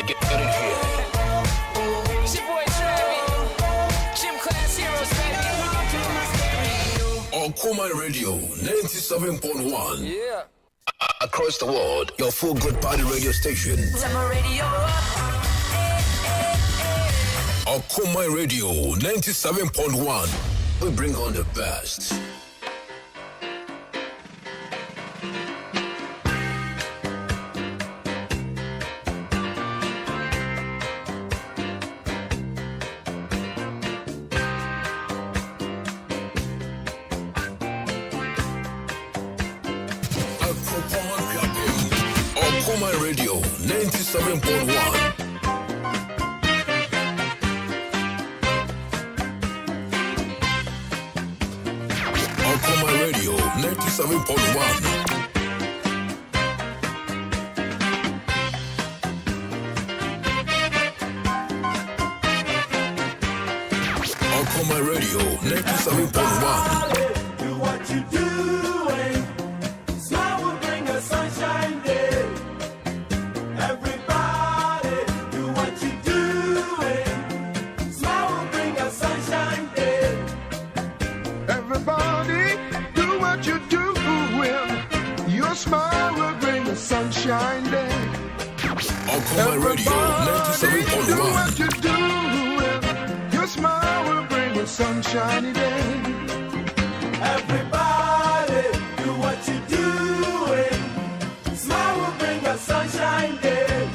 Get in here. It's your boy Travis. Gym class heroes, baby. Okoman Radio 97.1. Yeah. Across the world, your full good party radio station. Turn my radio up. Okoman Radio 97.1. We bring on the best. Okoman Radio 97.1. Okoman Radio 97.1. Okoman Radio 97.1. Do what you doing. Smile will bring a sunshine day. Everybody, do what you doing. Smile will bring a sunshine day. Everybody, do what you do. Your smile will bring a sunshine day. Okoman Radio Do 97.1. what you do. Your smile will bring a sunshiny day. Everybody, do what you doing. Smile will bring a sunshine day.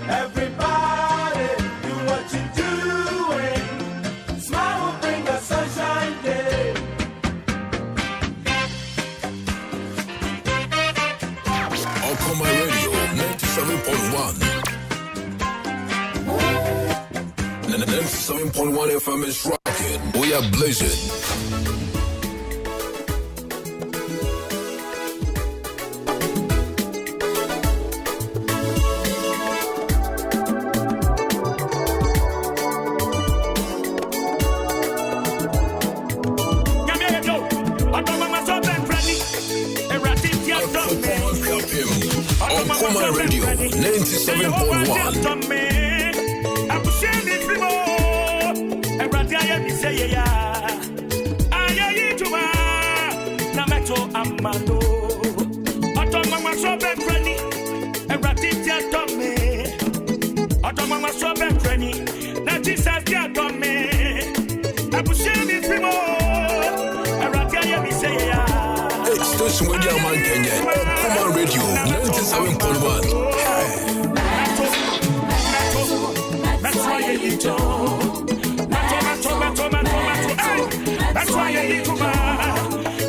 Everybody, do what you doing. Smile will bring a sunshine day. Okoman Radio 97.1. 97.1 FM is rocking. We are blazing. Okoman Radio 97.1. Station with your man Kenya. Okoman Radio 97.1. That's why you need to. That's why you need to.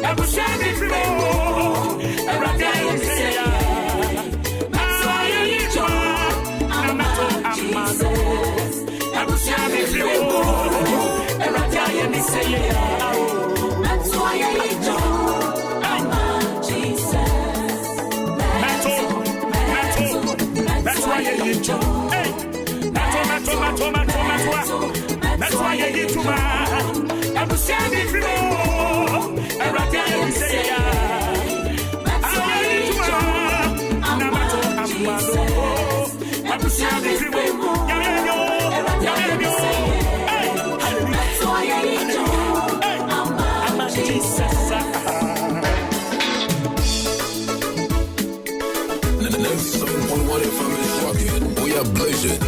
I will share it for you. That's why you need to. I'm not Jesus. I will share it for you. That's why you need to. I'm not Jesus. That's why you need to. That's why you need to I will send it for you. And right there you say, I need to I'm not I will send it for you. That's why you need to I'm not Jesus. 97.1 FM is rocking. We are blazing.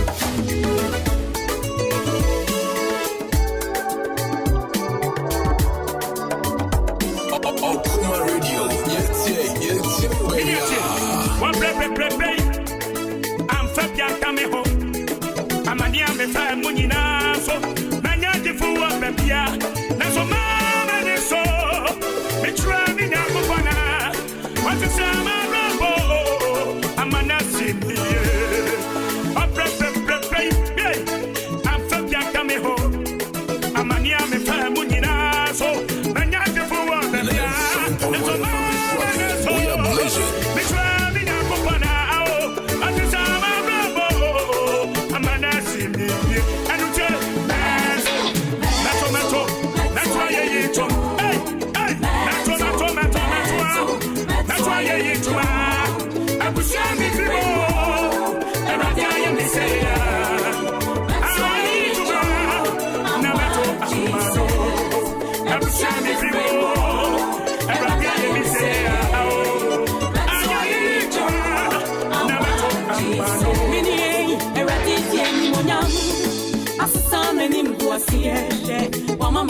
Okoman Radio, yes, baby. One play. I'm Fabian coming home. I'm a near me fire money now. So, Nanya de Fua, baby. That's a man and so. Me try me now, Mopana. What's the same? I'm a Nazi. I'm Fabian coming home. I'm a near me fire money now. So, Nanya de Fua, baby. That's a man and so. Me try me now, Mopana. What's the same? I'm a Nazi. And you tell that's why you need to. Hey, that's why you need to.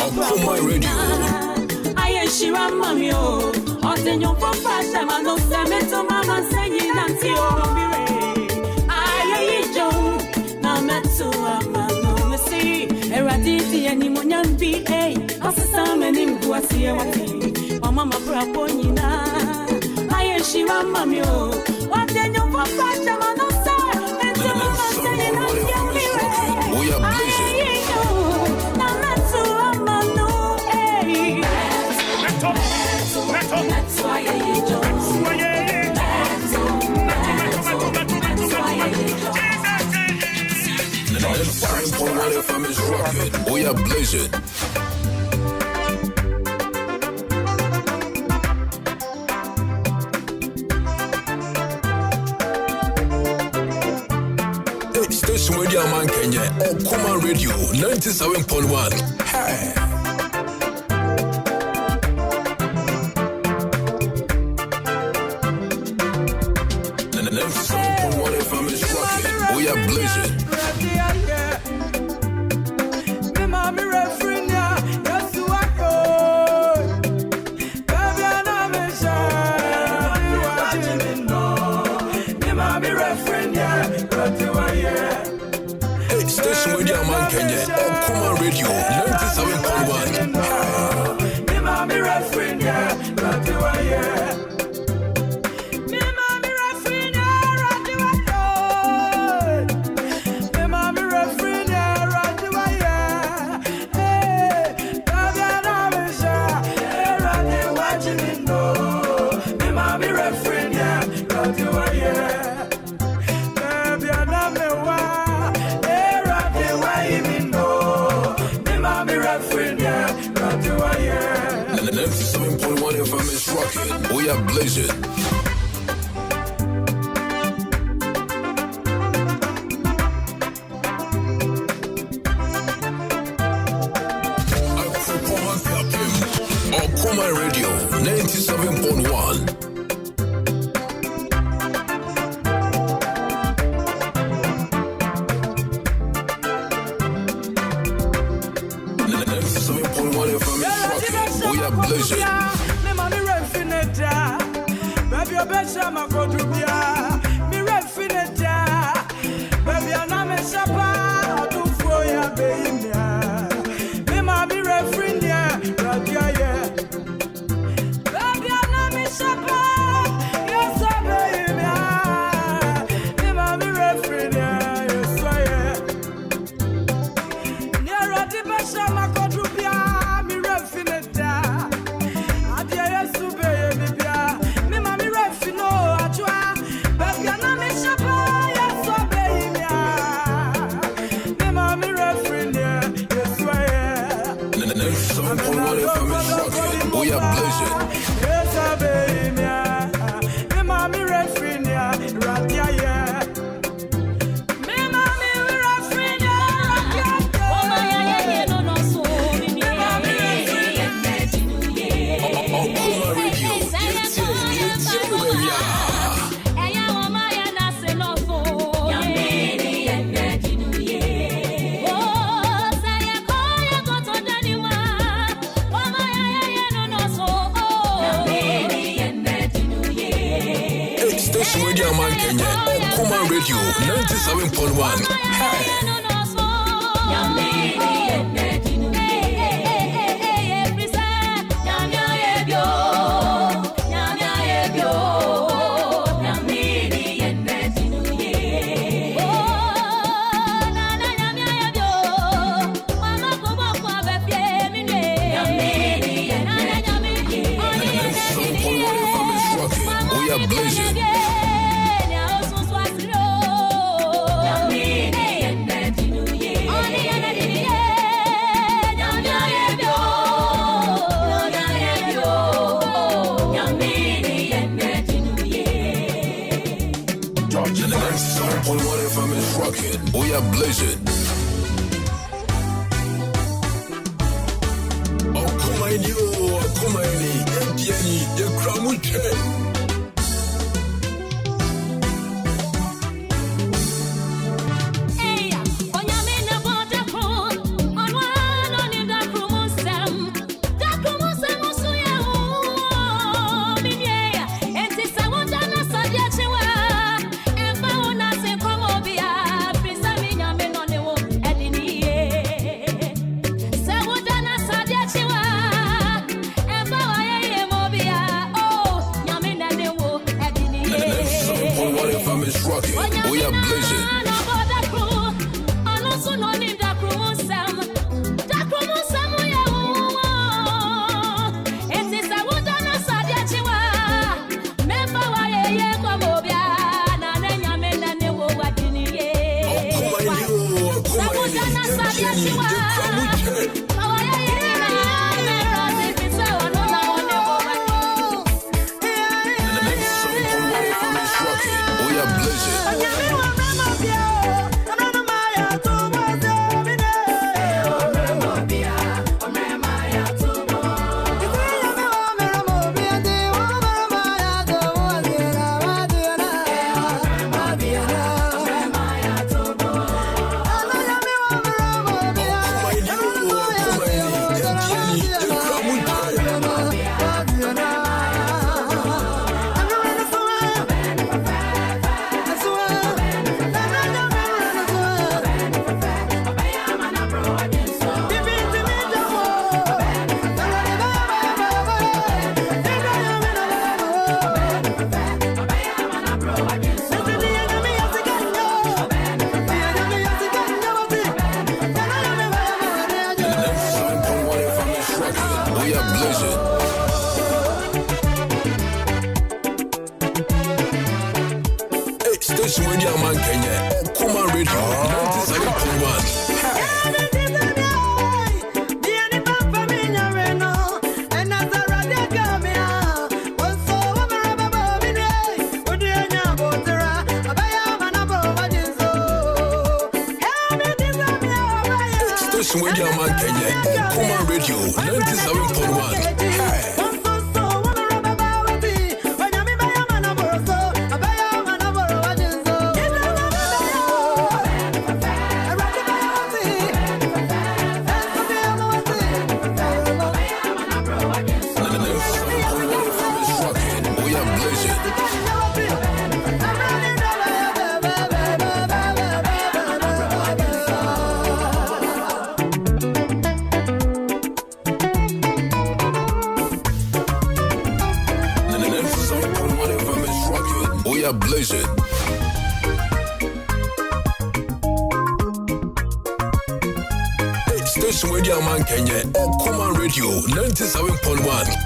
Okoman Radio. I am Shira Mamio. Otenyo for fashion, I know Sameto Mama saying Nancy Obire. I Joe. Now Metsu Amano Messi. Eraditi and Nimonian B.A. Assam and Imguasia. Mama Praponina. I am Shira Mamio. Otenyo for fashion, I know Sameto Mama saying Nancy Obire. We are blazing. That's why I we are blazing. Station Radio Man Kenya, Okoman Radio 97.1. Hey. We are blazing. Station Radio Man Kenya, Okoman Radio 97.1. We are blazing. Okoman Radio 97.1. We are blazing. Baby, I bet I'm a good to be a refinita. Baby, I'm a shapa, to for ya, baby. Mima be refinia, Radia. Baby, I'm a shapa, yes, baby. Mima be refinia, yes, I am. Near a debasha, my good to be a refinita. I dare to be. We are blazing. Yes, baby. Me mommy refinia, Radia. Me mommy refinia, Radia. Oh my yeah, no so. Me mommy refinia. Okoman Radio. Station Radio Man Kenya, Okoman Radio 97.1. Hey. We are blazing. We are blazing. Okoman A.K.A the Kramute. blazing. Station Radio Man Kenya, Okoman Radio, 97.1. Station Radio Man Kenya, Okoman Radio, 97.1. Blazing. Station Radio Man Kenya, Okoman Radio, 97.1.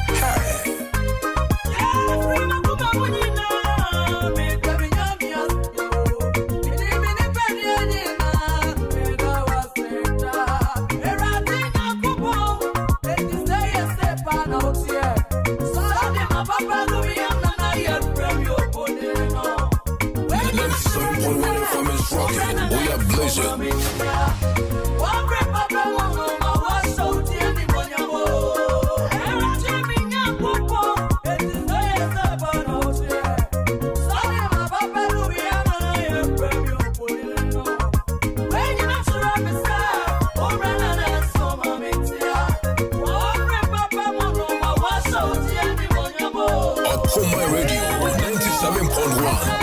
Okoman Radio, 97.1.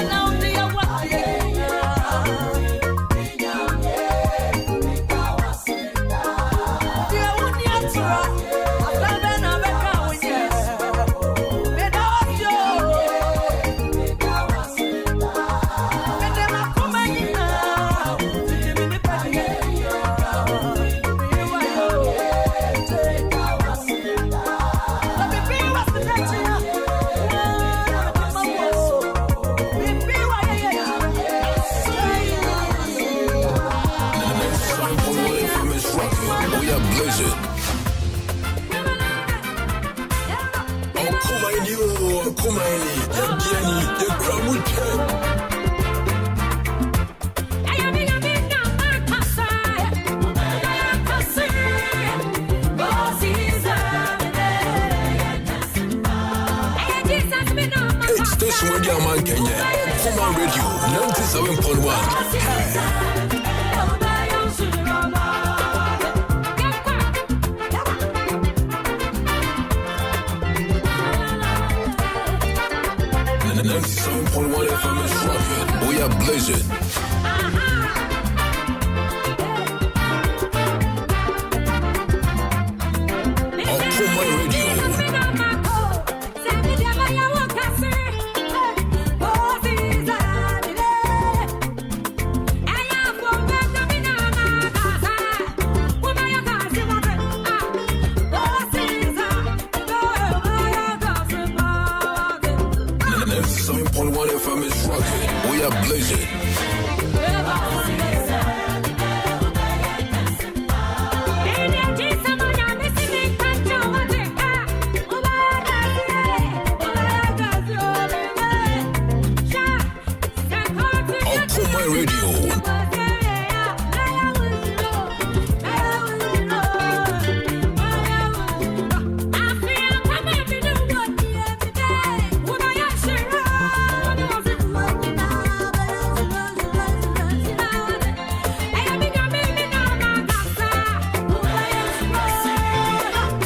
Station Radio Man Kenya, Okoman Radio, 97.1. And the 97.1 FM is rocking. We are blazing. Okoman Radio.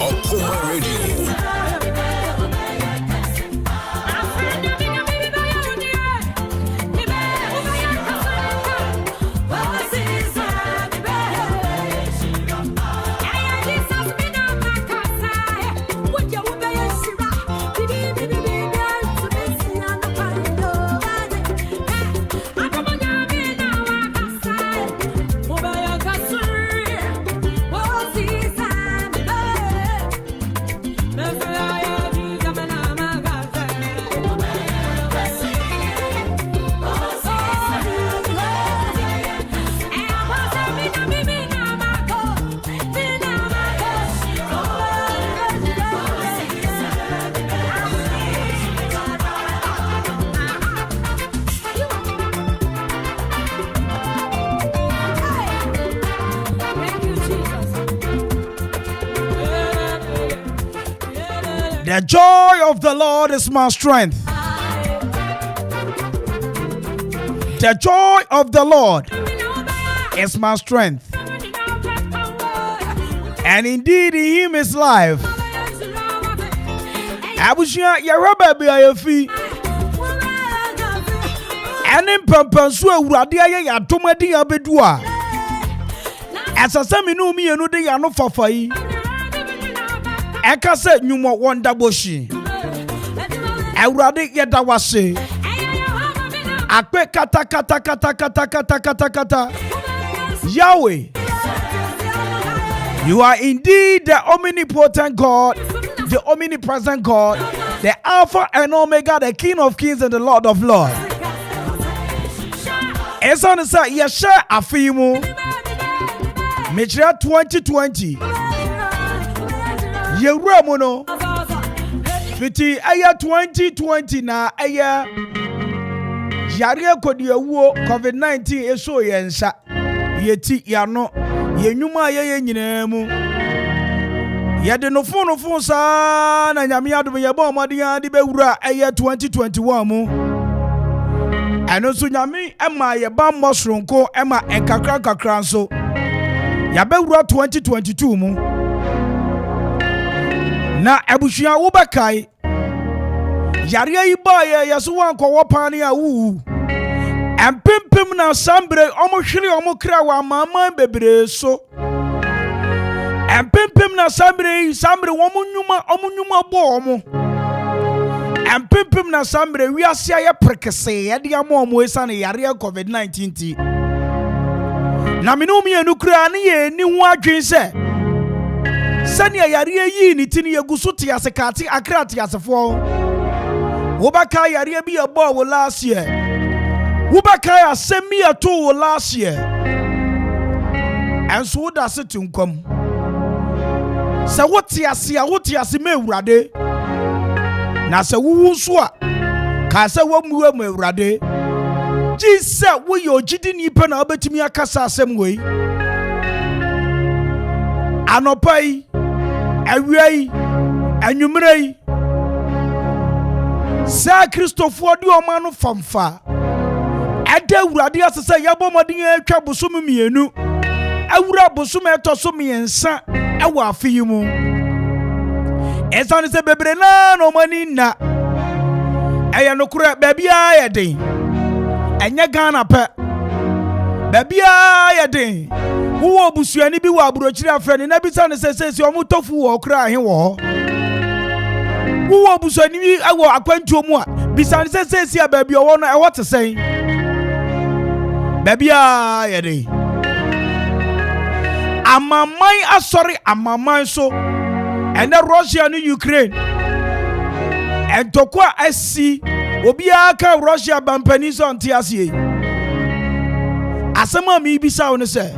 Okoman Radio. The joy of the Lord is my strength. The joy of the Lord is my strength. And indeed in him is life. Abushia yaraba be ayefi. Ene pampansu awurade aye yadomadi abedua. Asasami no mienu de ya no fafai. Eka se nyumo wonda boshi. Awurade yeda wase. Akpe kata. Yahweh. You are indeed the omnipotent God, the omnipresent God, the Alpha and Omega, the King of Kings and the Lord of Lords. Esa ne sa yeshe afimu. Mechira 2020. Yewura mu no. Fiti aya 2020 na aya yare kodiewuo COVID-19 eso yensa. Yeti yano yenyuma ye nyina mu. Yede no fon sa na nyame adom ye ba omadian de bewura aya 2021 mu. Eno so nyame ema ye ba mmosronko ema enkakra nso. Ya bewura 2022 mu. Na ebushia wo bakai yare yi ba ye yeso wan ko wopani a wu empempem na sambre omohwere omokra wa mama bebre so empempem na sambre omunyuma bo omo empempem na sambre wiase aye prekese ye de amomo esa ne yare COVID-19 ti na minumi enu kra ne ye ni hu adwen se Sanya yare yi ni tini yegusu ti asekati akrati asefo. Wobaka yare bi ebo wo last year. Wobaka asemi ato wo last year. And so da se tunkom. Se woti ase me urade. Na se wuwu so a ka se wamuwa me urade. Ji se wo yo gidi ni pe na obetimi akasa asem wei. Anopai awiai anwumrei sa Christopher di omanu famfa eda urade asese yabomodin atwa bosom mienu awura bosom etoso miensa ewa afiyimu esane se bebre na no mani na eya nokura babia yeden enye Ghana pe babia yeden wo busuani bi wa aburochiri afrani na bisa ne sesesi omutofu wo kra he wo wo busuani bi awo akwantuo mu a bisa ne sesesi a baabi wo no e wote sen baabi a yede amamai asori amamai so ene Russia no Ukraine entokwa asi obi aka Russia bampani so ntiasie asema mi bisa wo ne se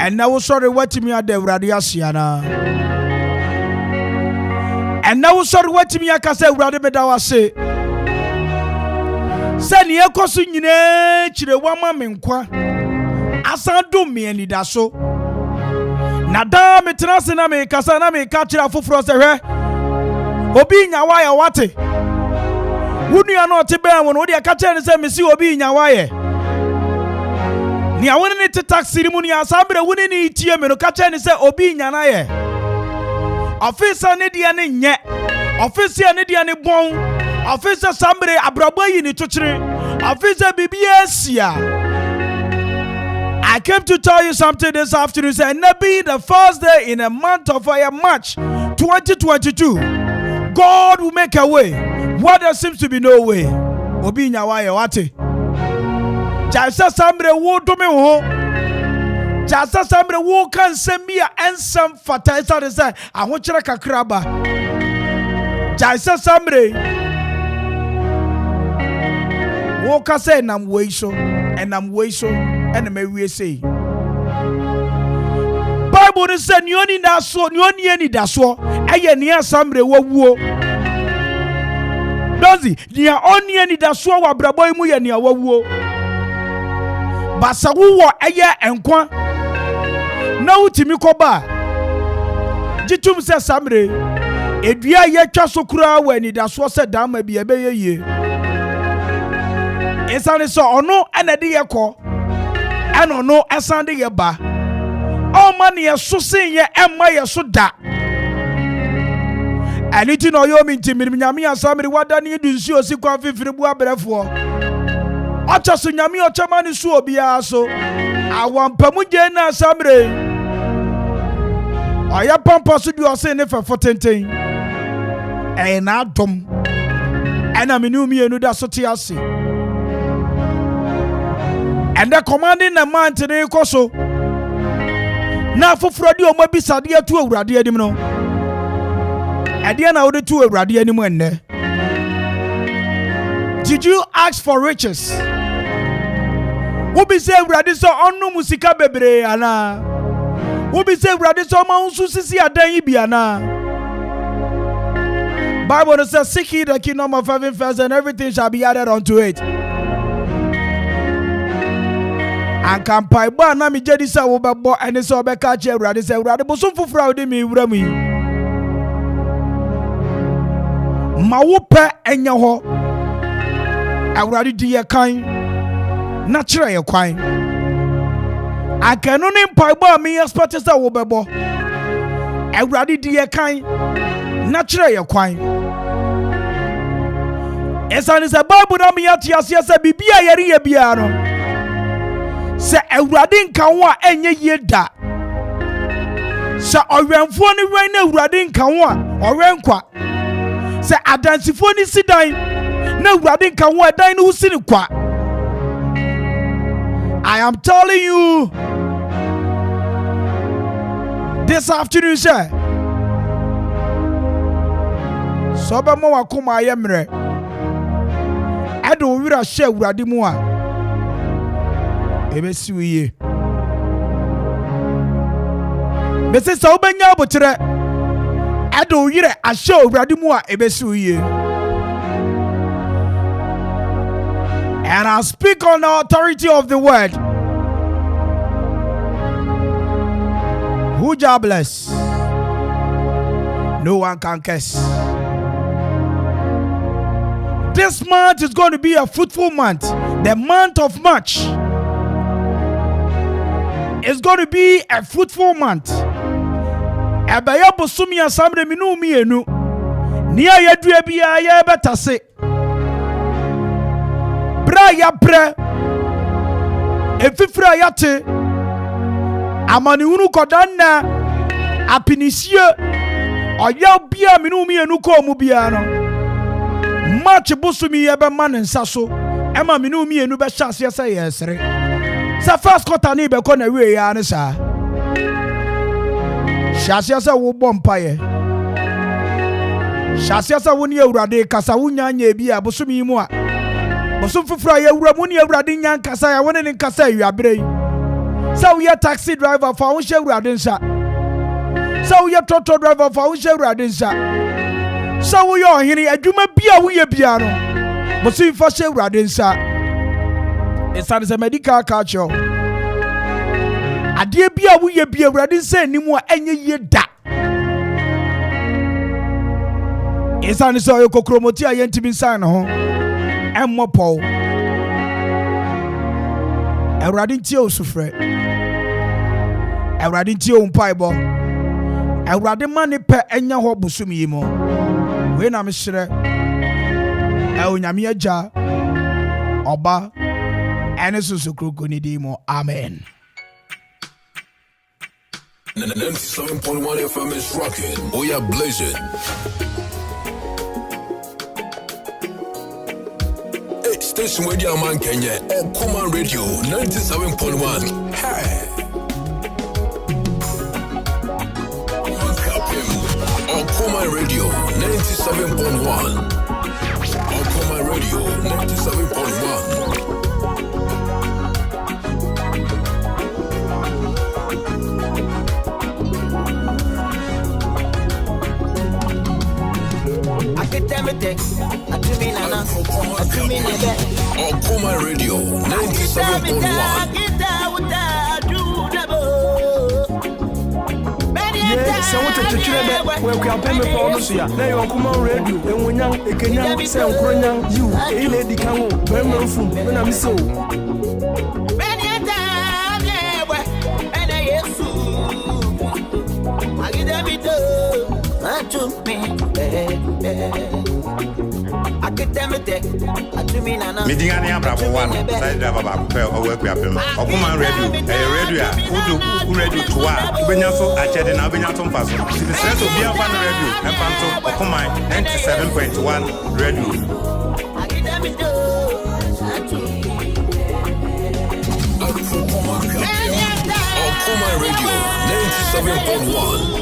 and now sorry what me at the radiasiana. And now sorry what me akase urade bedawase. Sani ekosu nyine chire wama menkwa asando me anida so na da metrase na me kasa na me ka chira foforo se hwe obi nyawa ya wate wunu ya no te ben won odi aka chire se mesi obi nyawa ye ni awon ni te taxi mu ni asambre wuni ni tie me no ka chire se obi nyana ye officer ne dia ne nye officer ne dia ne bon officer sambre abrabo yi ni tuchire officer bibiesia. I came to tell you something this afternoon. Say be the first day in a month of March 2022. God will make a way where there seems to be no way. Obi nyawa ye wate. Jasa sambre wo do me ho. Jasa sambre wo kan semia ensam fata isa de say ahokyere kakraba. Jasa sambre wo ka say nam we so enam we so ena me we say Bible ne say nyoni na so nyoni ani da so eye ne asamre wawuo dozi dia oni ani da so wa brabo mu ye ne wawuo basa wo eye enkwa na utimi koba jitum se samre edua ye twa so kura wa ani da so se dama bi ebe ye esane so ono ena de ye ko eno no esande ye ba o man ye so sin ye emma ye so da aniti no yo mi ntimi nyame asamre wada ne dunsi osi kwa fifiri bu abrefo ocha so nyame ocha mani so obia so awampamu je na asamre oya pampa so bi ose ne fefo tenten na adom ena menu mi enu da so te ase. And the commanding the man today koso na foforo o mabisa de atu awurade adim no ade na wo de tu awurade anim enne. Did you ask for riches? Wo bi say awurade so onno musika bebre ana wo bi say awurade so ma unsu sisi adan yi bi ana. Bible says seek ye the kingdom of heaven first and everything shall be added unto it. And can paiba na mi jedi sa wo bebo ene so be ka che awurade se awurade bo so foforo awde mi wura mu ma wo pe enye ho awurade di ye kan na kire ye kwan akanu ni paiba mi expect sa wo bebo awurade di ye kan na kire ye kwan esani se babu na mi atiase se bibia yeri ye bia no se awurade nka wo a enye ye da se owenfo ni wen na awurade nka wo a owenkwa se adansifo ni sidan na awurade nka wo a dan ni usini kwa. I am telling you this afternoon sir so ba mo wakoma ayemre edo wira hye awurade mu a ebesi wiye bese sa obenya abotre edo yire ahye awurade mu a ebesi wiye. And I speak on the authority of the word. Who God bless, no one can curse. This month is going to be a fruitful month. The month of March is going to be a fruitful month. Ebaya bosumi asamre minu mienu. Nia yedue bia ye betase. Bra ya bre. Efifra ya te. Amani unu kodanna. Apinisie. Oya bia minu mienu ko mu bia no. March bosumi ye be man nsaso. Ema minu mienu be chance ye say yesre. Sa first quarter ni be ko na we ya ne sa. Chance say wo bompa ye. Chance say wo ni awurade kasa wo nyanya bia bosumi mu a. Bosum fufura ye wura mu ni awurade nyan kasa ya woni ne kasa wiabre. Sa wo ye taxi driver fa wo she awurade nsa. Sa wo ye toto driver fa wo she awurade nsa. Sa wo ye ohiri adwuma bia wo ye bia no. Mosi fashe urade nsa. Esane se medical culture. Adie bia wo ye bia urade nsa animu a enye ye da. Esane se oyokokromoti a yentimi nsa ne ho. Emmopo. Urade ntie osufre. Urade ntie ompaibo. Urade mane pe enya ho busum yi mo. We na me hire. Onyame agya oba ene susu kroko ni di mo. Amen. 97.1 FM is rocking. We are blazing. Hey, station radio man Kenya. Okoman Radio 97.1. Hey. Okoman Radio 97.1. Okoman Radio 97.1. Okoman Radio 97.1. So what to children where we are paying for Lucia. Now you come on radio and when young a Kenyan say you a lady can go food when I'm so Meeting any bravo one side driver back or work we are paying. Okoman Radio, a radio, who radio to what? When you're so at Chadden, I've been out on fast. The stress will be a fan radio and Panto Okoman 97.1 radio. Okoman Radio 97.1.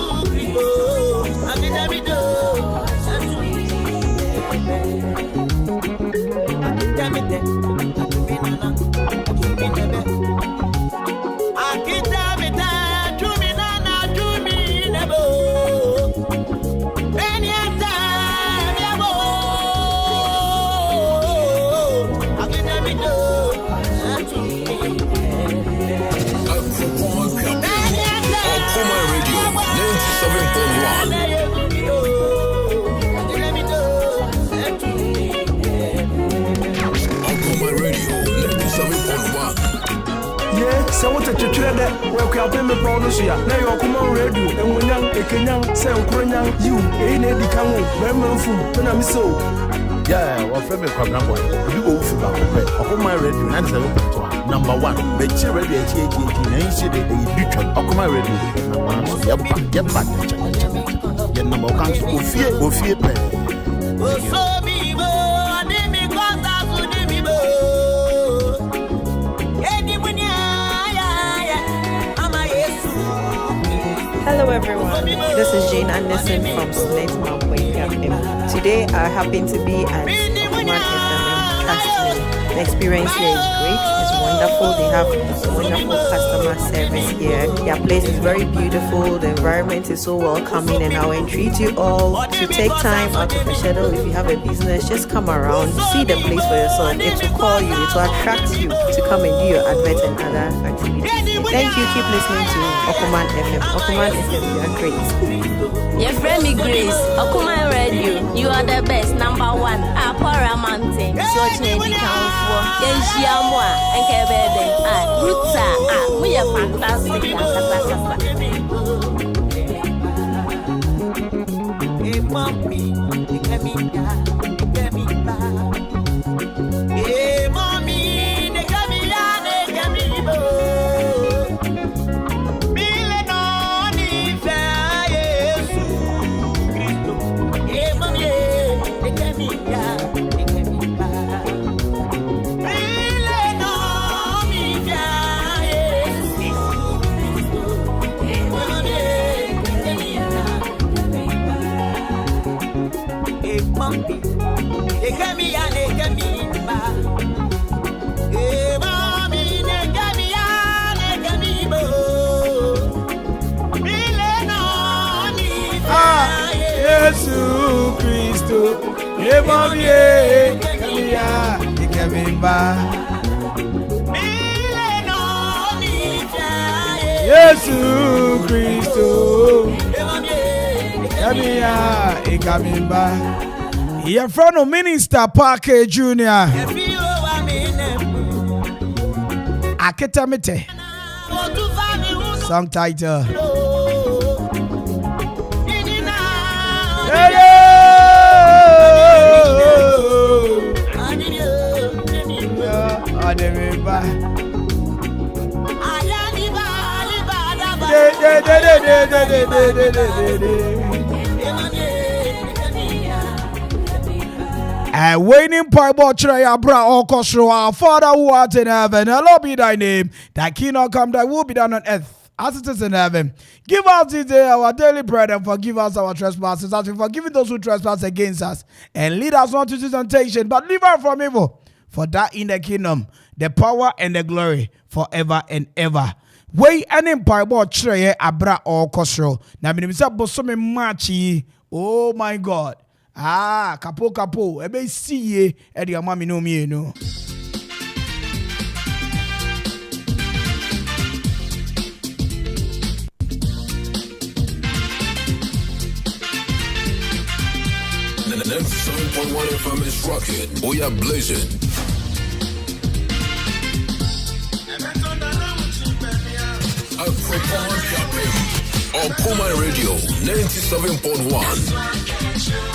So what to children where we are paying for Lucia. Now you come on radio and when young a Kenyan say you a lady can go food when I'm so. Yeah, well, from a program boy, you go for Okoman Radio 97.1. Number 1, make sure ready at A.K.A. and she did a picture. Okoman Radio, get back, get number council, or fear pay. Hello everyone, this is Jane Anderson from Slate Mountway FM. Today I happen to be at Okoman FM in Castle. The experience here is great, it's wonderful. They have wonderful customer service here. Their place is very beautiful, the environment is so welcoming, and I'll entreat you all to take time out of the schedule. If you have a business, just come around, see the place for yourself. It will call you, it will attract you to come and do your advert and other activities. Thank you, keep listening to Okoman FM. Okoman FM, you are great. Your friend me Grace, Okoman Radio, you are the best, number 1. Apara Mountain, so Chinedi Kanfo, Yenshiamwa, and Kebebe, Ruta, we are fantastic, Jesus Christ, Yabia, Ikabimba. Yesu Christo. Yabia, Ikabimba. Your friend of Minister Parker Jr. Aketamite. Song title. Waiting Bible tray abra all kosro our Father who art in heaven, hallowed be thy name. Thy kingdom come, thy will be done on earth as it is in heaven. Give us this day our daily bread and forgive us our trespasses as we forgive those who trespass against us. And lead us not into temptation, but deliver us from evil. For that in the kingdom, the power and the glory forever and ever. Way and empire tray abra all kosro. Now me say bosome machi. Oh my God. Kapo. Ebe siye edi amami no mi no. The 97.1 FM is rocking. We are blazing. Okoman Radio 97.1.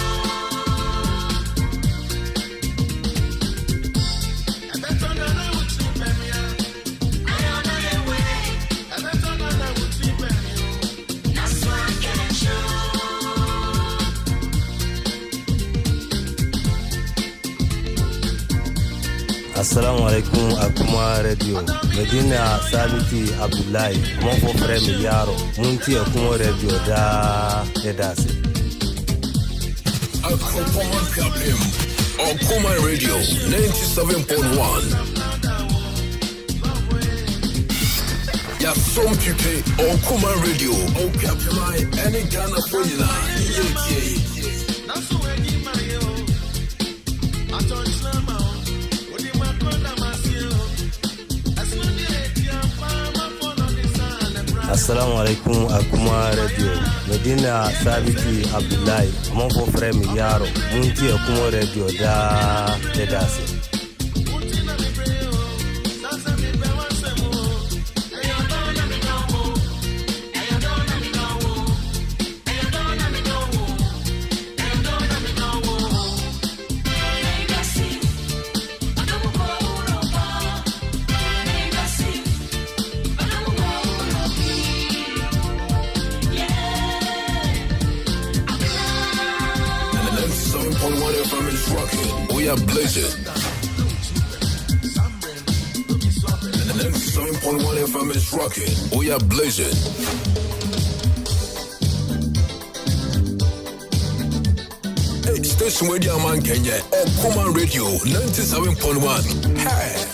Assalamu alaikum Akuma Radio. Medina Sabiti Abdullahi. Mon fo frère Miliaro. Munti Akuma Radio da edase. Okoman Radio 97.1. Ya som puke Okoman Radio. Opiapemai any Ghana for you now. Assalamu alaikum Akuma Radio. Medina Sabiti Abdullahi. Mon fo frère Miliaro. Munti Akuma Radio da edase. We are blazing. 97.1 FM is rocking. We are blazing. Hey, station radio man Kenya. Okoman Radio 97.1. Hey.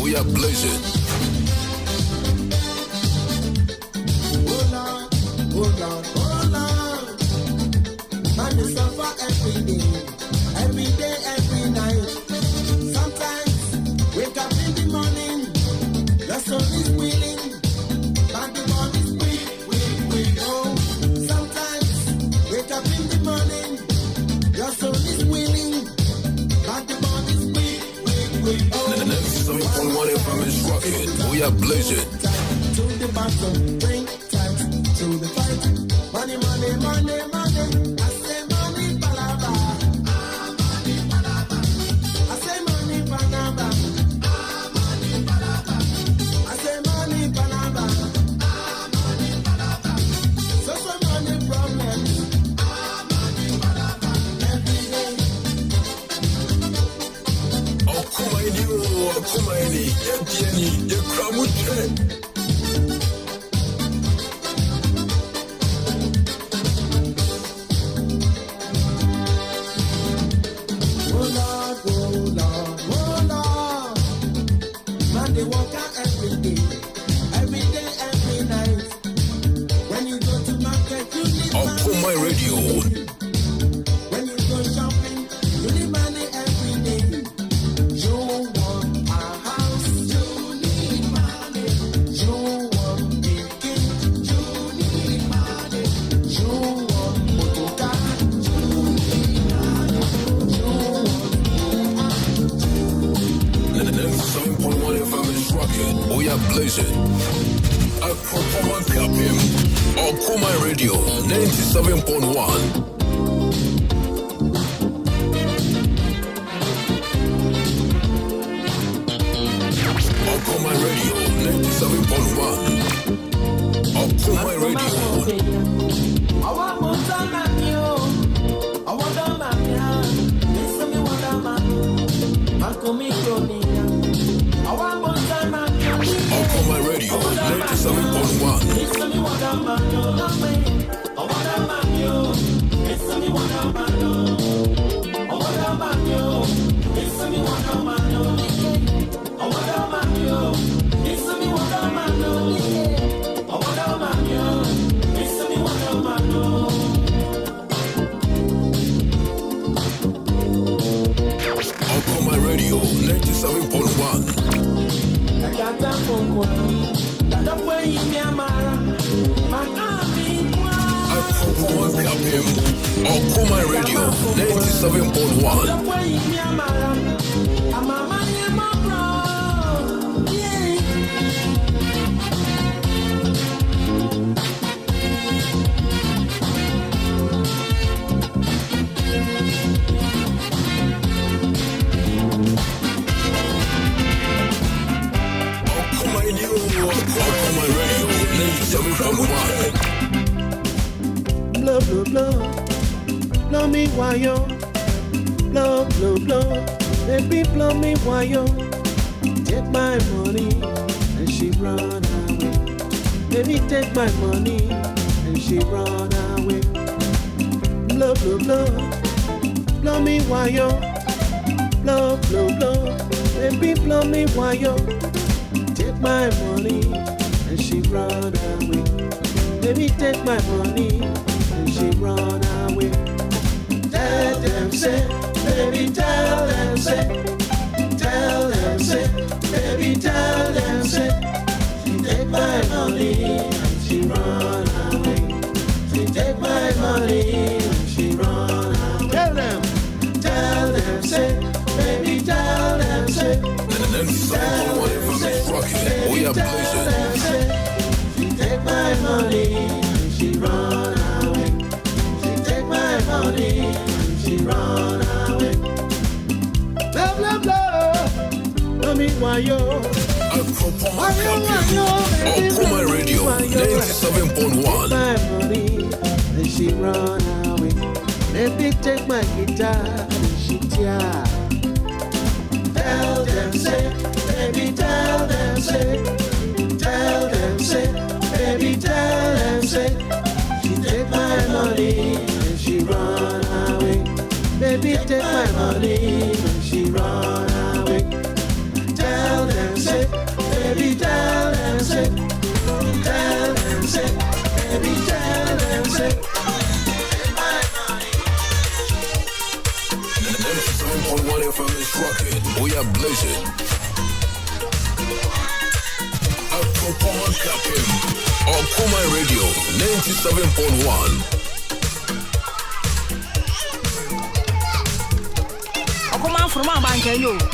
We are blazing. Man is suffer every day, every night. Sometimes wake up in the morning, your soul is willing, but the body's weak. Oh, sometimes wake up in the morning, your soul is willing, but the body's weak. Oh, the next 7.1 FM is rocking. We are blazing. To the bottom, drink time to the fight. Money. I say money, palava. Money, palava. I say money, palava. Money, palava. I say money, palava. Money, palava. So money, Man, they walk out every day, every night. When you go to market, you need Okoman Radio. When you go shopping, you need money every day. You want a house, you need money. You want a kid, you need money. You want motor car, you need money. You And then 7.1 FM is rocking. We are blazing. Okoman Akwaaba. Okoman Radio 97.1. Okoman Radio 97.1. Okoman Radio. I want more time at you. I want them at you. Listen me what I'm at. I come in from here. I want more time at you. Okoman Radio 97.1. Listen me what I'm at. I want them at you. Listen me what I'm at. I want them at you. Listen me what I'm at. I want them at you. Listen me what I'm at. I want them at you. Listen me what I'm at. Okoman Radio 97.1. I got that phone call. That way you can marry. My army. Okoman Akwaaba. Okoman Radio 97.1. That way you can marry. I'm a man in my bro. Yeah. Okoman Radio 97.1. Blow, blow, blow. Blow me while you. Blow, blow, blow. Baby, blow me while you. Take my money and she run away. Baby, take my money and she run away. Blow, blow, blow. Blow me while you. Blow, blow, blow. Baby, blow me while you. Take my money and she run away. Baby, take my money and she run away. Tell them say, baby, tell them say, baby, tell them say. She take my money and she run away. She take my money and she run away. Tell them say, baby, tell them say. We are blazing. She take my money and she run away. She take my money and she run away. Blah blah blah. Tell me why you. Okoman Radio 97.1. My money and she run away. Baby, take my guitar and she tear. Tell them say, baby, tell them say, baby, tell them say. She take my money and she run away. Baby, take my money and she run away. Tell them say, baby, tell them say, baby, tell them say. Take my money. 97.1 FM is rocking. We are blazing. Okoman Akwaaba. Okoman Radio 97.1. Okoman from our bank,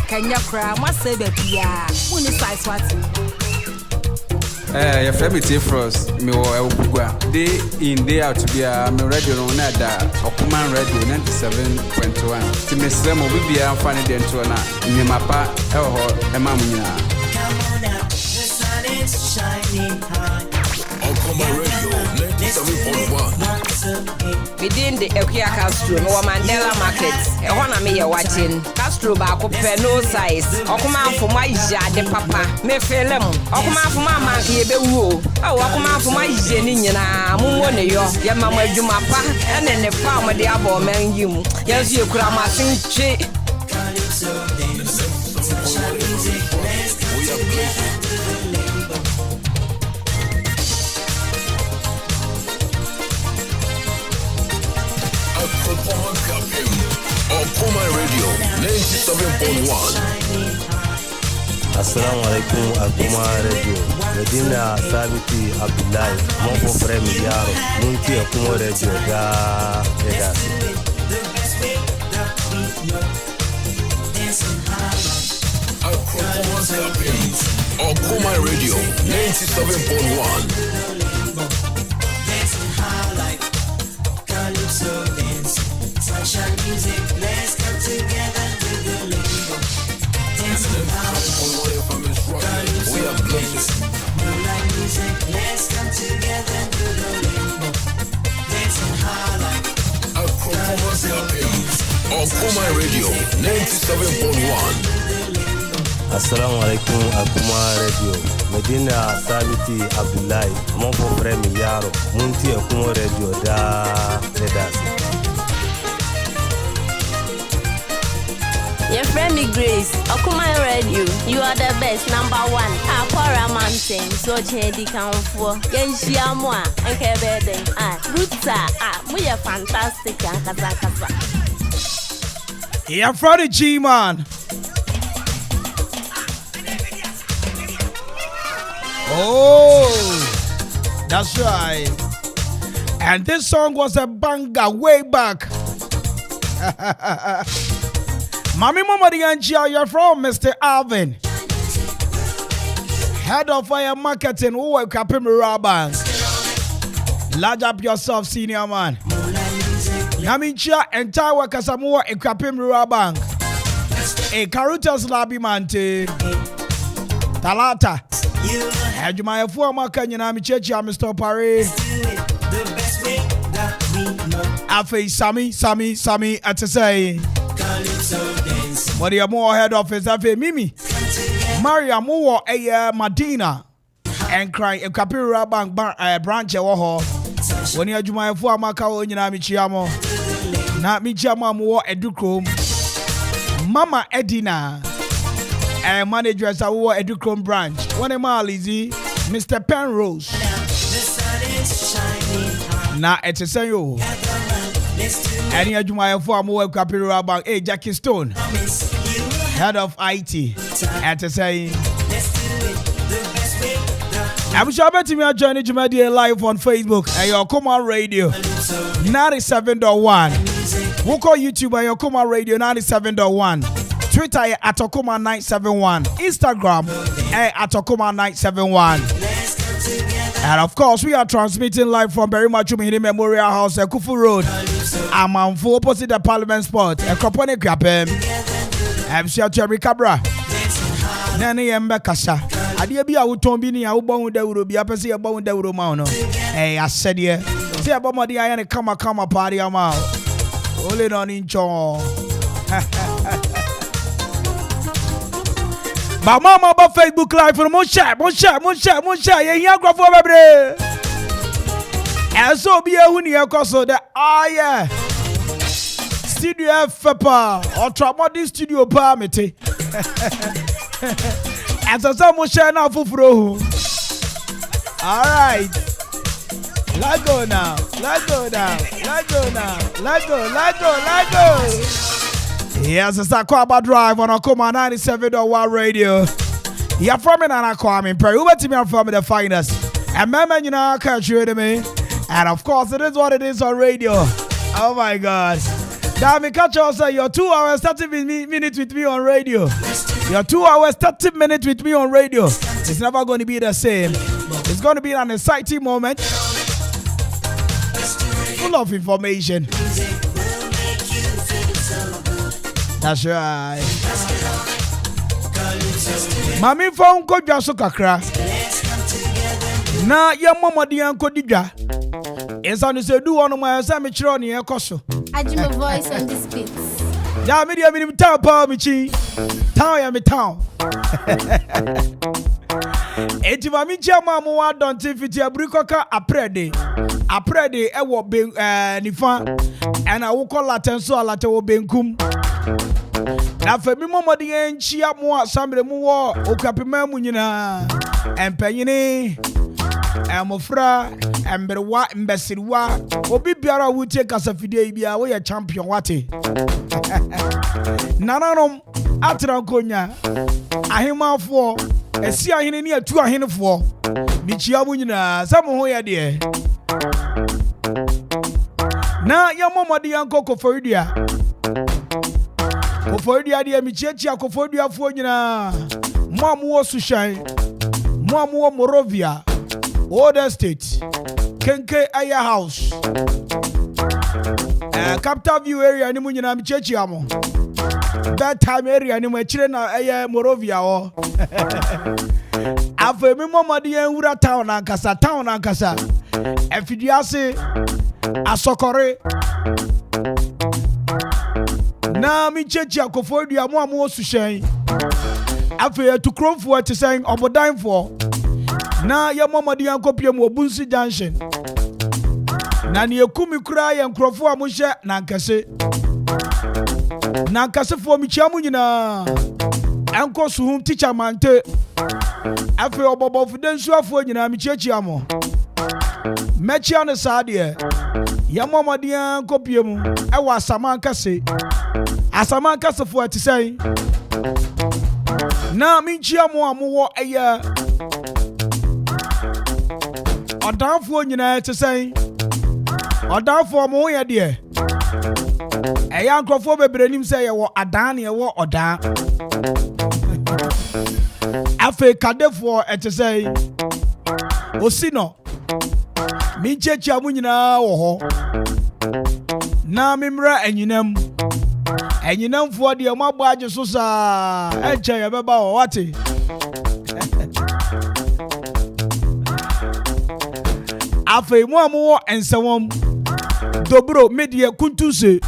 Kenya Kra, must say that who is size what? Your friend is Frost, me or day in day out to be a radio on that Okoman Radio 97.1. To Miss Remo, we be a funny dentona, Nimapa, Emamina. Okoman Radio Within the A.K.A Castro, no Mandela Market, a one me watching. Castro back up no size. Okoman for my de papa, me felem. Okoman for my man, ye be woo. Oh, Okoman for my jenny, Mumone yo, your mamma Jumapa, and then the farmer the abo man you. Yes, you could have sing chi. Okoman Radio 97.1. Assalamu alaikum Okoman Radio. Medina Sabiti Abdullahi, mon beau frère Miliaro, Munti Okoman Radio da Okoman Radio 97.1. Sunshine music, let's come together with the limbo. Dancing house, we are blessed. Moonlight music, let's come together with the limbo. Dancing highlight. Okoman Radio 97.1. Assalamu alaikum Okoman Radio. Medina Sabiti Abdullahi, mon beau frère Miliaro, Munti Okoman Radio da Your friend me Grace, Okoman Radio, you are the best, number one. A.K.A Mountain, so chedi can for. Yenshia moi, A.K.A De Ruta, we are fantastic, Kasa. Yeah, from the G man. Oh, that's right. And this song was a banger way back. Mami Mama Dianchia, you're from Mr. Alvin, head of fire marketing. Who will Kapimura Bank? Large up yourself, senior man. Yamincha entire workers are more in Kapimura Bank. A Karutas Labi Mante Talata. Had you my former Kanyami Church, Mr. Pare. Afe Sammy, at to say. What are more head office? Afe Mimi. Maria Moore, a Medina. And crying a Kapira Bank branch. When you had my former Kanyami Chiamo. Not me Jama Moore Educrum. Mama Edina. And managers are war Educrum branch. One of my Lizzie, Mr. Penrose. Now it's a say you. And you do my former work up about Jackie Stone, head of IT. At a say, I'm sure about me joining Jumadia live on Facebook and your Okoman Radio 97.1. We'll call YouTube and your Okoman Radio 97.1. Twitter at Okoman 971, Instagram at Okoman 971. And of course, we are transmitting live from Berry Machumi Memorial House, Kufu Road. I'm on full opposite the Parliament Sport, a Croponic Capem. I'm sure Jerry Cabra. Nani Mbekasa. Adiabi, I would tombini, I would bone the Urubi, I see a bone the Urumano. Hey, I said, yeah. See about my dear and come party, I'm out. Hold it on in Chong. But mama about Facebook live for mon share. Yeah, grab for baby. And so be a winning so that yeah. Studio F pa or trouble studio permit. And so some share now for fro. All right. Let go now. Yes, it's Akwaaba Drive on Okoman 97.1 Radio. You're from me, and Kwame Mpere A.K.A. Me from the finest. And remember, you know, catch you with me. And of course, it is what it is on radio. Oh my God. Now, me catch you also your 2 hours 30 minutes with me on radio. Your 2 hours 30 minutes with me on radio. It's never going to be the same. It's going to be an exciting moment. Full of information. That's right. Mami phone ko dwa so kakra. Na ya mama di anko di dwa. Esa no se do one my esa me chiro ne ekoso. Ajima voice on this beat. Ya me dia me town pa me chi. Town ya me town. Eti ma mi chama mo wa don fiti abrikoka aprede e wo be nifa and I will call atenso alate wo benkum na fa mi momodi enchia mo asambre mu wo okapema mu nyina empanyini amofra emberwa mbesiriwa obi biara wutie kasafide bia wo ye champion wate nananom atra konya ahemafo esi ahene ni atu ahenefo bichia mu nyina samo ho ye de na ya momodi yanko koforidua de michechi akoforidua fo nyina mo amuwo sushan mo amuwo Morovia Old Estate Kenke Aya House Capital View area ni mu nyina michechi amo that time area ni mu chire na Aya Morovia o afa mi momodi yan wura town ankasa efidiase asokore na mi chechi akofodua mo amu osushen afa to kromfo te sen obodanfo na ye momodi yan kopie mo Obunsi Junction na ne ekumi kura ye nkrofo amu hye na nkase fo mi chiamu nyina enko suhum teacher mante afa obobo fudensu afo nyina mi chechi amo mechia ne saade ya momodian kopie mu e wa asaman kase fo atisai na minchia mu amuwo eye odanfo nyina atisai odanfo mu ye de eya nkrofo bebrenim se ye wo adan ne wo odan afa kadefo atisai osino mi chechi amu nyina wo ho na mimra enyinam fo de mo agba age so sa enche ye beba wo wate afei mo amu wo ensewom dobro media kuntuse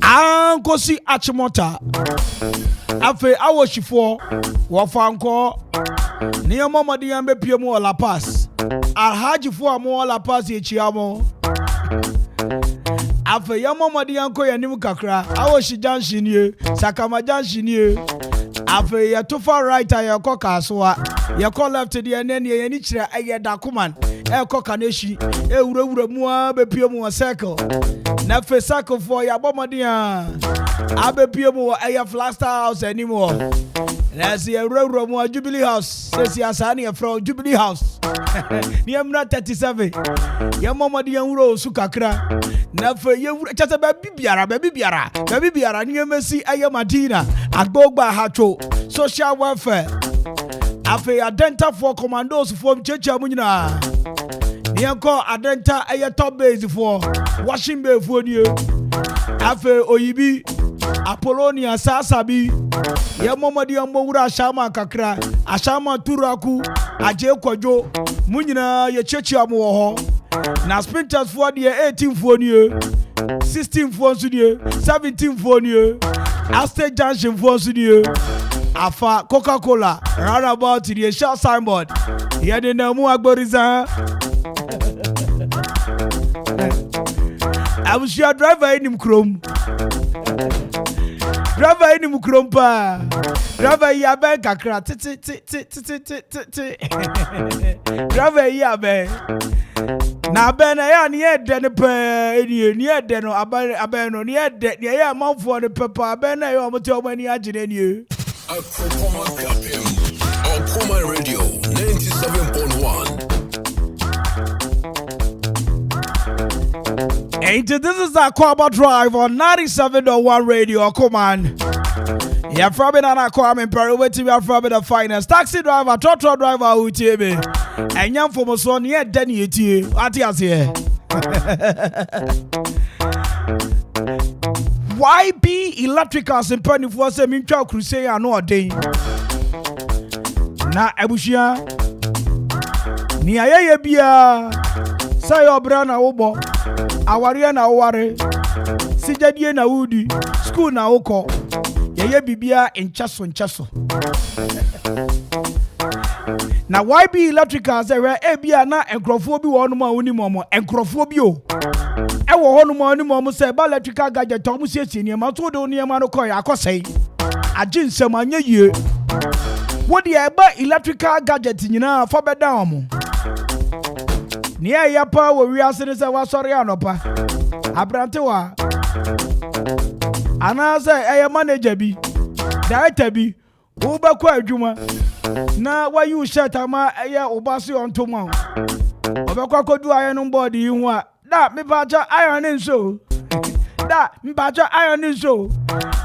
ankosi achimota afei awoshifo wo fanko ni momodi yan be pie mu La Paz alhaji fo amu La Paz ye chiamo afa ya momodi yan ko yanim kakra awoshi junction ye sakama junction ye afa ya to far right ya ko kasoa ya ko left de ene ne ye ni kire aye dakuman e ko kaneshi e wurawura mu a be pie mu circle na fe circle fo ya bomodi yan abe pie mu aye Flaster House anymore. That's the Roma Jubilee House. Says Yasani from Jubilee House. Niamna 37. Yamama di Euro Sukakra. Nafe you chata baby biara. Niamesi Ayamadina. Agbogba Hacho. Social welfare. Afe Adenta for commandos from Checha Munina. Nianko Adenta Aya top base for washing bay for you. Afe Oyibi. Apollonia Sasabi ya momodi ambo wura ashama kakra ashama turaku aje kwajo munyina ye chechi amu ho na sprinters for the 18 for nie 16 for so die 17 for nie Astate Junction for so die afa Coca-Cola roundabout the short signboard ya de na mu agboriza abushia driver enim krom driver ni mukrompa driver ya ben kakra ti driver ya ben na ben ya ni ede ne pe ni ede no aben no ni ede ni ya manfo ne pepa ben na yo moto omani agine ni Okoman Radio 97.1. And this is Akwaaba Drive on 97.1 Radio Okoman. Yeah, from it and Kwame Mpere A.K.A. We are from the finest taxi driver, truck driver who tell me. And young for my son, yeah, Danny, what is here? YB Electricals in Penny for some mutual crusade and no day. Na Ebushia Ni ayeye bia say obra na wobo aware na woware sijadie na wudi school na wokọ yeye bibia nchaso na YB Electrical say we bia na enkrofo bi wo no ma woni momo enkrofo bi o e wo ho no ma woni momo say ba electrical gadget to mo siesie ni ma to do ni ma no koy akosai agye nsem anya yie wodi e ba electrical gadget nyina fa beda omo ni ya pa wo wiase ne say wasori anopa abrante wa ana say eye manager bi director bi wo ba kwa adwuma na wa you shirt ama eye obase ontoma obekwa kodu aye no board yi hu a da me bacha iron nso da me bacha iron nso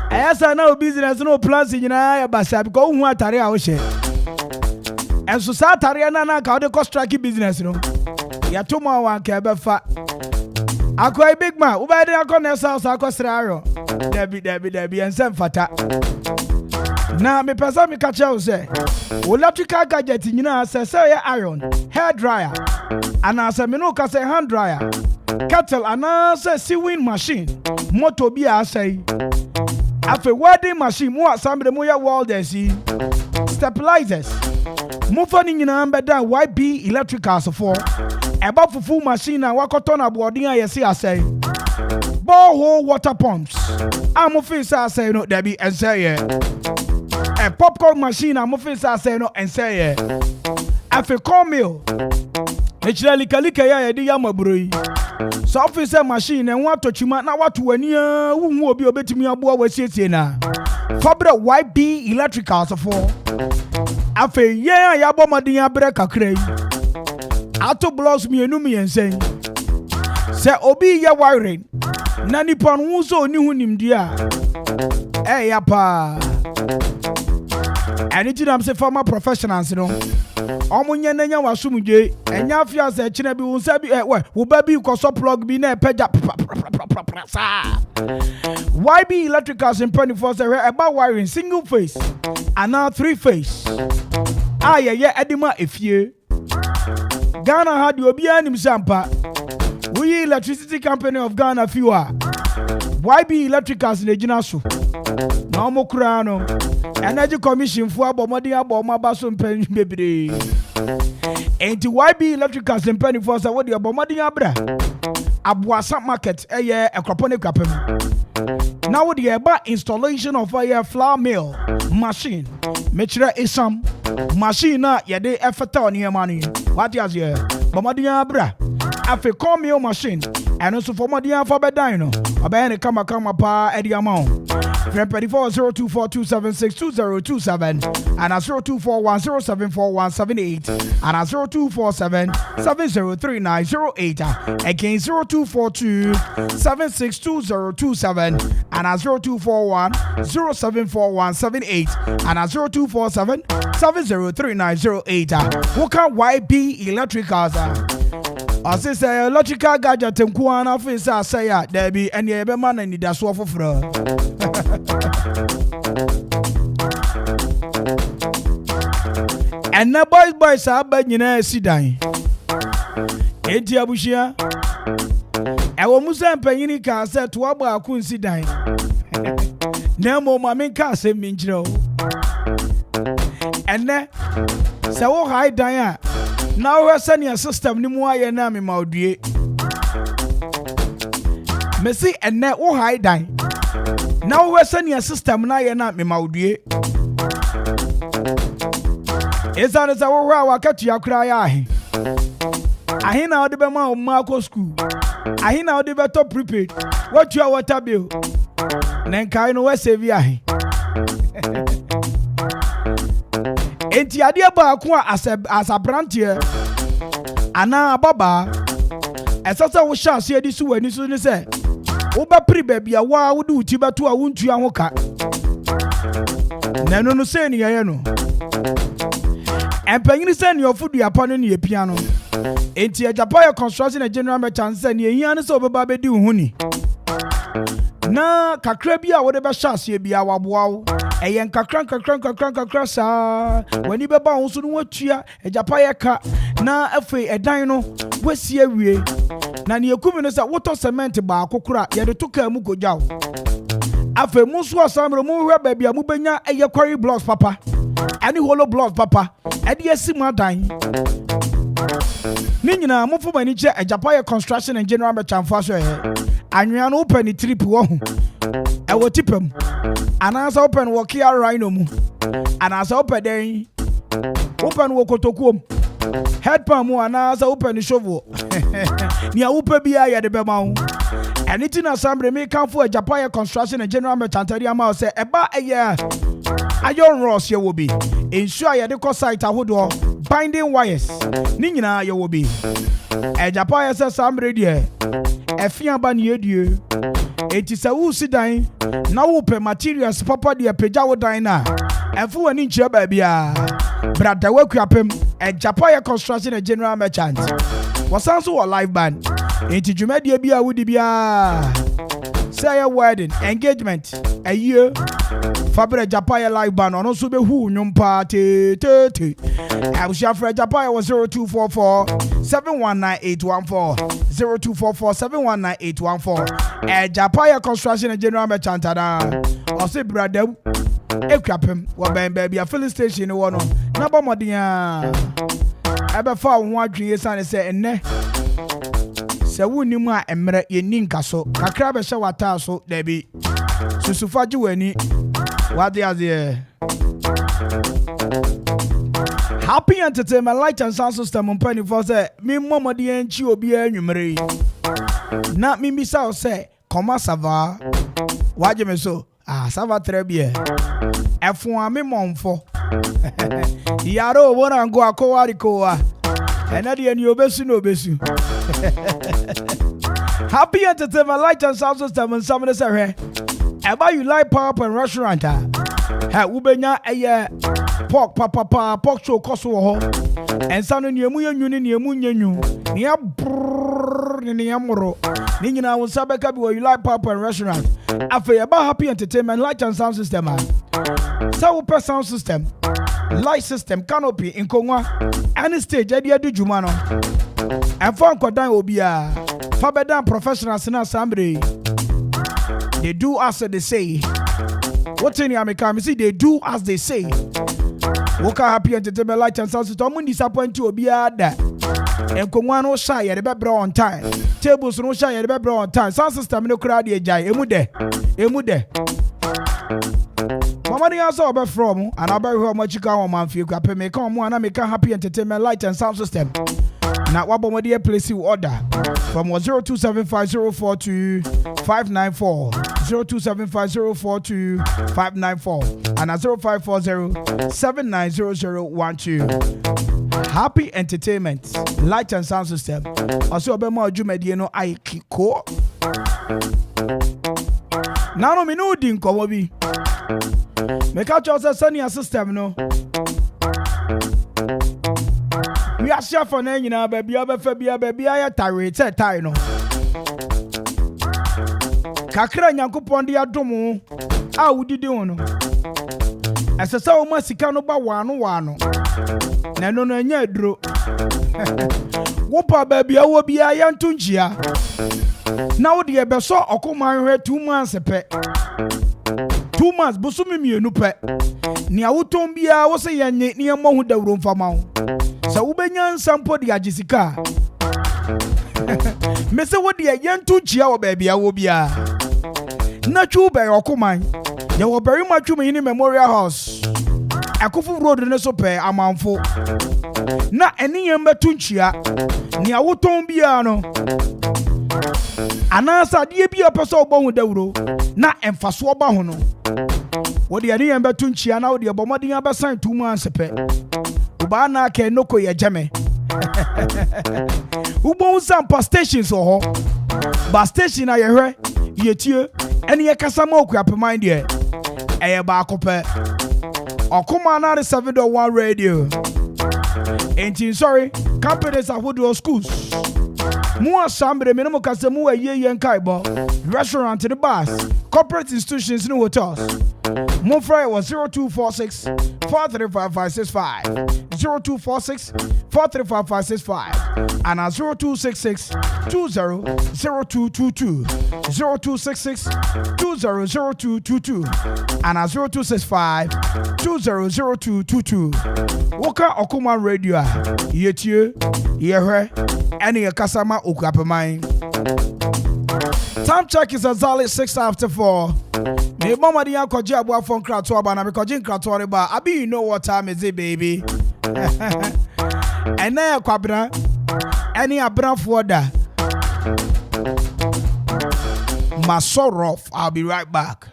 eye sa na business no plans nyina ya basa because hu atare a wo she enso sa atare na ka de cost track business no ya toma wan ka be fa akoy big man wo ba de akona house akosra aro debi ensem fata na me pesa me catch you say electrical gadget nyina say iron hair dryer and as me no ka say hand dryer kettle and say sewing machine motor bi a say afi welding machine mo assemble mo ya welders stabilizers mo fani nyina mbeda YB Electricals for eba fufu machine na wakoto na boarding ayesi asay borehole water pumps am face asay no there be and say a popcorn machine am face asay no and say afi cornmeal naturally kalika ya di ya mabroi so officer machine en wato chima na watu wani wu obi obetimi aboa wasiesie na fabre YB Electricals for afi ye ya bomodin abre kakra yi ato blocks mienu miensen se obi ye wiring na nipa no so oni hu nimdi a ya pa ani jinam se former professionals no omunye nanya wasumuje enya afia se kine bi unsa bi wo ba bi koso plug bi na peja sa YB Electricals in 24 say about wiring single phase and now 3 phase ye edima efie Ghana had you be anim sampa we electricity company of Ghana fewer YB Electricals in the so na mo kura no energy commission for abomodi aboma baso mpen bebre enti YB Electricals in 24 say what the abomodi abra abuasa market eye ekropone kwapem now what the eba installation of a flour mill machine mechira isam machine na yede efeta oni emani what is here bomodi abra afi cornmeal machine and also for modi for bedan no obey kama pa edi amount 0240242762027 and 0241074178 and 0247703908 again 0242762027 and 0241074178 and 0247703908 what can YB Electricals I say electrical gadget nkuana face say there be any ebe man ni da so foforo and na boys aba nyina sidan enti abushia ewo musa mpanyini ka say to aba akun sidan na mo mame ka say minjiro enne say wo high dan now we send your system ni mu aye na me maudue me see enne wo high dan now we send your system na aye na me maudue esa za wo wa wakati akura ya ahi na odi be ma o ma ko school ahi na odi be to prepaid what your water bill nen kai no we save ahi enti ade ba ko as a brantier ana ababa esasa wo sha ase edi su wani su ni se wo ba pri ba bia wa wo du ti beto a wo ntua ho ka nanu no se ni ye no empanyini se ni ofudu apano ni epia no enti Japan construction and general merchant se ni ehia ne se obeba be di hu ni na kakra bi a wo de be sha ase bia waboa wo eyen kakra sa wani be ba wo so no watua Japan ka na afei ɛdan no wasie wie na ne ekumi no sɛ wotɔ cement baako kora yɛde to kaa mu kogyaw afei mu so asamro mu hwɛ baabi a mu benya ɛyɛ quarry blocks papa ɛne hollow blocks papa ɛde asi mu adan ni nyina mo fo mani che Ajapaya construction and general merchant so anwea no open trip wo ho ɛwɔ tipam anasa open wo kia rhino mu anasa open den open wo kotokuom head pan mu anasa open shovel ni a upe bia ya de bema wo anything assembly me kan for Ajapaya construction and general merchant area ma say eba eye iron rods ye wo bi ensure ya de ko site ahodo binding wires ni nyina ye wo bi Ajapaya say assembly there efia ba ne edue enti se wo si dan na wo pe materials papa de pagya wo dan na efo wani nkyia ba bia brada wakuapem Ajapaya construction and general merchant wasan so live band enti dwumadie bia wodi bia say a wedding engagement a year Fabre Ajapaya live band ono so be hu nwom pa te Abusia fra Ajapaya was 0244 719814 0244 719814 Ajapaya construction and general merchant ada o se brada ekwapem wo ben baby a filling station no no na ba modin a ebe fa wo adweye sane se enne se woni mu a emre yeni nkaso kakra be hye wata so da bi susufaji wani wade azie Happy Entertainment Light and Sound System mpani for say me momodi enchi obi anwumre na me bisa say koma sava waje me so sava très bien efun ame monfo yaro wona ngo akowari kowa ena de ani obesu no obesu Happy Entertainment Light and Sound System and some say hwe eba you like pop and restaurant ubenya eye pork papa pork show koso ho ensa no niemu yenwu ne niemu nyenwu ne abrrr ne amoro ne nyina won sabeka bi you like pop and restaurant afa eba Happy Entertainment Light and Sound System so per sound system light system canopy inkonwa any stage ade adu juma no enfa nkodan obia fa bedan professionals na sambre they do as they say. What's in America? Me see they do as they say. Woka Happy Entertainment Light and Sound System. Mun disappoint you obiya da. Enkonwa no shy ya de be on time. Tables no shy ya de be on time. Sound system no kra de jai. Emu de. Mama ni aso obe from and obe ho ma chika ho man fie kwa pe me kan mo ana me kan Happy Entertainment Light and Sound System. Na wabomode place you order from 0275042594 0275042594 and 0540790012 Happy Entertainment Light and Sound System also obema adwumadi no A.K.A na no me no din komo bi me ka cho say senior system no we are chef for na nyina ba bia ba fa bia ba bia ya tare te tai no kakra nyankopon de adom a wudidi ho no asesa wo masika no ba wano na no anya aduro wo pa ba bia wo bia ya ntunjia na wo de be so Okoman hwe 2 months pe 2 months busumi mienu pe ni awoton bia wo se yenye ni emo hu dawro mfama wo sa wo benya nsampo de agisika me se wo de yentu chia wo ba bia wo bia na twu be Okoman ye wo beri matwu me ni Memorial House Akufu Road ne so pe amanfo na eni yem betu nchia ni awoton bia no anasa de bia peso obo hu dawro na emfaso oba ho no wo de eni yem betu nchia na wo de bomodin abesan 2 months pe uba na ke noko ye jeme ubon sampa stations ho ba station na ye hwe ye tie eni ye kasa ma okuapeman de eye ba akope Okoman 7.1 radio. Ain't sorry, companies are wood schools. More sambre minimum custom ye and kaibo. Restaurant to the bus. corporate institutions no hotels. Mofra was 0246 435 0246 435 and 0266 200222 0266 200222 and 0265 200222. Woka Okoman Radio yetie yehe ene kasama okapamai. Time check is exactly 6 after 4. Me mama di ankoje abua phone krato aba na me koje krato reba. Abi you know what time is it, baby? And na kwabra any abranfo da. Masorof, I'll be right back.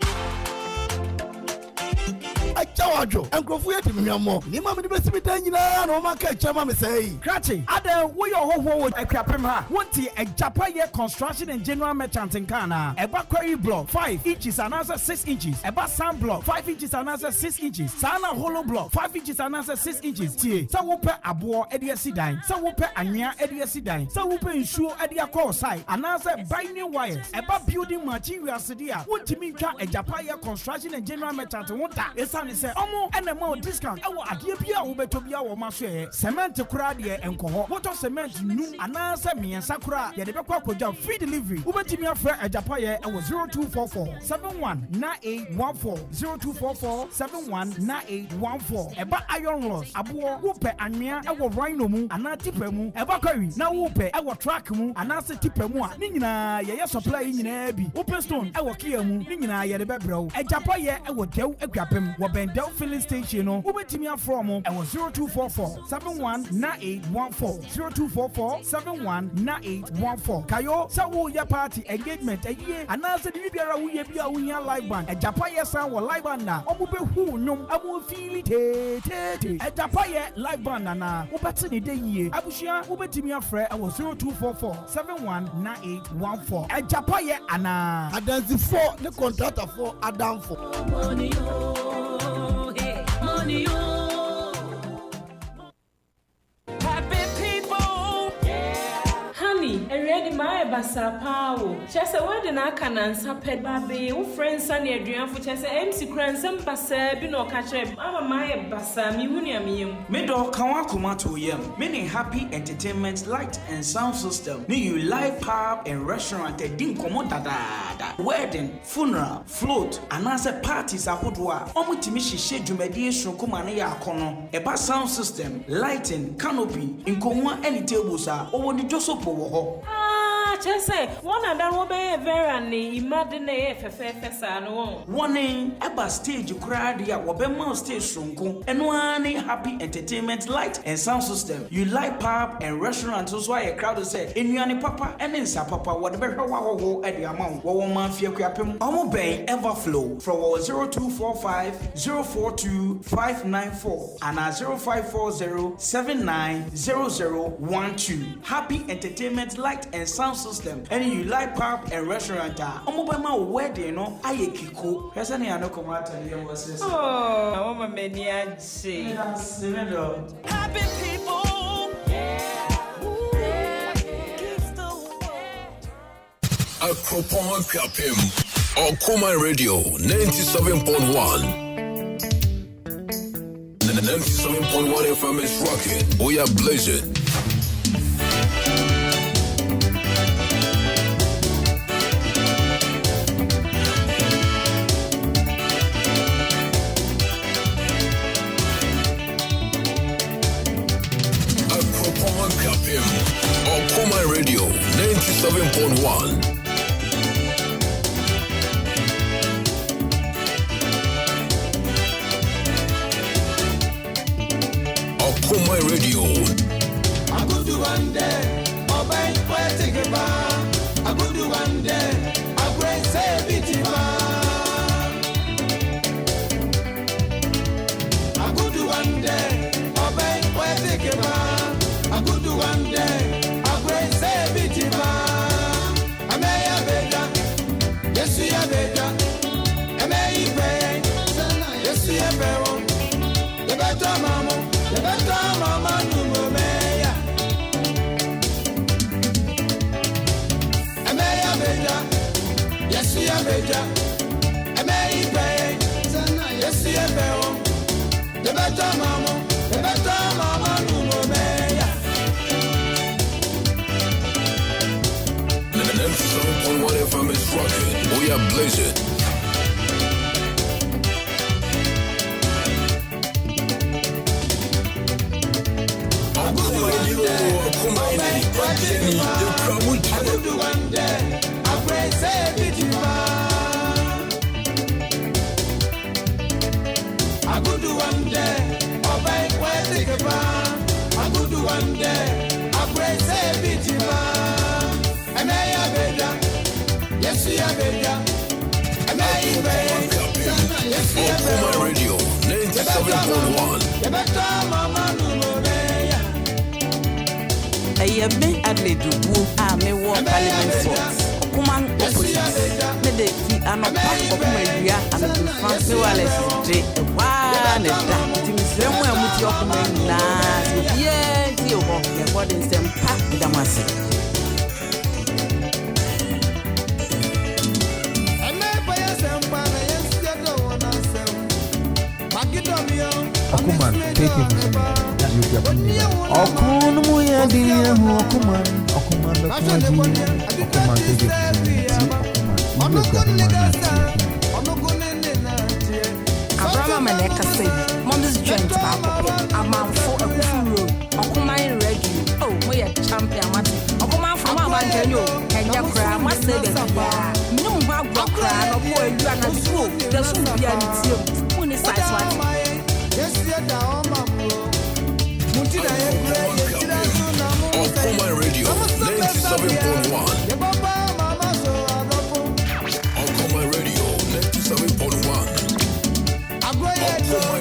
Chawajo, Uncle Fuet, Miamo, Nima, the best Bitania, no market, Chama, say. Cratchy, Ada, we are home with a crapima. Want a Japaya construction and general merchant in Ghana. A backquery block, 5 inches, another 6 inches. A back sand block, 5 inches, another 6 inches. Sana hollow block, 5 inches, another 6 inches. T. So whoop a boar, Edia Sidine. So whoop a near Edia Sidine. So whoop ensure Edia call side. Another binding wires. About building material Sidia. What to mean a Japaya construction and general merchant? What that is say omo and more discount ewo ade bia wo betobia wo ma share cement kura de enkoho water cement nu anansa miensa kura ye de bekwa koja free delivery wo betimi afra ajapaye ewo 0244 719814 0244 719814 eba iron rods abo wo pe anwea ewo rhino mu ana tipa mu eba kwawi na wo pe ewo track mu anansa tipa mu a ni nyina ye supply nyina bi open stone ewo kia mu ni nyina ye de bebrew ajapaye ewo dew akwapem wo Del filling station no ubetimi from e was 0244 719814 0244 719814 kayo sawo ya party engagement aye anase di biara wo ye bia wo nya live band e japa ye san wo live band na omo be hu nyom amu feel te e japa ye live band na ubeti ni de yie abushia ubetimi afre e was 0244 719814 e japa ye ana adansi 4 the contractor for adam for money, happy people, honey, ready my basa power. Just a word in our canon, saped baby, who friends and your dream for just MC Cransum Bassa, Bino Catcher, Mama Maya Bassa, Miunium. Middle Kawakuma to yam, many happy entertainment light and sound system. New live pub and restaurant at Dinkomodada. Wedding, funeral, float, and answer parties are Hodwa. Omutimishi Shedumedi Shunkumane Yakono, a bass sound system, lighting, canopy, in Komwa any tables are over the Josopo. Just say, one and that will be a very imagine FFFS. Warning, Eba stage cried ya Wabema stage Shunku, and one happy entertainment light and sound system. You like pub and restaurants, so why a crowd say, in Yanni Papa and in Sa Papa, whatever at the amount, Woman Fiakwapim, Omo Bay Everflow from 0245 042 594 and 0540 790012. Happy entertainment light and sound system. And you like pub and restaurant. Omobema wedding no aye kiko. Pesa ni anoko mata ni was. Oh, mama mania say. Happy people. Okoman A.K.A. Okoman Radio 97.1. 97.1 FM is rocking. We are blazing. Okoman Radio 97.1. Okoman Radio. I could do one day, or by take a bar. I could do one day, I great say Bitima. I could do one day, or by take a bar. I could do one day, I great say Bitima. I may have better, yes, we have better. I may pray, yes, we have better. The better mama, the better mama, no meya. I may have better, yes, we have better. FM is rocking. We are blazing. Okoman Radio 97.1. Me Adelaide Wu me war Parliament Fort. Okoman opposite. Me de fi anopa Okoman wia and the France me wales de wa ne da. Ti mi sre mo amuti Okoman na. So yeah, ti o ho. Me body nsem pa da mase. Okoman, take it from me. Okoman, Okoman, take it Abraham and Ekase, Mom's joint back. A man for a road. Okoman Radio. Oh, we are champion. Okoman from our banjo. Can you cry? Must say that. No, my cry. No boy, you are not true. There's no be any team. Only size one. Yes, you're down, Okoman Radio 97.1. Okoman Radio 97.1. Okoman Radio.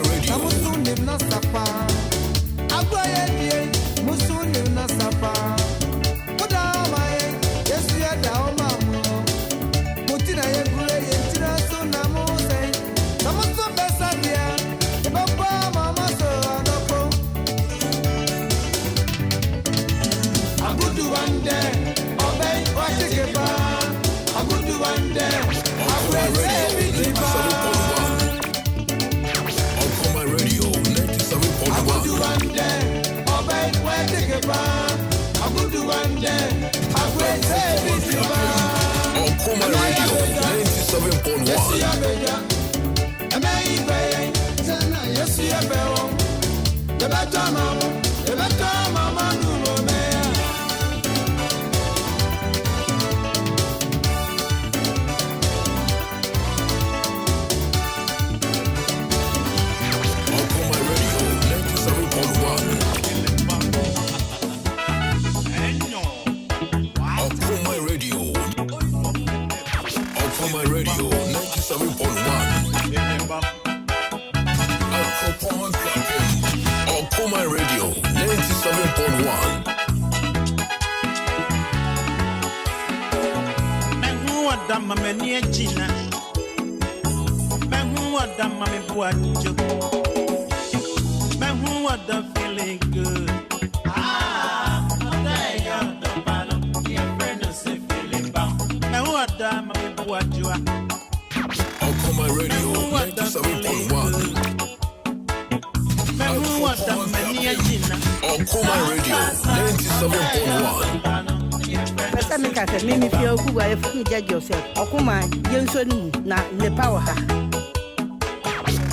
Mimi feel who I have to judge yourself. Okoman, Jensen, na the power.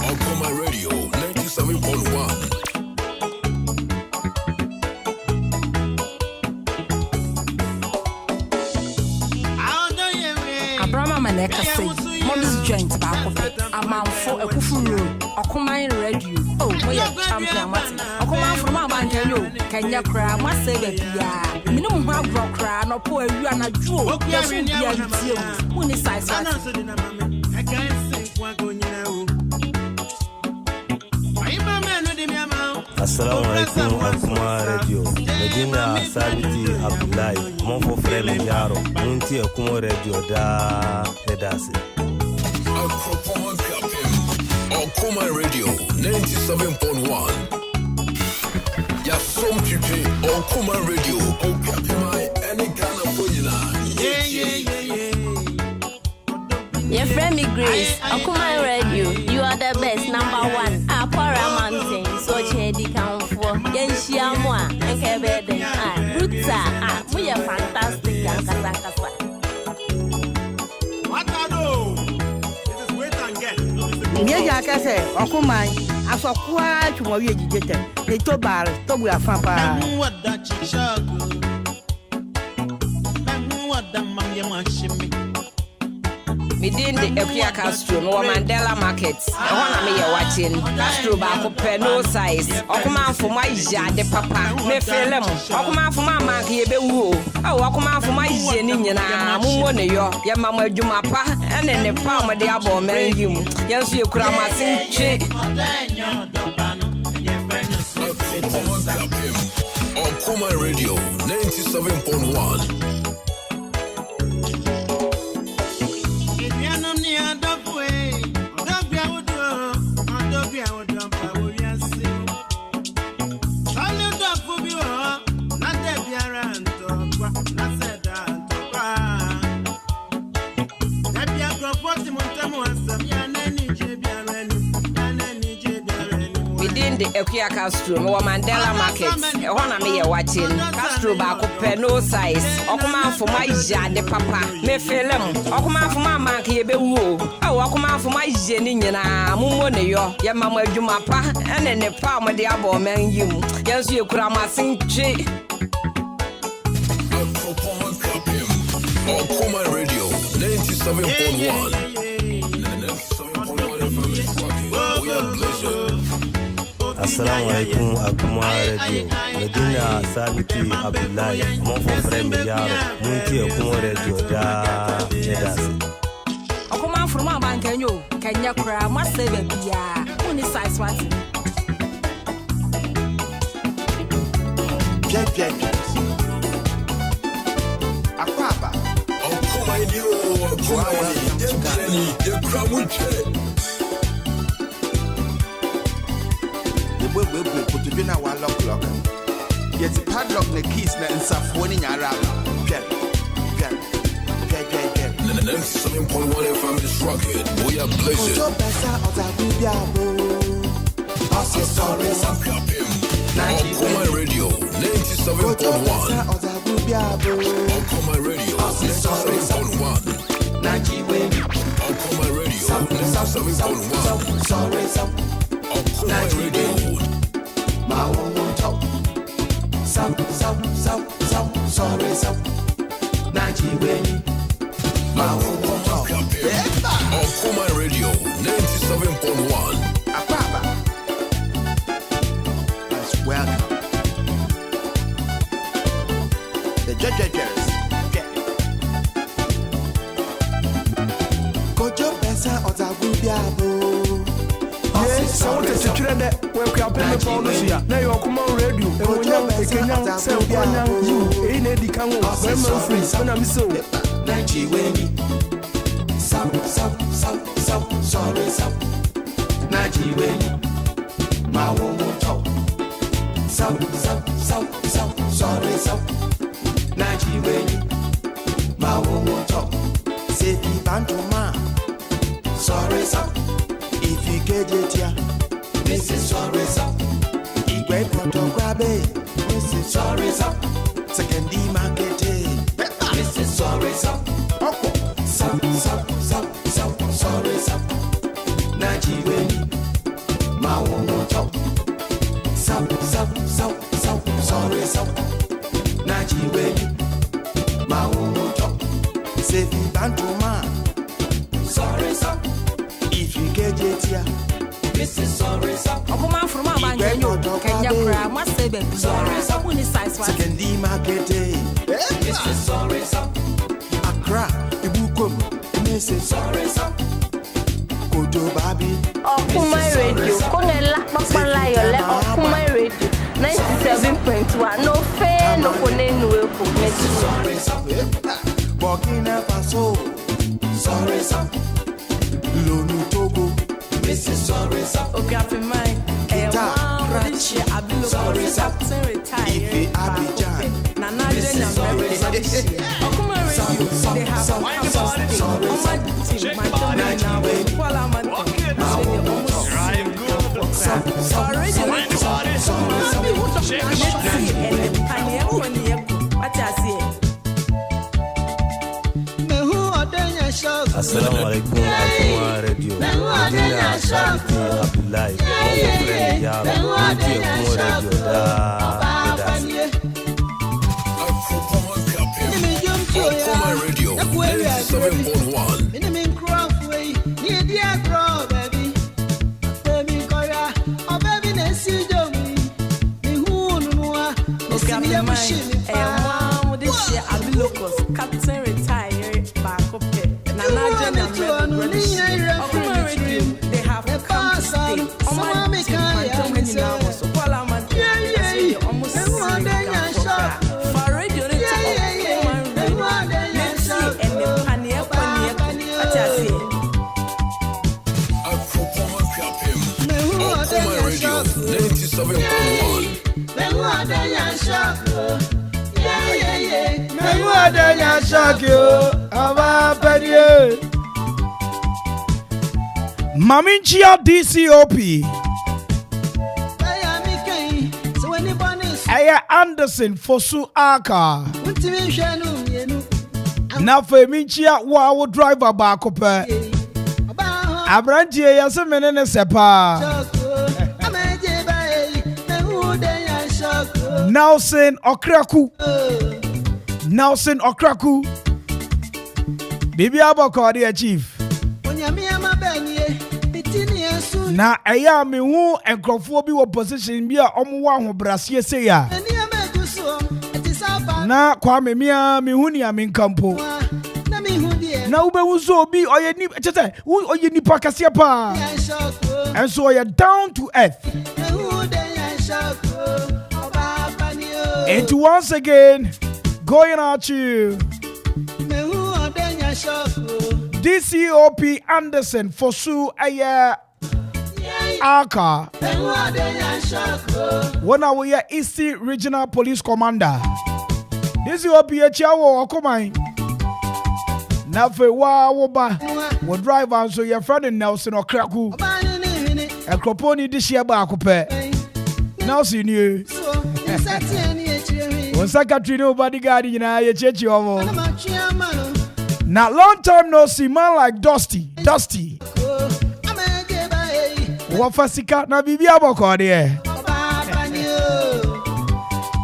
Okoman Radio 97.1. Abraham and Ekase, Mom's joint back. A man for a kufu road. Okoman Radio. Oh, we are champion. Okoman from our banjo. Can you cry? Must say that minimum have rock cry. No poor you are not true. Yes, we are you. Only size. I can't say what going now. Assalamu alaikum Okoman Radio. Medina Sabiti Abdullahi. Mon for frère Yaro. Munti Okoman Radio da edase. Okoman Radio 97.1. Ya som pipi Okoman Radio. Okoman any kind of Your friend me Grace, Okoman Radio, you are the best, number one. Apora Mountains. Nye ya ka se Okoman asokwa twumo wie jijete ne to bar to bu afa pa Within the A.K.A Castro, no Mandela Market. I want to be watching Castro back no size. Okoman for my de papa. Me film. Okoman for my man here be woo. Oh, Okoman for my jenny na muone yo. Ya mama juma pa and in the palm of the abo man you. Yes, you could have sing chick. Okoman Radio 97.1. Within the A.K.A Castro, no Mandela Market. I want to be watching Castro back no size. Okoman for my de papa. Me film. Okoman for my man here be woo. Oh, Okoman for my jenny na muone yo. Ya mama juma pa and in the palm of the abo man you. Yes, you could have sing chick. Okoman Radio 97.1. Assalamu alaikum Okoman Radio. Medina Sabiti Abdullahi. Mon frère Miliaro. Munti Okoman Radio da Nedasi. Okoman from my bank and you can you cry must say baby ya. Only size what? Akwaaba. Okoman you Okoman. You cry we put to be now one lock. Yet the padlock the keys na insafoni nyara. Get. 7.1 FM is rocking. We are blazing. Okoman Radio 97.1. Okoman Radio 97.1. Okoman Radio 97.1. Okoman Radio. My own talk. Some, sorry, some. Nigeria. My own talk. Okoman Radio 97.1. Akwaaba. That's welcome. The judges. Kojo pesa otagubiabo. So what is the that where we are paying for this year? Now you Okoman Radio. A.K.A say you ain't A.K.A De Phynest. Remember free. When I'm so. Nigeria. Some, sorry, some. Nigeria. My own talk. Some, sorry, some. Nigeria. My own talk. Say the bantoma. Sorry, some. If you get it here, this is sorry, some. Igwe poto grab it. This is sorry, some. Second D market. This is sorry, some. Some, sorry, some. Nigeria. My own talk. Some, sorry, some. Nigeria. My own talk. Say the bantoma. Sorry, some. If you get it here, this is sorry, some. Okoman from my bank and you can you cry must say baby. Sorry, some. Only size what? Second D market. This is sorry, some. Accra, Ibukum. This is sorry, some. Koto Babi. Okoman Radio. Konela Papa yo le Okoman Radio 97.1. No fair, no konenu e sorry, some. Burkina Faso. Sorry, some. Lonu Togo. This is sorry, some. Okay, up in mind. Rachi, sorry, some. Ife Abidjan. Nana Okoman Radio. They have Assalamu alaikum Akuma Radio. Medina Sabiti Abdullahi. Mon frère Yaro. Munti Akuma Radio Okoman Radio 97.1. Captain retired back up there. Okoman Radio, they have come to stay. Oman so Parliament almost for radio Okoman Radio 97.1. Maminchia DCOP Aya Anderson Fosu Aka na Feminchia wa driver back up Abrantie yase menene sepa Nelson Okraku Bibi Aboko the chief na eya me hu enkrofo bi wo position bi a omo wa ho brasie se ya na Kwame me hu ni amenkampo na ube wuzo obi oye ni chete oye nipa kase pa and so oye down to earth. And once again going at you DCOP Anderson Fosu Aya Aka when I was East Regional Police Commander DCOP Echiawo Okoman na fe wa woba wo driver so your friend Nelson Okraku Ekroponi this year ba akopɛ Nelson you on secretary no bodyguard nyina ye chechi omo na long time no see man like Dusty Wafasika na bibi aboko de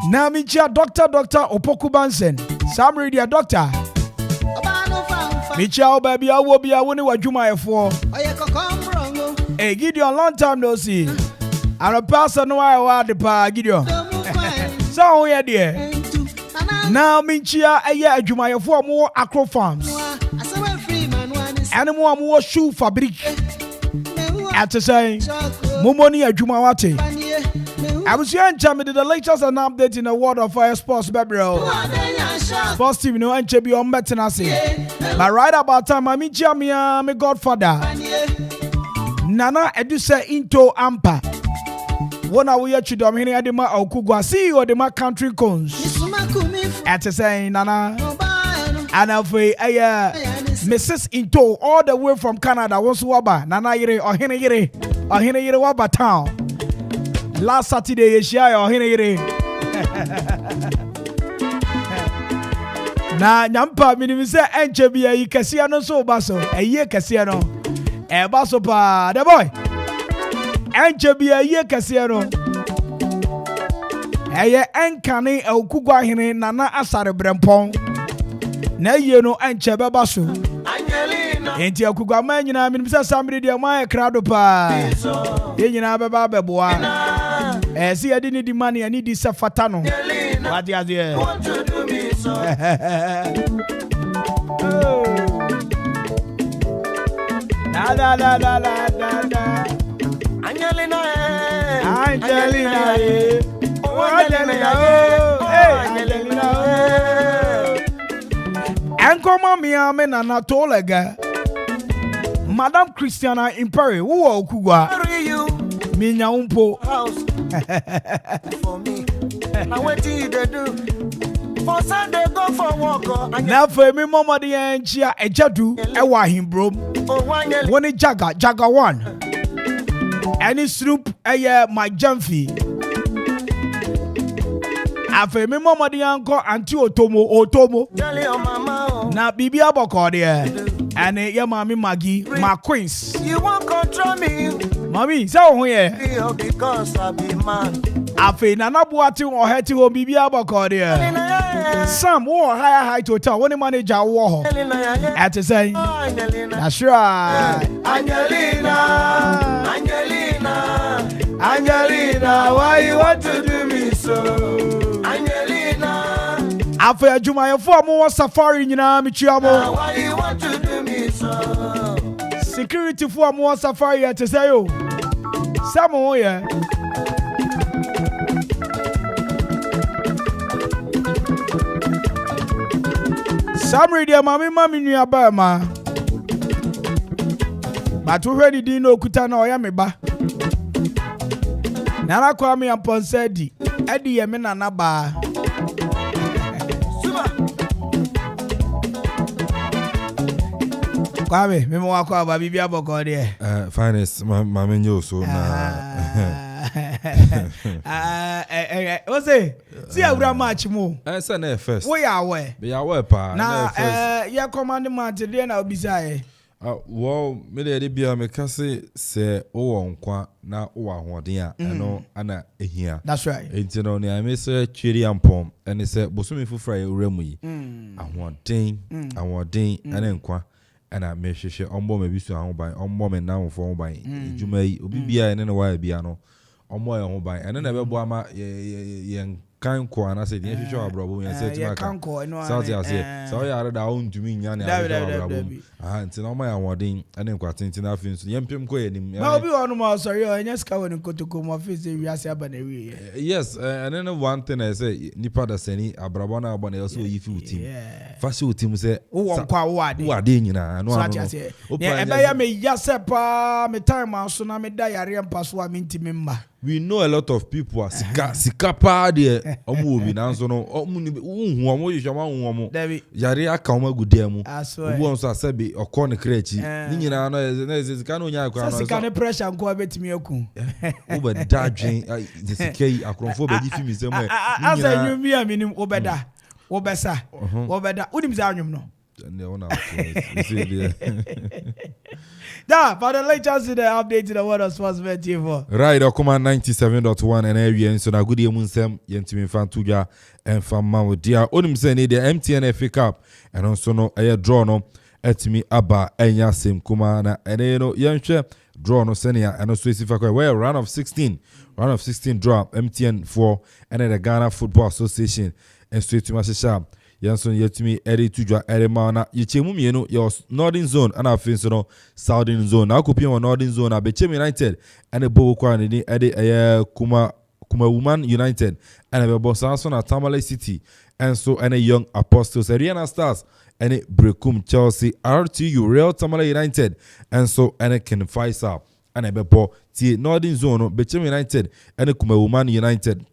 na micha Dr. Opoku Bansen Sam Radio Doctor micha baby awo bia woni wadwuma efo eh Gideon long time no see and a person no I wa de pa Gideon so we there now minchia eye adwumayefo mo Acro Farms animal mo shoe fabric at say momoni adwuma wate I was here in Germany the latest and update in the world of fire sports baby sports team no and be on metenase but right about time minchia me godfather Nana eduse into ampa Wona we yachi dom hini adema okugwa see you the country cons at say nana and of Mrs. Into all the way from Canada was waba nana yire or hini yire waba town last Saturday yeshia or hini yire na nyampa minimi se enche bia yi kasia no so baso eye kasia no e baso pa the boy enche bia ye kase no eye enkane okugwa hene nana asare brempon na ye no enche beba so enti okugwa ma nyina minimisa samre dia ma krado pa ye nyina beba beboa si ade ni di mani ani di sefata no what ya there la Angelina, oh Angelina, Enkoma mi ame na natolega. Madam Christiana Imperi, who okugwa? Mi nyaumpo. For me, now what did they do? For Sunday go for walk. Now for me, mama di enchia ejadu ewa him bro. Woni jaga one. Any sloop my Jamfi. Afe me mama di anko anti otomo. Na bibi aboko de. Ane ya mami Maggie, my queens. You won't control me. Mami, say who here? Because I be man. Afe na buati o heti o bibi aboko de. Sam wo higher height hotel, one manager wo. At say. That's right. Angelina, why you want to do me so? Angelina. Afe adwuma ye fo mo safari nyina me chiamo. Why you want to do me so? Security for mo safari at say yo. Samo ye. Samri dia mami nua ba ma. But we ready di no kuta na oya me ba. Nana Kwame Mpere A.K.A ye me nana ba. Kwame, me mo Akwaaba bibi aboko de. Phynest mama nyo so na. What's it? See awura match mo. Say na first. We are aware. Be aware pa. Na ya command match de na obisa well, me de bia me kase se o nkwa na o ahoden a eno ana ehia. That's right. Enti no ne me se twiri ampom ene se bosome fufura ye wura mu yi. Ahoden ana nkwa ana me hwehwe ombo me bisu ahoban ombo me namfo ahoban ejuma yi obi bia ene ne wa bia no ombo ye ahoban ene na bebo ama ye kan ko ana se de hwehwe abrobo ya se tima kan south ya se so ya ara da on tumi nya ne abrobo nti na oma ya wodin ene nkwatinti na afin so yempem ko yenim na obi wonu ma sorry o enya ska woni kotoko mo face wi ase aba na wi yes and then one thing I say nipa da seni abrabo na abo na yo so yifi utim fasi utim se wo nkwa wo ade nyina no ano ne ebe ya me yase pa me time so na me da yare mpa so a me ntimi mma. We know a lot of people are sika pa de omo obi na so no omo ni unhu omo yishama unhu omo yare aka omo gude mu obi won so asabe okọ ne krechi ni nyina no sika no nya akwa no sika ne pressure nko betimi aku oba dadwen the sika akronfo be di fimi se mo asa nyumi a minim obeda obesa obeda udim za anwum no for the latest in the update in the world of sports bet for right Okoman 97.1 and area so na good year munsem yentimi fan tuja and fan ma dia onim say ne the MTN FA Cup and also no air draw no etimi aba enya sem kuma na ene no yenhwe draw no senia and also isifa kwa where round of 16 draw MTN 4 and the Ghana Football Association and straight to Mashisha Yanson yetimi eri tujwa eri maana yichemu mienu yo Northern Zone ana afinso no Southern Zone na akopia wa Northern Zone abechem United ene bowo kwa ni eri kuma Woman United ene bebo sanso na Tamale City enso ene Young Apostles Ariana Stars ene Brekum Chelsea RTU Real Tamale United enso ene Ken Faisal ene bebo tie Northern Zone Bechem United ene Woman United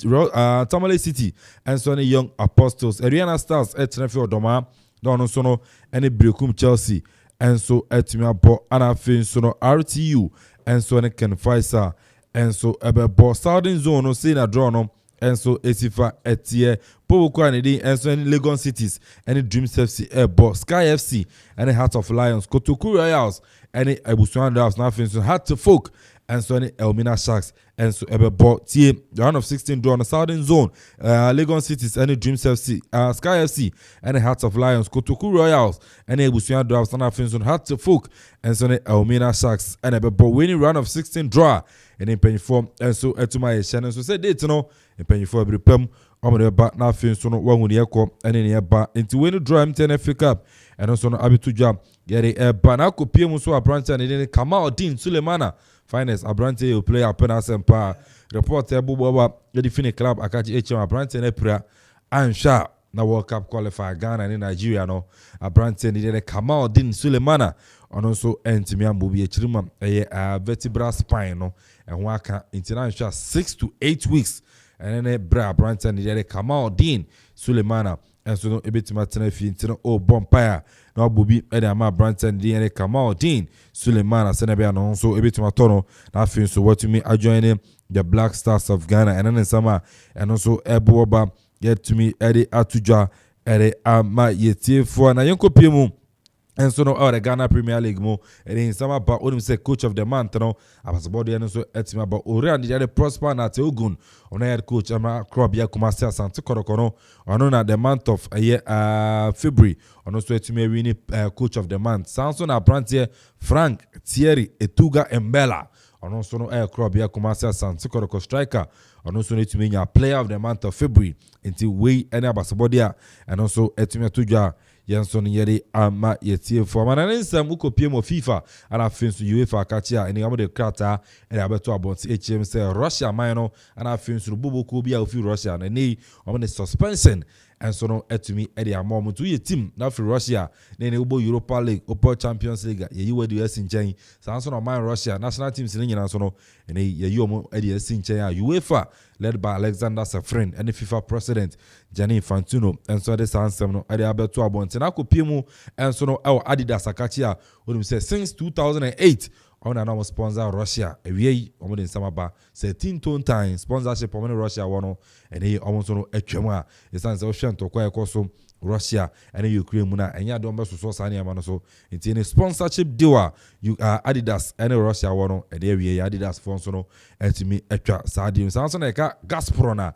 Tamale City enso ene Young Apostles Ariana Stars etnefe odoma dono sono ene Brekum Chelsea enso etimi abo ana fe sono RTU enso ene Ken Faisal enso ebebo Southern Zone say na draw no enso esifa etie Powo Anedi enso ene Lagos Cities ene Dreams FC ebo Sky FC ene Heart of Lions Kotoku Royals ene Ebusuan Drafts na fe so Heart to Folk enso ene Elmina Sharks enso ebebo tie round of 16 draw no Southern Zone Lagos Cities ene Dreams FC Sky FC ene Heart of Lions Kotoku Royals ene Ebusuan Drafts na fe so Heart to Folk enso ene Elmina Sharks ene ebebo winning round of 16 draw ene penifom enso etuma ye channel so say date no penifom ebrepam omre ba na afin so no wahuni ekọ ene ne ba enti we no draw MTN FA Cup ene so no abitujwa yere ba na kopie mu so abrante ne Kamaldeen Sulemana Phynest abrante you play up na sempa report ebubo ba the Phynest club akachi HM abrante ne pra ansha na World Cup qualifier Ghana and Nigeria no abrante ne Kamaldeen Sulemana ono so entimi ambobi echirima vertebral spine no ehwo aka international 6 to 8 weeks and then bra Branton the Kamaldeen Sulemana and so no ebetima tenafi intino o bompire na bobi e ama Branton the Kamaldeen Sulemana senabia no so ebetima tono na afin so what me adjoining the Black Stars of Ghana and then sama and also eboba yɛtumi ɛde atudwa ɛde ama yɛtiefoɔ na yɛnkɔpie mu ɛnso no the Ghana Premier League mu ɛde nsɛm aba onim sɛ coach of the month no abasabɔdeɛ no nso ɛtumi aba owura de yɛde prosper na teogun ɔno head coach ama club yɛ Kumasi Asante Kɔrɔkɔ no ɔno na the month of February ɔno nso ɛtumi awini coach of the month saa nso na aberanteɛ Frank Thierry Etuga Mbella ɔno nso no club yɛ Kumasi Asante Kɔrɔkɔ striker ɔno nso no ɛtumi nya player of the month of February nti wei ɛne abasabɔdeɛ ɛno nso ɛtumi atudwa Yanson yeri ama yetie for mananensam ukopie mo FIFA ana finsu UEFA kachi eni amo de krata ene abeto abonti HM say Russia man no ana finsu boboku bia ofi Russia na nei omo ne suspension enso no etumi ede amom to ye team na fi Russia na ne ubo Europa League ubo Champions League ye yi wadi asin chen sanso no man Russia national teams ne nyina so no ene ye yi omo ede asin chen a UEFA led by Alexander Safrin and the FIFA president Gianni Infantino and so this answer no ade abeto abonti na kopie mu enso no Adidas akachi a onum say since 2008 on and now sponsor Russia ewie omo de nsama ba 13 time sponsorship omo Russia wono and he almost no atwam a esan say ohwe ntokwa ekoso Russia and Ukraine mu na enya de ombe so sa na so nti ne sponsorship deal Adidas and Russia wono and ewie Adidas fonso no etimi atwa saadi sanso na ka Gazprom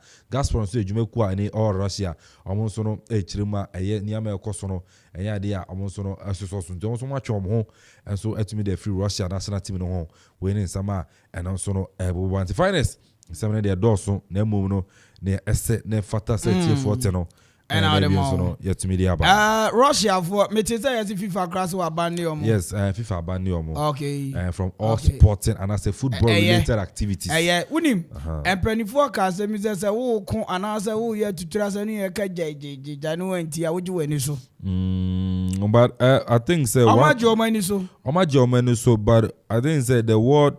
so edwumaku a ne all Russia omo so no echirima eye niam ekoso no enya de a omo so no asoso so nti omo so matwa omo ho enso etimi de free Russia national team no ho we ne nsama and also no ebo anti finest nsama de doso na mum no ne ese ne fata setie 40 no and now the no yet to media about Russia for me to say FIFA class or ban yes FIFA ban okay from all sporting and as a football related activities yeah unim and penny forecast me say wo kon anasa wo ye tutura so ne ka janu anti a woju wani so but I think say Germany so but I think say the world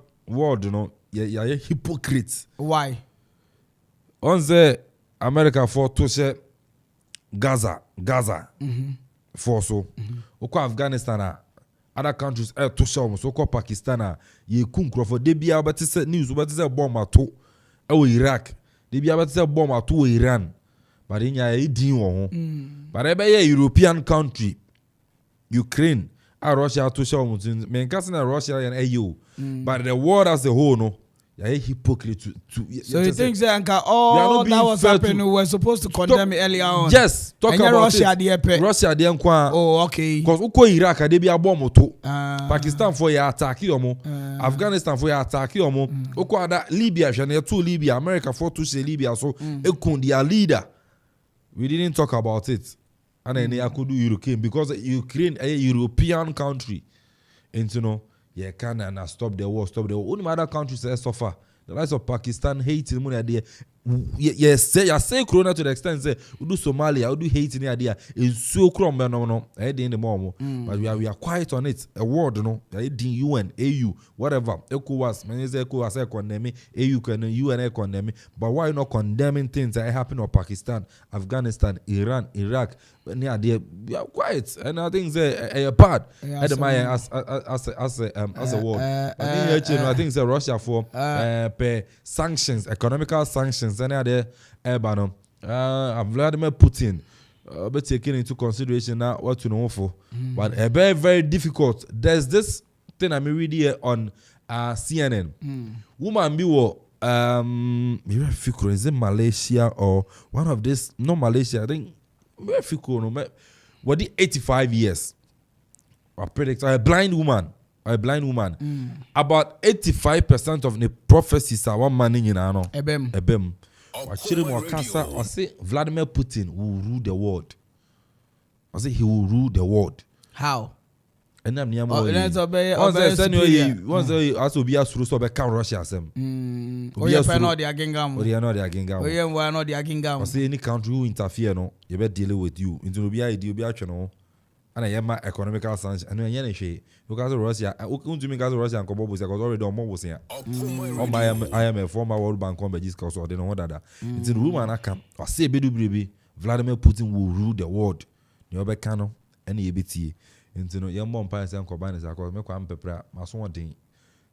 you know yeah hypocrites why on say America for to say Gaza for so oko Afghanistan other countries to show so oko Pakistan ye kunkro for de bia but say news but say bomb ato Iraq de bia but say bomb ato Iran but nya e din wo ho but e be European country Ukraine Russia to show me kasi na Russia and EU but the world as a whole no yeah, hypocrite to so you think that all that was happening we were supposed to condemn it earlier on? Yes, talk about Russia it. Russia the nkwa. Oh, okay. Because uko Iraq they be bomb to. Pakistan for your attack yomo. Afghanistan for your attack yomo. Uko ada Libya jane to Libya, America for to say Libya so ekun their leader. We didn't talk about it. And then I could do Ukraine because Ukraine a European country. And you know yeah, can and stop the war. Only other countries suffer. The likes of Pakistan hating money idea. Yes, say Corona to the extent say we do Somalia, we do hating idea. It's so crumbling no. I didn't the more, but we are quiet on it. A word no. I did UN, AU, whatever. ECOWAS, many say ECOWAS condemn AU can UN condemn. But why not condemning things that happen in Pakistan, Afghanistan, Iran, Iraq? We are quiet, and I think say bad. As a world. I think say Russia for pay sanctions, economical sanctions. Any other Vladimir Putin be taken into consideration now what to know for, but very very difficult. There's this thing I'm reading here on CNN. Woman be is it Malaysia or one of this? No Malaysia, I think. What the 85 years? I predict a blind woman. About 85% of the prophecies are one man in Ebem. I say Vladimir Putin will rule the world. I say he will rule the world. How? And I'm near more. Once also be a so be can Russia sem. We are not the agingam. We are not the agingam. We are not the agingam. I say any country who interfere no, you better deal with you. Into be idea be actually and I am economical sanctions. And when you say because Russia, I won't do me because Russia and Kobo was already on more here. On my IMF former World Bank on Begis or they know what that. It's in the room and I come. I say baby Vladimir Putin will rule the world. You be cano and EBT. Into no young mom pies and Kobanis, I call me Kwame Mpere A.K.A. my son thing.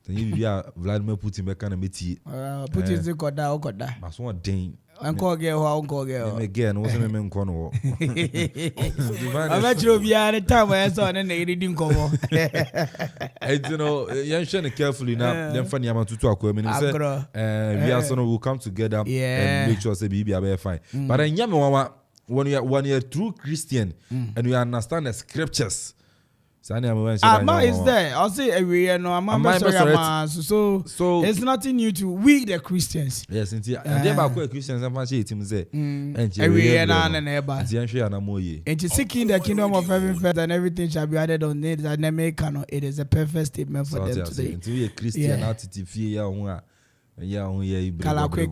you be Vladimir Putin back and meet Putin is Koda. Mas one ding. Uncle girl. Again, wasn't a man corner. I met you at the time when I saw an didn't come on. You know, you're sharing carefully now. Then funny amount to talk with me. We are will come together and make sure say be fine. But then Yama, when you're a true Christian and you understand the scriptures. Is there? I'll say every year. No, I'm sorry, so it's nothing new to we the Christians. Yes, indeed. And they are Christians. I'm saying to say, every year and ever. And to seeking the kingdom of heaven first, and everything shall be added on it. And it is a perfect statement for them today. Until you a Christian, attitude fear. Kalakwe,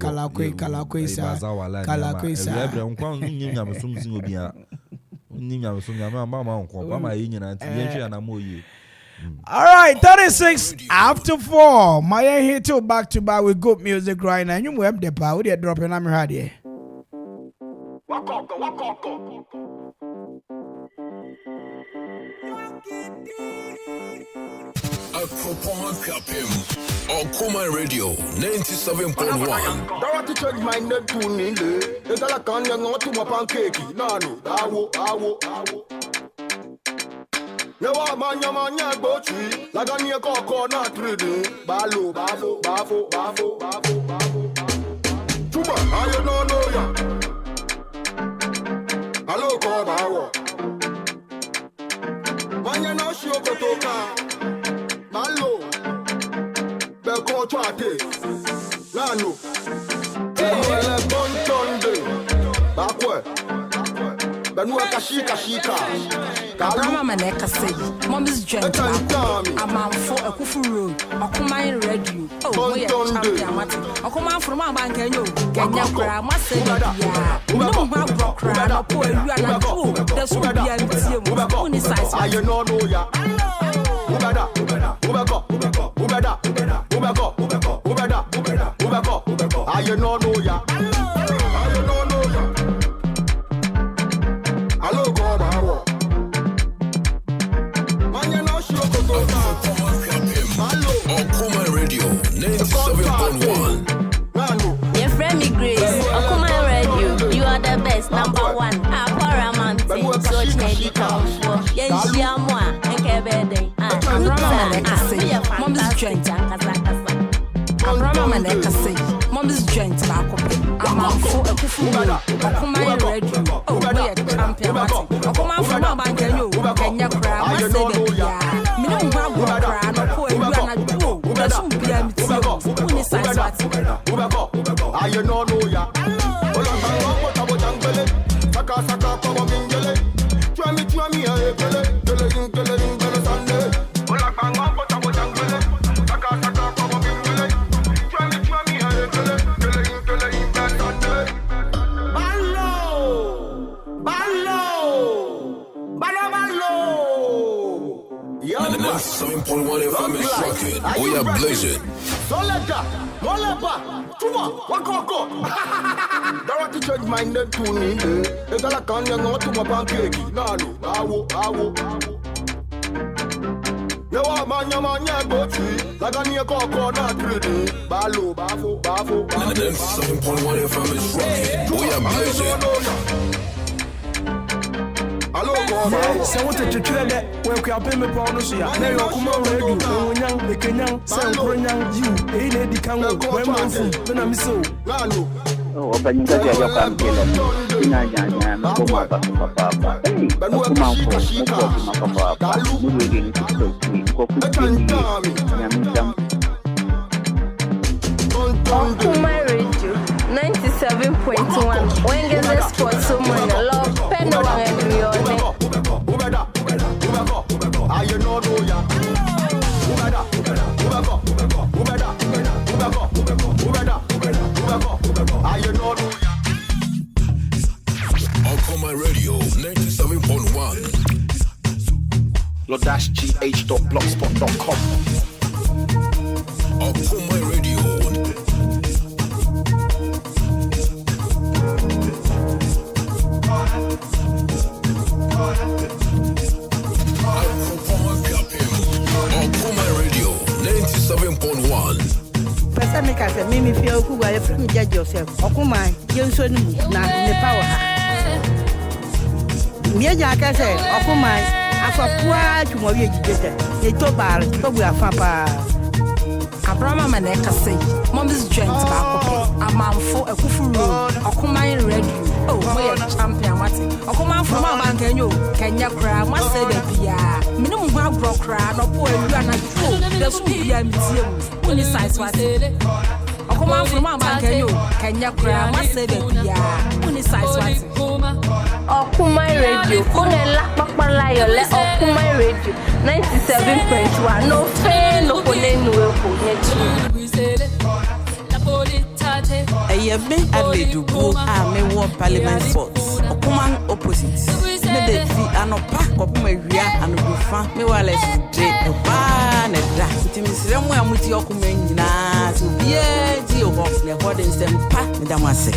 all right, 36 after 4. My here too back to back with good music right now. You web the power, they're dropping. I'm ready. Okoman Radio 97.1. Dorothy change my name to Nile. The Galakan young to my pancake. Nano, awo. Never man, go tree. Like a near coco, not reading. Bafo. Tuba, I don't know ya. Hello, Kobawa. Man, you know, she okotoka. Malo. Belko Twate. Nano. Temele Bontonde. Bakwe. Benua Kashika. Abraham Maneka say, Mom's joint. I'm for a Kufu Road. Okoman Radio. Oh, we are champion. Okoman from my bank and you. Kenya Kra, must say, no, Bob Kra, no, poor, you are not true. That's what we are doing. Only size. I know ya. Ubada. I know ya. Hello, Kobawa. Okoman Radio 97.1. Your friend me Grace, Okoman Radio, you are the best, number 1. Paramount, so Chinedi Council. Yes, Yamwa, A.K.A De Phynest. Mom's joint. Abraham A.K.A. Mom's joint. I'm for a Kufu Okoman Radio. Oh, we are champion. Okoman from my bank and you. Kenya Kra, must say that. Me no Bob Kra, no poor, you are not true. That's who be able to only size what. I know ya. Saka, come on, Bingele. Try me, I Gele Sunday. Ola Banga, Potabo Jangele. Saka, come on, Bingele. Try me, I Gele Sunday. Ballo. 97.1 FM is rocking. We are blazing. Soleta, Molepa, Tuma, Wakoko. Dorothy change my name to Nile. The Galakan young to my pancake. Nano, awo. Never man, go tree. Like a near coco, not reading. Bafo. 97.1 FM is rocking. We are blazing. Hello, so what did you tell that? Well, we are paying me bonus here. Now you're Okoman Radio. Young, the Kenyan, San Young, you, A.K.A De Phynest, where my food, then I'm so. Opening the job of Killer. Okoman Radio 97.1. When get the sport so much love, pen no one every other. I know ya. Okoman Radio 97.1. Lo-gh.blogspot.com. Okoman Radio. Okoman Radio 97.1. me ka se me fie oku wa from judge yourself. Okoman yenso ni na ne power ha. Me ja ka se Okoman asofua twumo wie jijete. Ne to bar to bu afa pa. Abrama maneka say mom's joint ba ko amanfo ekufuru Okoman radio. Oh, we champion what? Okoman from Abankanyo Kenya kra ma say be bia. Minimum ho agro kra no po elu ana fo. The so bia mtiem. Only size what? Okoman from Abankanyo Kenya kra ma say be bia. Only size what? Okoman radio konela papala yo le Okoman radio 97.1 no fe no konenu e ko nechi. Ayebe Adedubu a me wo parliament sports. Okoman opposite. Me de fi anopa kopuma wia anobufa me wale suje ba na da. Ntimisire mu amuti Okoman nyina so bia di oho ne hoden sempa me da mase.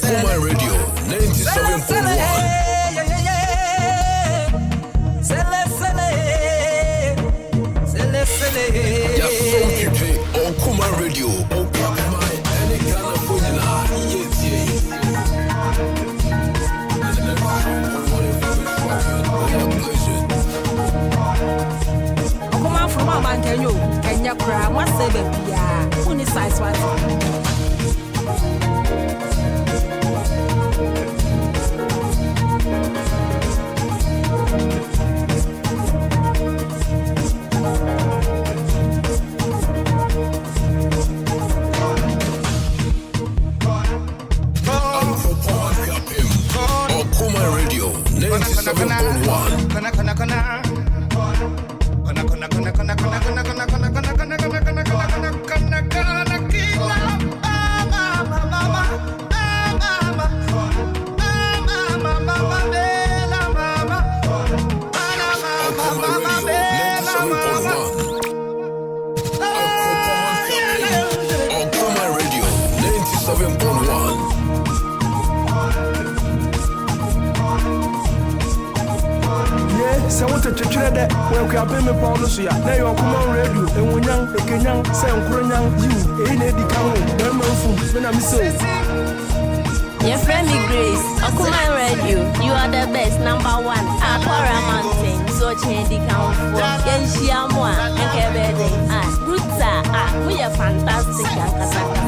Okoman Radio 97.1. Okoman Radio. Okoman from Abankanyo Kenya kra ma say be bia. Only size what? Okoman Radio 97.1. Se wote twetwere de we kwa peme pa no so ya na yo Okoman radio enwonyan ekenyan se nkronyan you eyi na edi kan wo na manfu me na miso. Your friend me Grace Okoman radio you are the best number 1 Apora Mountain so chendi kan fo yenhia mo a nkebe de Ruta we are fantastic akasaka.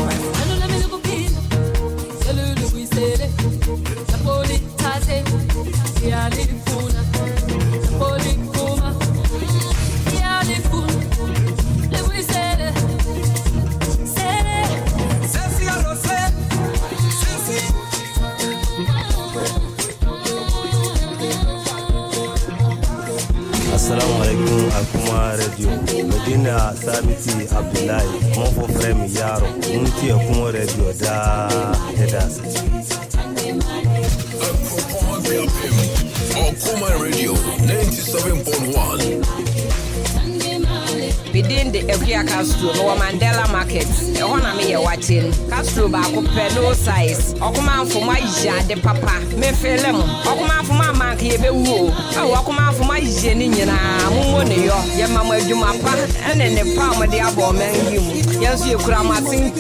Assalamu alaikum Okoman radio. Medina Sabiti Abdullahi, mon beau frère Miyaro. Munti Okoman radio da das. Okoman Radio 97.1. Within the A.K.A Castro, no Mandela Market. I want to be watching Castro back up no size. Okoman for my de papa. Me film. Okoman for my monkey be woo. Okoman for my jenny na mumone yo. Ya mama jumapa and then the palm of the abo man you. Yes, you cramating.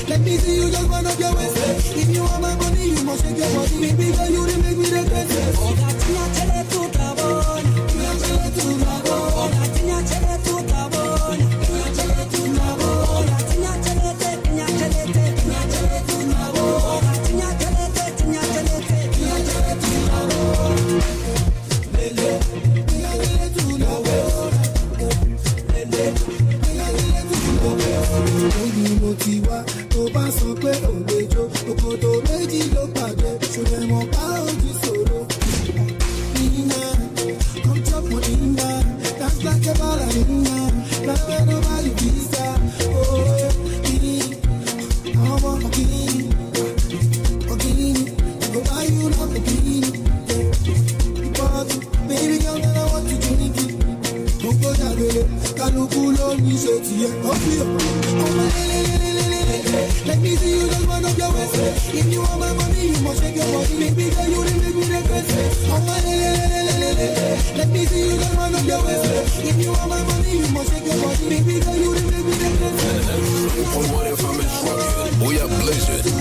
Let me see you just one of your ways. If you want my money, you must take your money. Baby girl, you make me regret it. Oh, that's not to Gabon. That's not to Gabon. Oh, that's not to Gabon. That's not to Gabon. Oh, that's not to Tiwa tó bá sọ pé ò lè jó òkòtò méjì ló pàdé ṣòro ẹ̀wọ̀n bá ojú ṣòro. Nina, come chop my Nina, dance like a ballerina, now nobody visa. Oh, Let me see you just one of your ways. If you want my money, you must shake your body. Baby girl, you make me regret. Let me see you just one of your ways. If you want my money, you must shake your body. Baby girl, you make me regret. We are blazing.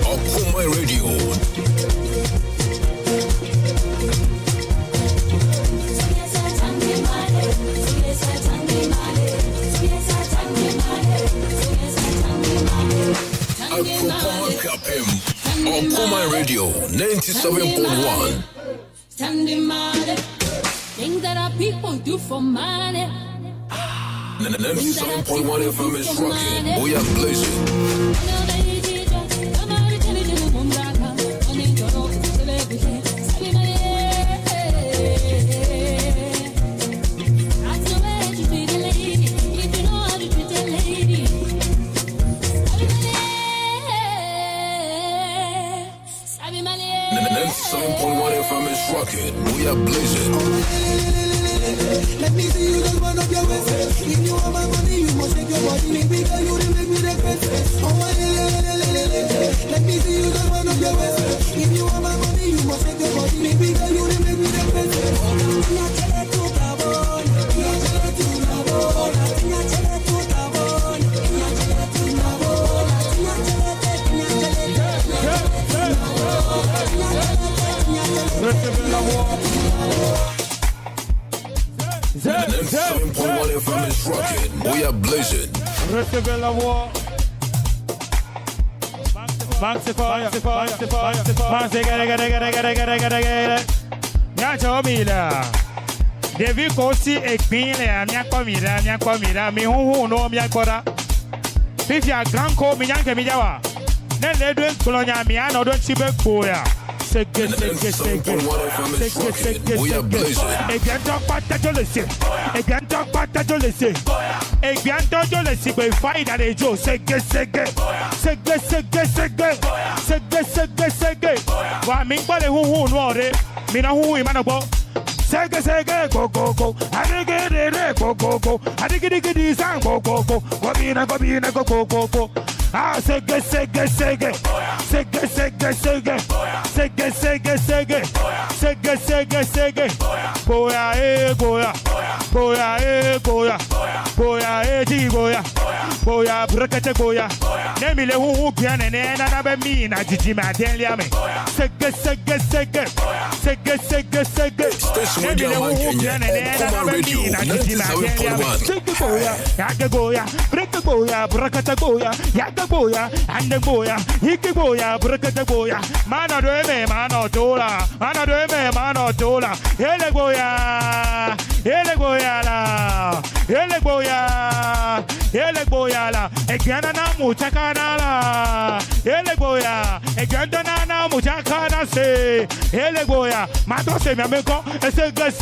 Okoman Radio. Okoman Radio 97.1. Standing money. Things that our people do for money. 97.1 FM is rocking. We are blazing. We are blazing. Let me see you just one of your ways. If you want my money, you must shake your body. Baby girl, you make me regret. Let me see you just one of your ways. If you want my money, you must shake your body. Baby girl, you make me regret. We are blazing. Recevez la voix. Devi kosi ekpinle amia kwamira mi hu no mi akora. Fifi a granko mi yanke mi jawa. Ne le do kolonya mi ana do chibe koya. Sege. Ebianto pata jolese. Ebianto jolese be faida de jo. Sege. Wa mi gbole hu no re. Mi na hu imana bo. Sege go. Adigede go. Adigidi sang go. Gobina go. Ah, sege. Goya, brakete goya. Nemile hu piane ne na be mi na jiji ma denlia me. Sege. Nemile hu piane ne na be mi na jiji ma denlia me. Sege goya, yaga goya, breke goya, brakete goya, yaga goya, ande goya, hiki goya, brakete goya. Mana do me, mana tola. Ele goya la. Egiana na muchakana la. Ele goya. Egiana na muchakana se. Ele goya. Mato se mi ameko. Sege.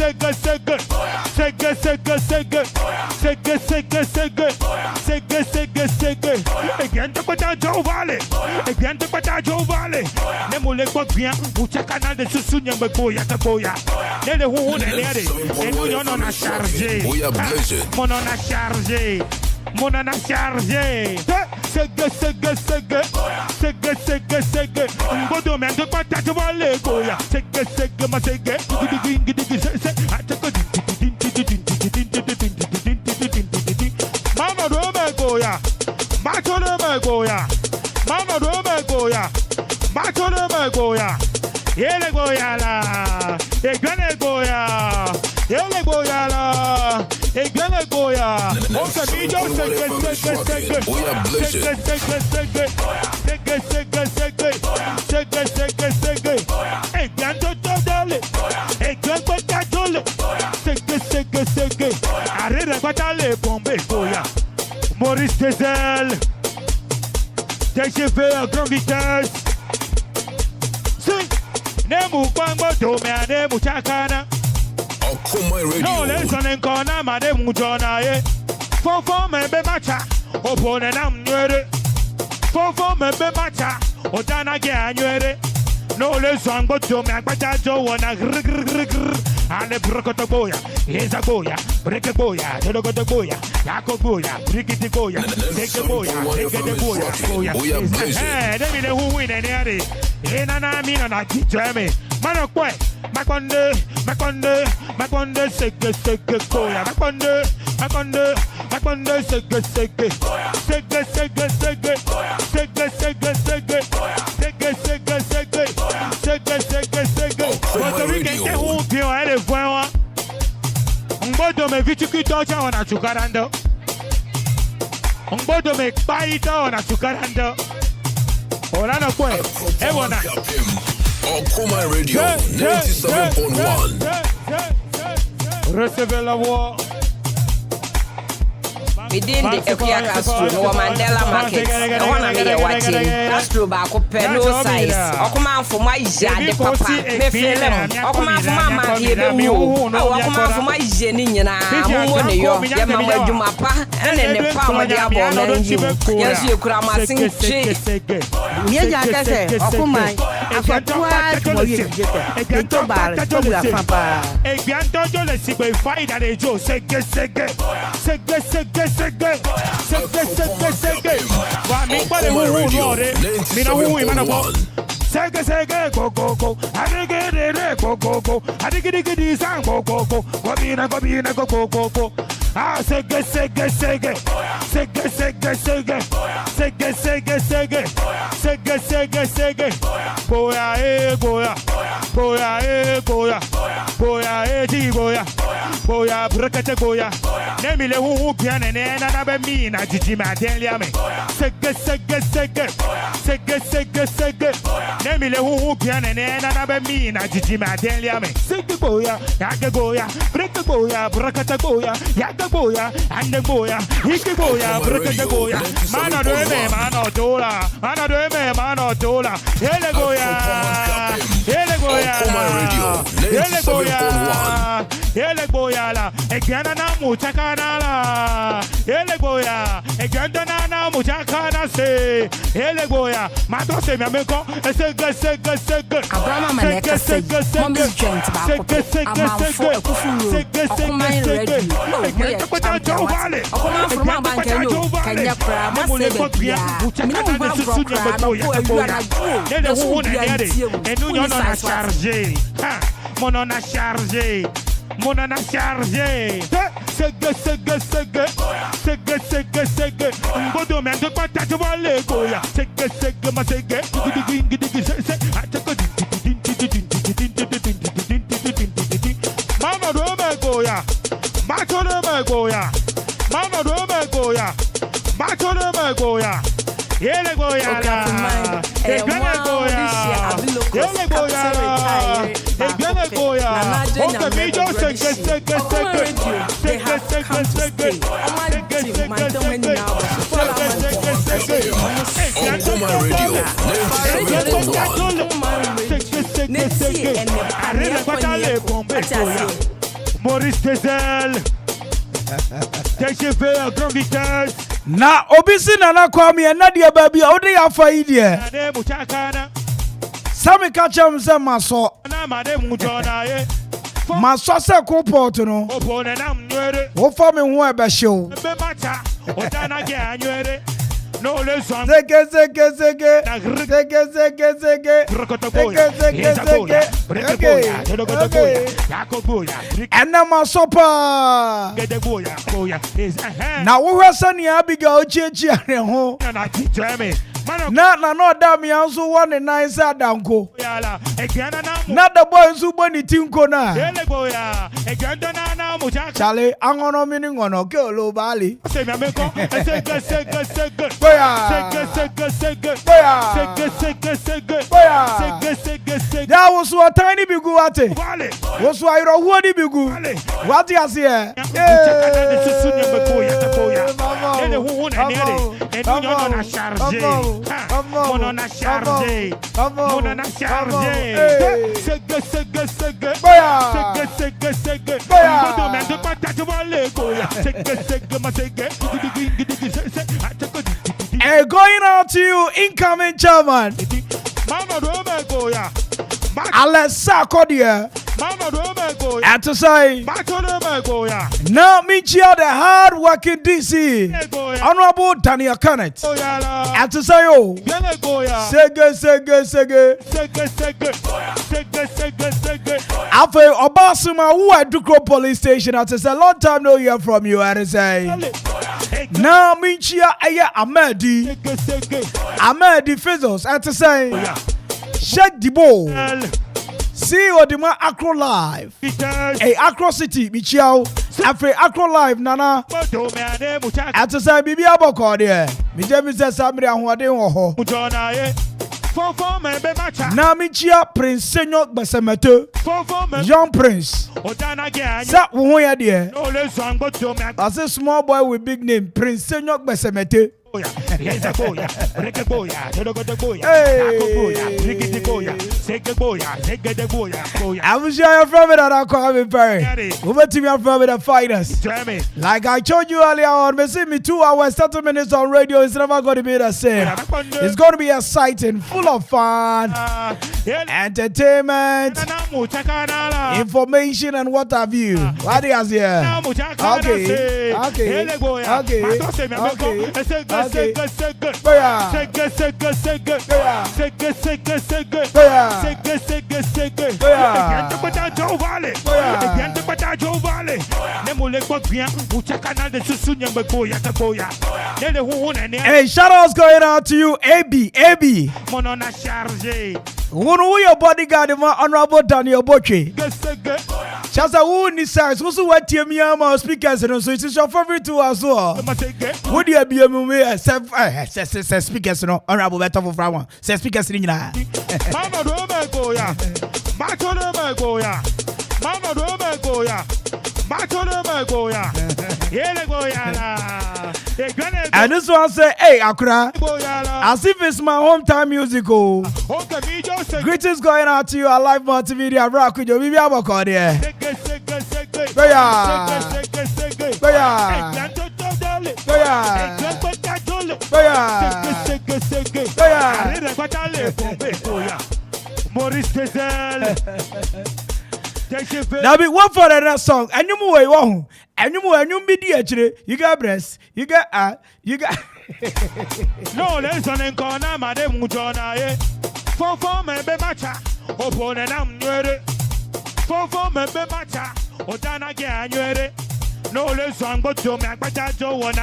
Egiana kwata jo vale. Ne mule kwa bien. Muchakana de susunya goya. Nele hu nele. Eno yono na charger. Mon na chargé. Sege. Ngodo me ndo kwata jo vale goya. Sege ma sege. Mama do me goya. Ele goya la. Egane goya. Ele goya la. Egane goya. On se mijo sege. Egane dole. Egane dole. Sege. Arrête kwata le bombe goya. Maurice Tezel. TGV à grande vitesse. Nemu kwangbo to me anemu chakana. Okoman Radio. No lesson en kona mademu jona ye. Fofo me be macha. Opone nam nyere. Fofo me be macha. Otana ge anywere. No le song but to me akbaja jo wana grr grr grr grr. Ale brokoto boya. Eza boya. Breke boya. Telokoto boya. Yako boya. Brikiti boya. Take boya. Take the boya. Boya. Demi le who win any are. Ena na mi na teach me. Mano kwe. Makonde. Sege boya. Makonde. Sege. Puerto Rican que un pio ele fue un bodo me vichukito cha wana chukarando. Un bodo me paita wana chukarando. Ora no kwe. Ewona. Okoman Radio 97.1. Recevez la voix. Within the A.K.A Castro, no Mandela Market. I want to be watching Castro back up, no size. Okoman for my de papa, me film. Okoman for my man here, Okoman for my Jenina, who won your Yamma Jumapa, and then the palm of the above. Yes, you could have my sing shit. Yes, Okoman, I've got two hours for you. A good bar, Papa. A grand let's see by fight and a Joe, Sege. Wa mi pare hu nore. Mi na hu imana bo. Sege go. Adigere go. Adigidi sang go. Gobina go. Ah sege. Goya, brekete goya. Nemile hu piane ne na be mi na jiji ma den liame. Sege. Nemile hu piane ne na be mi na jiji ma den liame. Sege goya, yage goya, breke goya, brekete goya, yage goya, ande goya, hike goya, brekete goya. Mana do me, mana dola. Ele goya. Okoman Radio 97.1. Ele goya la, ekiana na muchakana la. Ele goya, ekiana na muchakana se. Ele goya, mato se mi ameko, sege. Abraham Maleka say, Mommy's joint back up. I'm for a kufuru. Okoman Radio. No, we are champion. Okoman from my bank, Kenya Kra, Masebia. Minimum from Kra, no, you are a Mon on a chargé. Sege. Ngodo me ando pata to vale goya. Sege ma sege. Mama do me goya. Ele goya la. Ele goya. Okay, me just sege. Okoman Radio 97.1. Maurice Tezel. TGV à grande vitesse. Na obisi nana Kwame na dia ba bia odi afa yi de. Sami ka chem se maso. Maso se ko port no. Wo fa me ho e be hyew. No le son. Sege. Ena masopa. Na wo hwesa ne abiga ochichi are ho. Na no da me anso one nice adanko. Na the boy nso boni tinko na. Chale angono mini ngono ke olo bali. Ya was a tiny bigu ate. Was I wrote the bigu. What you say? Hey, going out to you, incoming chairman. Alessa Kodia. And to say, now meet you the hard working DC, Honorable Daniel Kenneth. And to say, oh, Sege. After Obasuma, who at Dukro Police Station, and to say, long time no hear from you, and to say, now meet you, Amadi Fizzles, and to say, shake the ball. See what the man Acro Live. Hey, Acro City, Michiao. After Acro Live, Nana. At the side, Bibi Aboko there. Mijemi says somebody and what they want. Now, Michia Prince Senior Basemete. Young Prince. That one there. As a small boy with big name, Prince Senior Basemete. I'm sure you're from it at Kwame Mpere. Over to me, I'm from it at Finest. Like I told you earlier on, me 2 hours, 30 minutes on radio is never going to be the same. It's going to be exciting, full of fun, entertainment, information, and what have you. What is here? Okay. Hey, shout outs going out to you, AB. Who your bodyguard, my Honorable Daniel Boche. Just a who in size, who's what Tiamiama speakers and so it's your favorite to us. Would you be a movie? Says speakers, no, Honorable Beto for Flower. Says speakers in Mama and this one say, hey, Accra, as if it's my hometown musical. Greetings going out to you, a live multimedia rock with your baby Aboko there. Now be one for another song. And you move away, and you media. You got breasts, you got you got. No, there's an corner, Madame Mujona. For me, be matcha. Open and I'm ready. For me, be matcha. Odana get no less one but to me, but I don't want to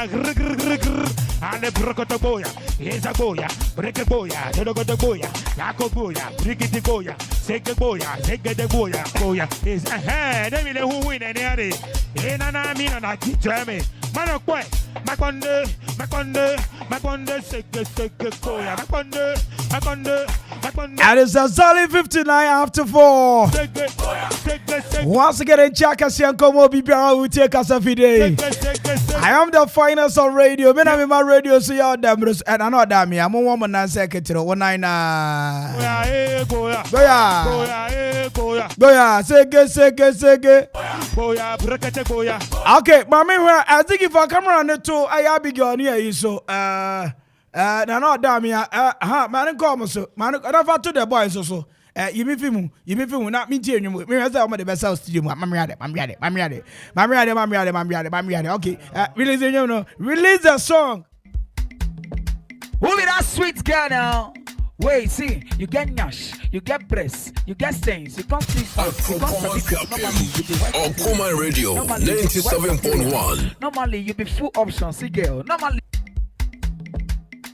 and the Brocotoboya. Here's a boya, break a boya, Todogotoboya, Yakoboya, Brigiti Boya, Seke Boya, Seke de Boya, is a head, Emily who win any other. In an army and I keep Germany. Manoque, Maconde, Seke Boya, Maconde. And it's a solid 59 after 4. Once again, in Chakasian Como BPR will take us every day. I am the finest on radio. Men I'm in my radio, so you're them. And I'm not damn me. I'm a woman and secretary. 19. Boya, Sege. Okay, Mammy, I think if I come around the two, I be going here. So, no, damn me. Man, come so. Man, I don't to the boys also. You be film, not me telling you. Me as I'm the best house studio. I'm ready. Okay, release the song. Who be that sweet girl now? Wait, see, you get nyash, you get breasts, you get stains, you can't sleep fast, you can't Okoman Radio 97.1. Normally, you be full option, see girl. Normally,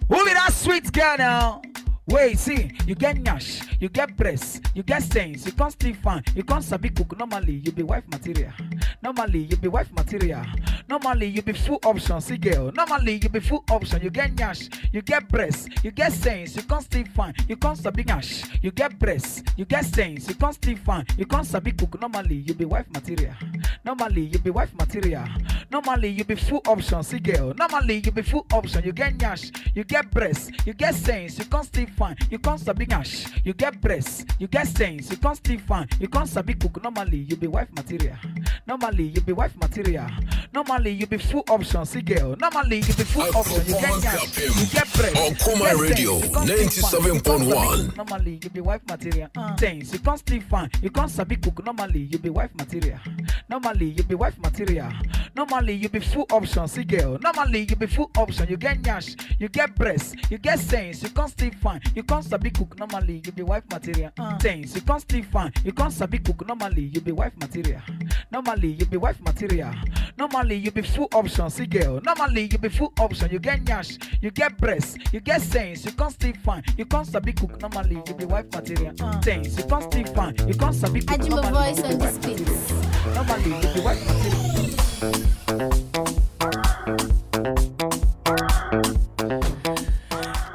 who be that sweet girl now? Wait, see, you get nyash, you get breasts, you get stains, you can't sleep fine, you can't sabi cook. Normally, you be wife material. Normally, you be full option, see girl. Normally, you be full option, you get nyash, you get breasts, you get stains, you can't sleep fine, you can't sabi nyash, you get breasts, you get stains, you can't sleep fine, you can't sabi cook. Normally, you be wife material. Normally, you be full option, see girl. Normally, you be full option, you get nyash, you get breasts, you get stains, you can't sleep fine, you can't sabi nyash, you get breasts, you get stains, you can't sleep fine, you can't sabi cook. Normally, you be wife material. Normally you be wife material. Normally you be full option, see girl. Normally you be full option. You get cash, you get bread. Okoman Radio 97.1. Normally you be wife material. Things you can't still fine. You can't sabi cook. Normally you be wife material. Normally you be wife material. Normally you be full option, see girl. Normally you be full option. You get cash, you get breast, you get sense. You can't still fine. You can't sabi cook. Normally you be wife material. Things you can't still fine. You can't sabi cook. Normally you be wife material. Normally you be wife material. Normally you be full option, see girl. Normally you be full option. You get cash, you get breast, you get sense. You can't still fine. You can't sabi cook. Normally you be wife material. Things you can't still fine. You can't sabi cook. I do my voice on this beat. Normally you be wife material.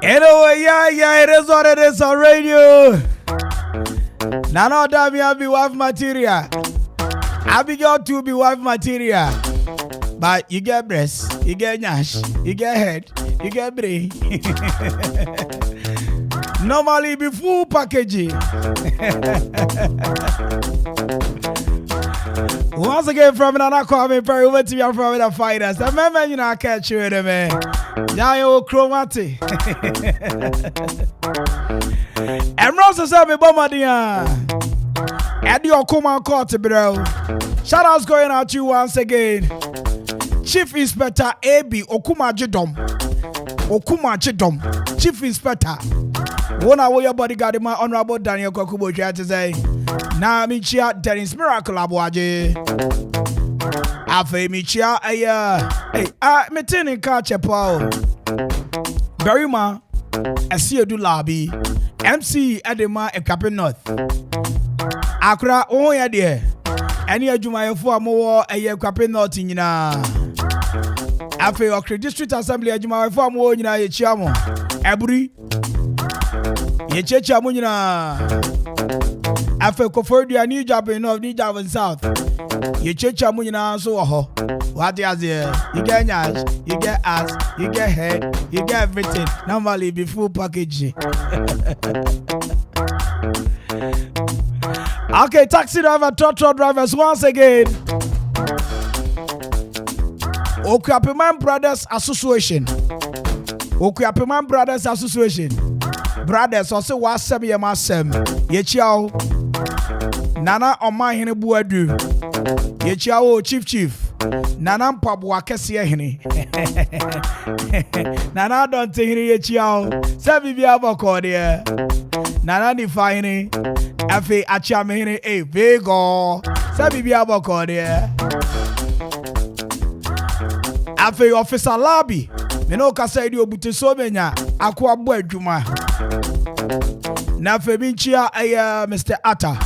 Anyway, yeah, it is what it is on radio. None of them will be wife material. Abigail to be wife material. But you get breast, you get nash, you get head, you get brain. Normally be full packaging. Once again from another Kwame Mpere over to you from the fighters. The man you know catch you with man. Now you chromati. And Rosa said me bombardia. Eddie Okoman Akwaaba bro. Shout outs going out to you once again. Chief Inspector A.B. Okoman Chidom. Chief Inspector. One hour your bodyguard, my honorable Daniel Kokubo to say. Now me chia Dennis Miracle Abuaje. Afe me chia me tini catch a pao. Berima Asi do labi. MC Edema A.K.A North. Akra oh ya dear. Any adwumayefo amowo A.K.A North nyina. Afe Okre District Assembly adwumayefo amowo nyina ye chia mo. Eburi ye checha mo nyina. Afe Kofordia New Job in North, New Job in South. You checha mo nyina so ho. What is there? You get nash, you get ass, you get head, you get everything. Normally be full package. Okay, taxi driver, truck drivers once again. Okoman Brothers Association. Okoman Brothers Association. Brothers also wasem yemasem. Yechiao. Nana Omahine Buadu. Yechiao Chief. Nana Mpabwa Kesiye hini. Nana don't think hini yechiao. Sabi biya bako de. Nana ni fine. Afe achame hini Vego. Sabi biya bako de. Afe Officer Labi. Meno kasa idi obute so menya. Akwaaba adwuma. Na afe binchia Mr. Atta.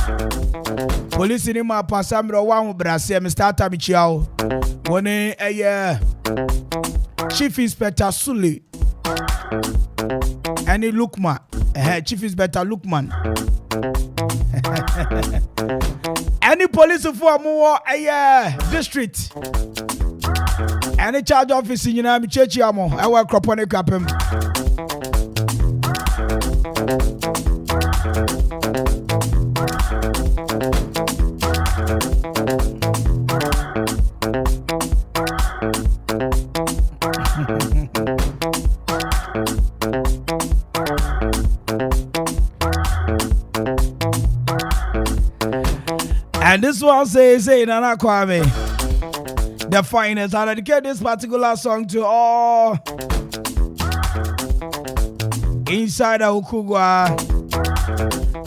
Police ni ma pasamro wa hu brase Mr. Atta bichiao. Woni Chief Inspector Sule. Any Lukman. Chief Inspector Lukman. Any police for more district. Any charge office in Yinami Chechiamo. I work upon a capim. And this one says, Nana Kwame, the finest. I dedicate this particular song to all inside Okugwa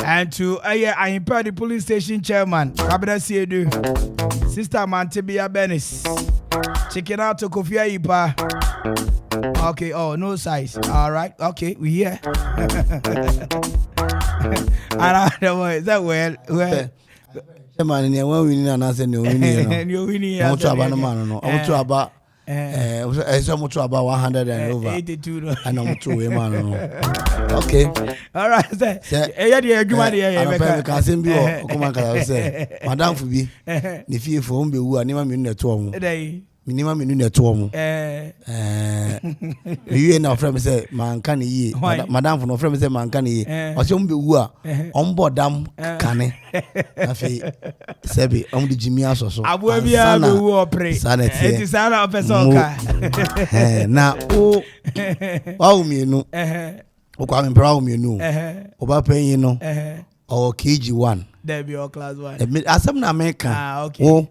and to I the police station chairman, Kabeda Siedu, Sister Mantibia Benis, checking out to Kofi Ipa. Okay, oh, no size. All right, okay, we here. I don't know, is that well. Man, when we need an answer, no winning. I'm to about man, no. I'm to about much about 100 and over 82. And I'm to a man. Okay. All right. I can send you. Come on, say, Madame Fubi. If you phone be who are never in the tomb. minimum minute to mu you na friend say man kan yi madam for no friend say man kan yi o se be wu a on bodam kane afi sebi on di jimi asoso abu bia be wu opre eti sana person ka na o wa mienu o Kwame Mpere A.K.A mienu o ba panyin no o KG1 there be your class 1 asem na America o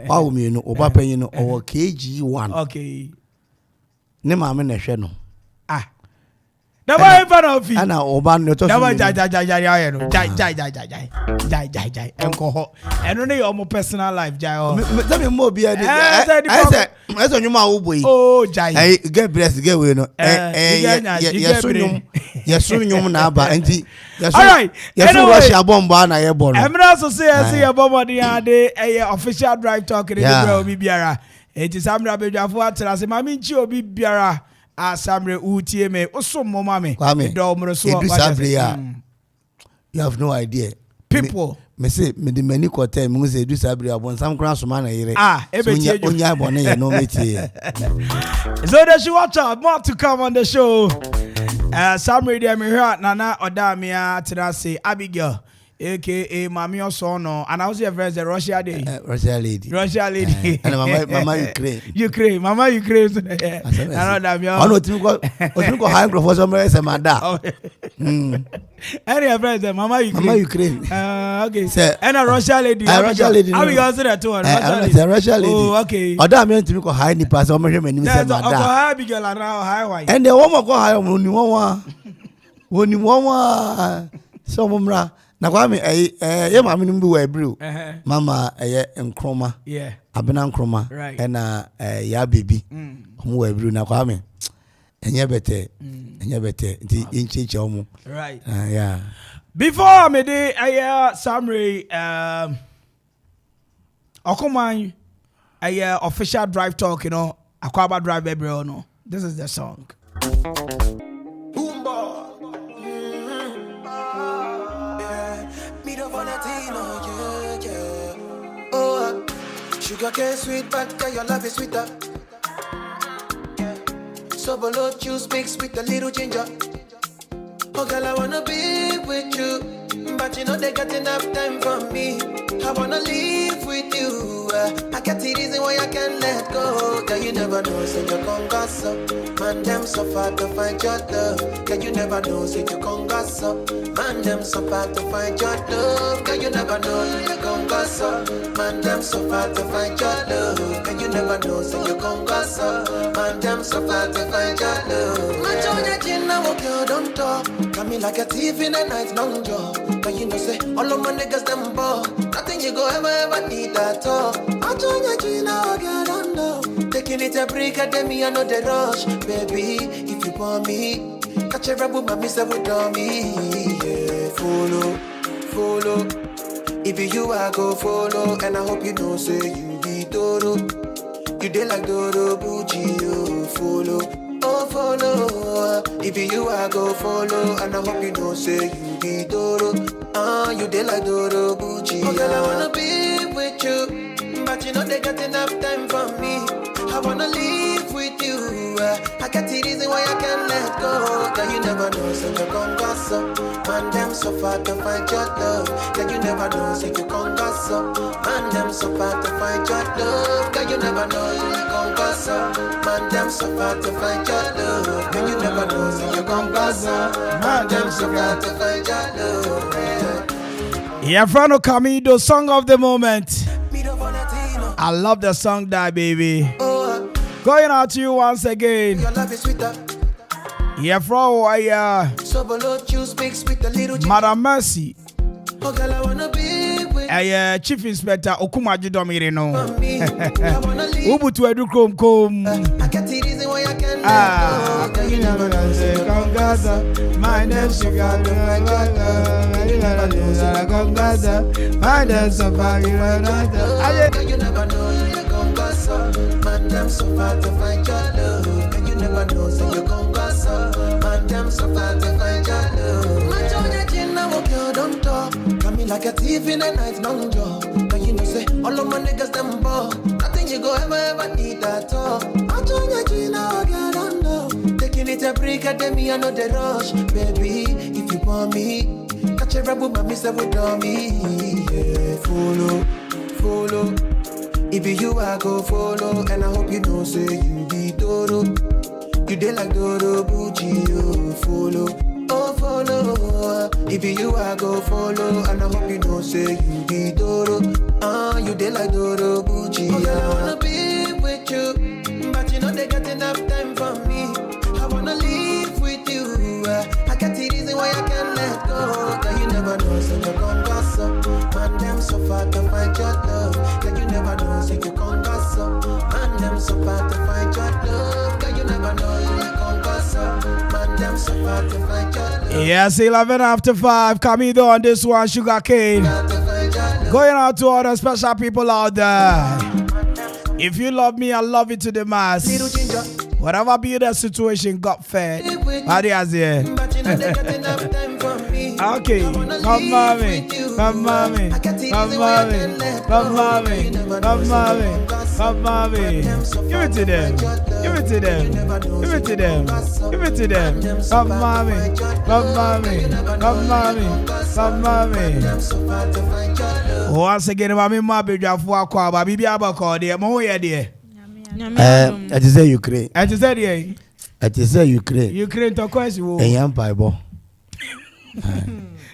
wa mienu o ba panyin no o KG1 okay ne ma me na hwe no the boy in front of you ana oba no to the boy jai enko eno ne your personal life jai o tell me more be I say nyuma wo boy oh jai get bless get we no yeso nyum na aba enti yeso Russia bomb na ye bo no emra so say ye bomb dey ade official drive talk dey obi biara enti samra bedwafo atrase mami nchi obi biara Samre utie me osommo mame do mro so you have no idea people me say me the many quarter me say do sabre abon some cross man na yire onya abon ye no metie so that you watch out more to come on the show Samre dey me hear nana odamia trase Abigail A.K.A Mami Osono and I was your friends the Russia lady and mama Ukraine mama Ukraine I know go high professor somewhere say mada any of friends mama Ukraine okay and a Russia lady how we go say that one Russia lady oh okay oda me ntimi go high ni pass o me hwe mani say mada high Abigail and high white and the woman go high oni won so mumra na Kwame ye ma me nbu wa bru mama nkroma abena nkroma na ya baby omo wa bru na Kwame enye bete nti incheche omo right yeah before me dey summary Okoman official drive talk Akwaaba drive baby no this is the song Sugar cane sweet, but your love is sweeter. So below juice mixed with a little ginger. Oh girl, I wanna be with you, but you know they got enough time for me. I wanna live with you. I get the reason why I can't let go. Girl, you never know, say you gon' gossip. Man, them so far to find your love. Girl, you never know, say you gon' gossip. Man, them so far to find your love. Girl, you never know, you gon' gossip. Man, them so far to find your love. Girl, you never know, say you gon' gossip. Man, them so far to find your love. Man, John, your chin, now girl, don't talk. Come in like a thief in the night, long jaw. But you know, say, all of my niggas, them ball. Nothing you go ever need at all. I join your chin, now girl, don't know. Taking it a break, at me, I know the rush. Baby, if you want me, catch a rebel, my miss with me. Yeah, follow. If you I go follow, and I hope you know, say you be Doro. You dey like Doro, Bucci, follow. If you I go follow, and I hope you know, say you be Doro. You dey like Doro, Bucci. Oh, girl, I wanna be with you, but you know they got enough time for me. I wanna live with you. I got the reason why I can't let go. Girl, you never know, so you gon' gossip. Man, them so far to find your love. Girl, you never know, so you gon' gossip. Man, them so far to find your love. Girl, you never know, so you gon' gossip. Man, them so far to find your love. Girl, you never know, so you gon' gossip. Man, them so far to find your love. Yeah, Frano Camido, song of the moment. I love the song, that baby. Going out to you once again. Your love is sweeter. Yeah, Fro, So below juice mixed with a little Madam Mercy. Oh, girl, I wanna be with Chief Inspector Okuma Jidomire no. Ubutu edu kom. I get the reason why I can't let go. You never know, say Congaza. My name sugar, you never know, say Congaza. My name so far, you never know. You never know, you gon' gossip. Man, them so far to find your love. And you never know, say you gon' gossip. Man, them so far to find your love. Man, John, your chin, now girl, don't talk. Come in like a thief in the night, long jaw. But you know, say all of my niggas them ball. Nothing nothing you go ever need at all. I told you now, girl, I know. Taking it a break, at me, I know the rush. Baby, if you want me, catch a rebel, my mister would on me. Yeah, follow. If you I go follow, and I hope you know, say you be Doro. You dey like Doro Gucci, oh, follow. If you I go follow, and I hope you know, say you be Doro. You dey like Doro Gucci. Oh, yeah, I wanna be with you, but you know they got enough time for me. I wanna live with you. I got the reason why I can't let go. Cause you never know, so you gon' goss up. Man, them so far to find your love. Cause you never know, so you gon' goss up. Man, them so far to find your love. Cause you never know, you gon' goss up. Man, them so far to find your love. Yes, 11 after 5. Camido on this one, Sugar Cane. Going out to all the special people out there. If you love me, I love you to the mass. Whatever be the situation, got fed. How do you say? Okay, come mommy. Give it to them. Come mommy. Once again, mommy, my baby, Akwaaba, baby, Abako, dear, Mo, dear. I just say Ukraine. I just said, yeah. I just say Ukraine. Ukraine to question. And young Bible.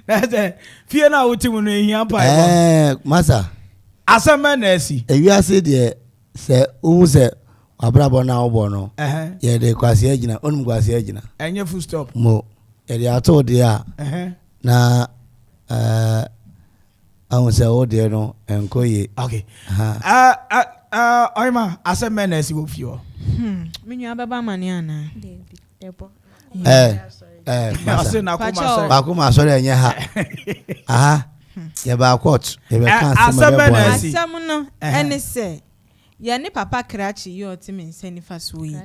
That's it. Fear now, what you want to hear, Massa. As a man, see. If you are said, yeah, say, who said, Abrabo now, Bono. Yeah, they quasi agina, quasi agina. And your foot stop. Mo, yeah, I told you, na, I will say, oh, dear, no, and Koye. Okay. I'm as a man, as you feel. Minya baba maniana. Bakuma sorry anya ha. Aha. Ya ba court. Ya be kan asem no ene se. Ya ne papa krachi yo timi nsani faso yi.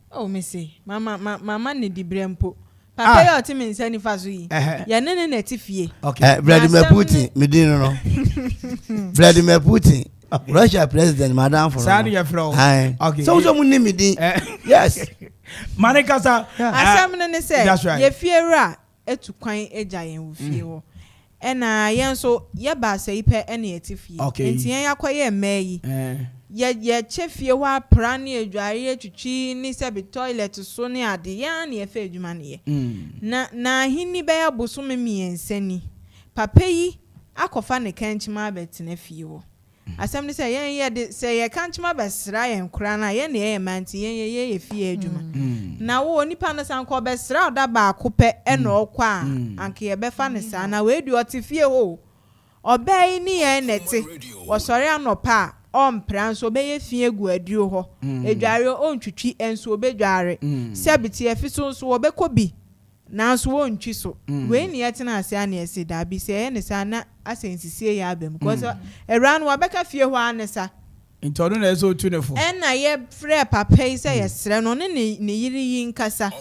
Oh me say mama ne di brempo. Papa yo timi nsani faso yi. Ya ne na tifie. Okay. Vladimir Putin medin no. Vladimir Putin. Russia president madam for Sani ya flow. Okay. So mu nimi din. Yes. Manikasa asam ne say ye fiera etu kwan eja yen wo fie wo. Ena yen so ye ba sai pe ene etifie. Enti yen yakoye meyi. Ye chefie wa prane adware atwitwi ni se be toilet so ne ade ya na ye fa adwuma ne ye. Na hinni be ya bosome miensani. Papa yi akofa ne kanchima betene fie wo. Asem ni say yen de say ye kanchima besra yen kura na yen ye manti yen ye fie adwuma. Na wo nipa no san ko besra oda ba akopɛ ena okwa anke ye befa ne sa na we du otifie ho. Obai ni yen nete wo sori anopa ompran so be ye fie gu aduo ho. Edware ontwitwi enso obedware. Sebiti efiso so obekobi. Nanso wontwi so we ni yetena ase ana ese da bi se ne sa na asensisie ya abem because eran wa beka fie ho anesa Intono na eso tunefo na ye frɛ papa yi se yesrɛ no ne yiri yi nkasa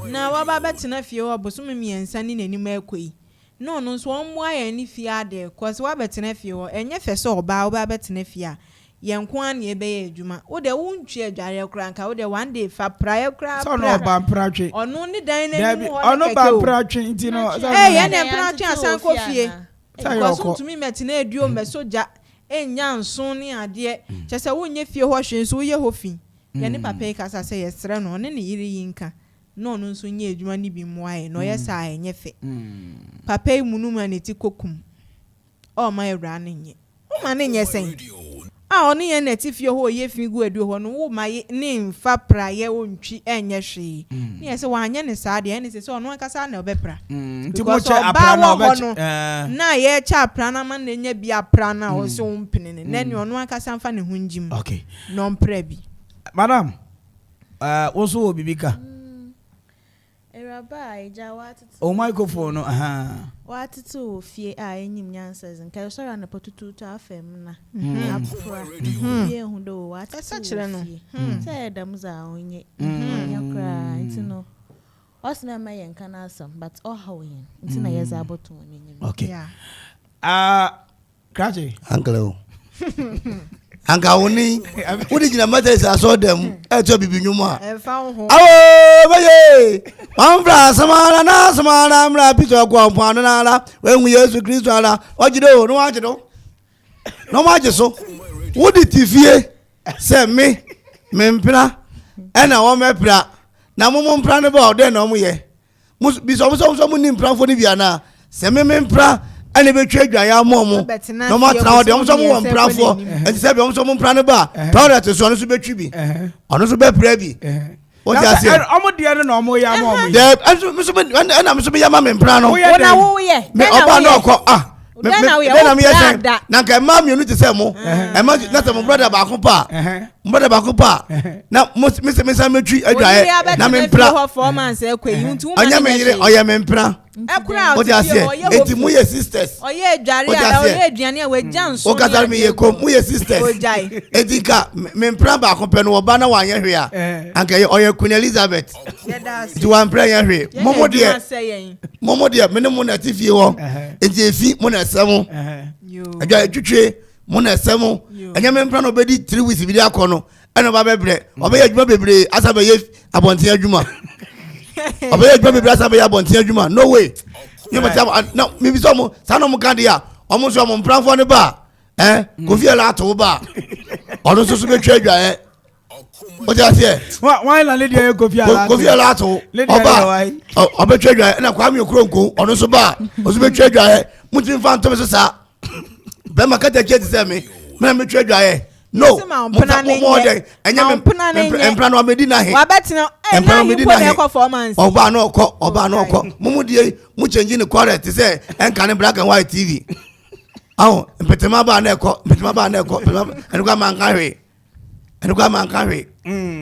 na wa ba betena fie ho bosom miensa ni nanim akoi no nso ommo aye ni fie ade because wa betena fie ho enye fɛ se oba wa betena fie a yenko an ye be adwuma wo de wontwe adware kranka wo de one day fa praye kra so no ba mpratwe ono ni dan na ni ho ono ba mpratwe ntino ye ne mpratwe asan ko fie because to me metina eduo me soja enya nso ni ade chese wo nye fie ho hwe nso wo ye ho fi ye ne papa yi kasa se yesre no ne yiri yinka no no nso nye adwuma ni bi moae no ye sa enye fe papa yi munu ma ne ti kokum o ma ewra ne nye o ma ne nye sen oni ye neti fie ho ye figu edu ho no wo ma ne mfa pra ye wontwi enye hwe ne ye se wanye ne sa de ne se ono akasa na obepra nti mo che apra na obe na ye cha apra na ma na nya bi apra na o se wompene ne ne ono akasa mfa ne hunjim okay no mpra bi madam wo so obibika Eraba eja watutu o microphone no watutu fie a enyim nyansas nka sora na potutu to afem na apra ye hundo watutu sachire no say damza onye yakra ntino osna ma yenka na asam but all how yen ntina yeza aboto onenyim okay Krachi uncle Anka woni wodi gina matters aso dem e to bibi nwuma awo baye amfra samara na samara mra pito kwa mpano na ala wenwu Yesu Kristo ala ojido no wajido no wajiso wodi tifie se me mpra ena wo mepra na mo mpra ne ba ode na mo ye bi so ni mpra fo ni bia na se me mpra ene betwa adwa ya momo no matra ode mo so mo mpra fo enti se bi mo so mo mpra ne ba toilet so no so betwi bi ono so be pra bi o ja se omo de no omo ya momo de me so me ya ma me mpra no wona wo ye me oba no ko na me ya na ka ma mi onu te se mo e ma na se mo brother ba ko pa na me se metwi adwa na me mpra anya me yire oya me mpra o ja se enti mu ye sisters oye adware a oye aduane a we janso o kasar me ye ko mu ye sisters enti ka me mpra ba ko pe no oba na wa anye hwe a anka oye Queen Elizabeth di wa mpra anye hwe momo de me ne mo na tifie ho enti efi mo na semo adwa twetwe mo na semo anya me mpra no be di 3 weeks bi di akono eno ba bebre obe adwuma bebre asa be ye abonten adwuma obe adwuma bebre asa be ye abonten adwuma no way you must have no me bi so mo sano mo kan dia omo so mo mpra fo ne ba kofi ala to ba ono so betwa adwa o ja se why la lady e kofi ala to oba obetwa adwa na Kwame Okronko ono so ba o so betwa adwa mutin fa ntom so sa be makata ke ti se me betwa adwa no more than empra no medina he wabetina empra medina he performance oba no ko mumu die mu change ni correct say enka ne black and white TV aho mpetema ba na ko enka man kan hwe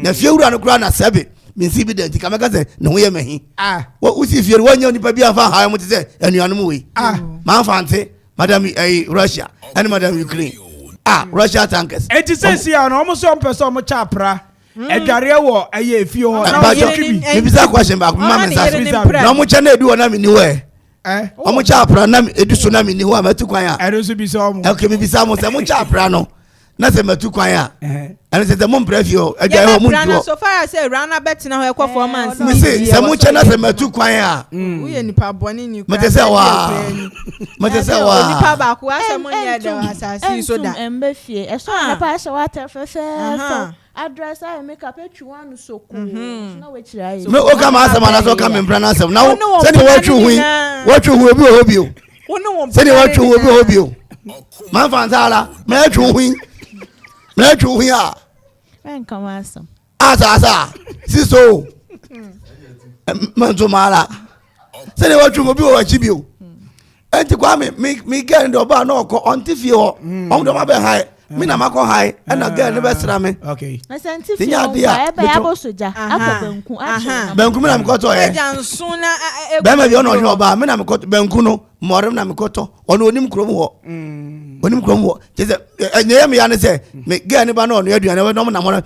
na fiewura no kura na sebe minsi bi denti kameka say ne ho ye mahi wo usi fiewura wonya nipa bi afa ha mu te say anuanom we man fante madam Russia and madam Ukraine Russia tankers. Eti sensi ya no almost some person mo chapra. Edware wo aye efie ho na wo twibi. Me bisa question back ma me sa. Na mo cha na edu na me ni we. Omo chapra na edu so na me ni ho amatu kwan a. Ero so bisa omo. Okay me bisa mo se mo chapra no. Na se matu kwan a. Eno se mo preview edware wo mo ndu. So far as say rana betina ho performance. Me se mo cha na se matu kwan a. Uye nipa boni ni kwa. Mate se wa. Nipa ba ko asemo nya da asasi so da. Embe fie. Eso na pa se water fefe. Address I make up a chuan so cool. No which right. Me o ka ma asema na so ka me mpra na asem. Na se ni watchu hu obi obi o. Se ni watchu hu obi obi o. Man fantala, me watchu hu. Me watchu hu ya. Man come asem. Asa. Siso. Man to mala. Se ni watchu obi o wachi bi o. Enti kwa me get ndo ba na ko onti fie ho. On do ma be high. Me na makọ high na girl ne be sra me. Okay. Na scientific e be abosoja akọ benku acho. Benku me na mkoto e. Jansu na be ma bi ono hwe oba me na mkoto benku no morem na mkoto. Ono onim krom ho. Onim krom ho. Tese enye me ya ne se me girl ne ba na ono aduane we no na mo.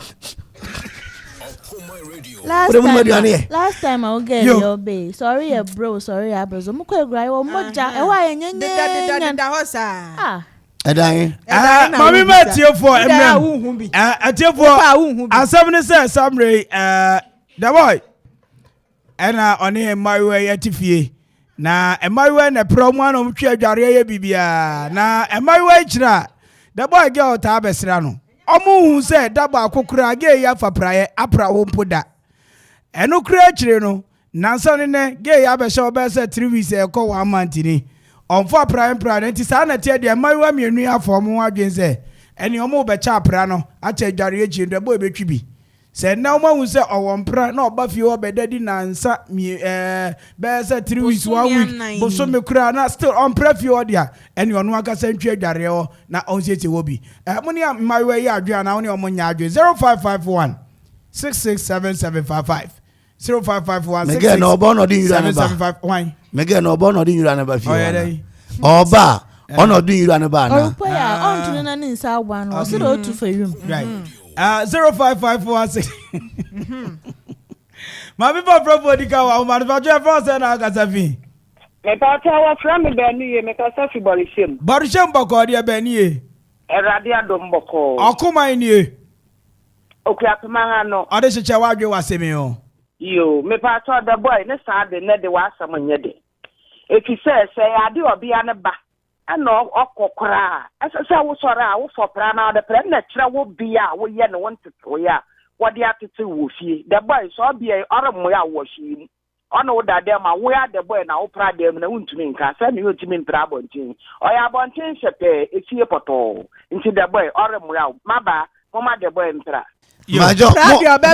Last time I get your bay. Sorry bro, sorry abezo. Mo ko egura wo moja. E wa yenye da hosa. Edan mami ma tiefo emrem tiefo asem ne say samre the boy ena oni maiwe yatifie na maiwe na promo na mtwe adware ya bibia na maiwe kira the boy girl ta besra no omo hu say daba akokura ge ya fapraye apra wo mpoda eno kura kire no nansa ne ge ya be show be say 3 weeks e ko 1 month ni onfo prime nti sa na tie de maiwa mienu afọ mo adwen se eni omo be cha pra no acha dware echi ndo bo betwi bi se na omo hu se owo mpra na oba fie obedadi nansa be se 3 weeks 1 week bo so me kura na still on pra fie odia eni onu aka se ntwe dware o na onsiete wo bi mo ni maiwa yi adwen na oni omo nya adwen 0551 667755 0551 Mege no obo no din yura ne ba. Mege no obo no din yura ne ba fi. Oba ono din yura ne ba na. Opo ya on tunu na ni nsa agba no. So do to for room. Right. 05546. Ma people from Bodika wa manufacture for say na Kasafi. Me pa ta wa from me be ni ye me Kasafi Borishem. Borishem bako dia be ni ye. Eradia Domboko. Okoman nie. Okuapema no. Ade cheche wadwe wasemi o. Yo, me pa to the boy ne sa de ne de wasam nyede. Eki say ade obi ane ba. Ano okokora. Asa wo sora wo fopra na de pre na kire wo bia wo ye ne won tete ya. Wo de atete wo fie. The boy so bia oremo ya wo hyi. Ono da dem ma wo ya the boy na wo pra dem na wuntumi nka. Sa ne otimi mpra bontin. Oya bontin hyepe efie poto. Nti the boy oremo ya maba mama the boy mpra. Majo,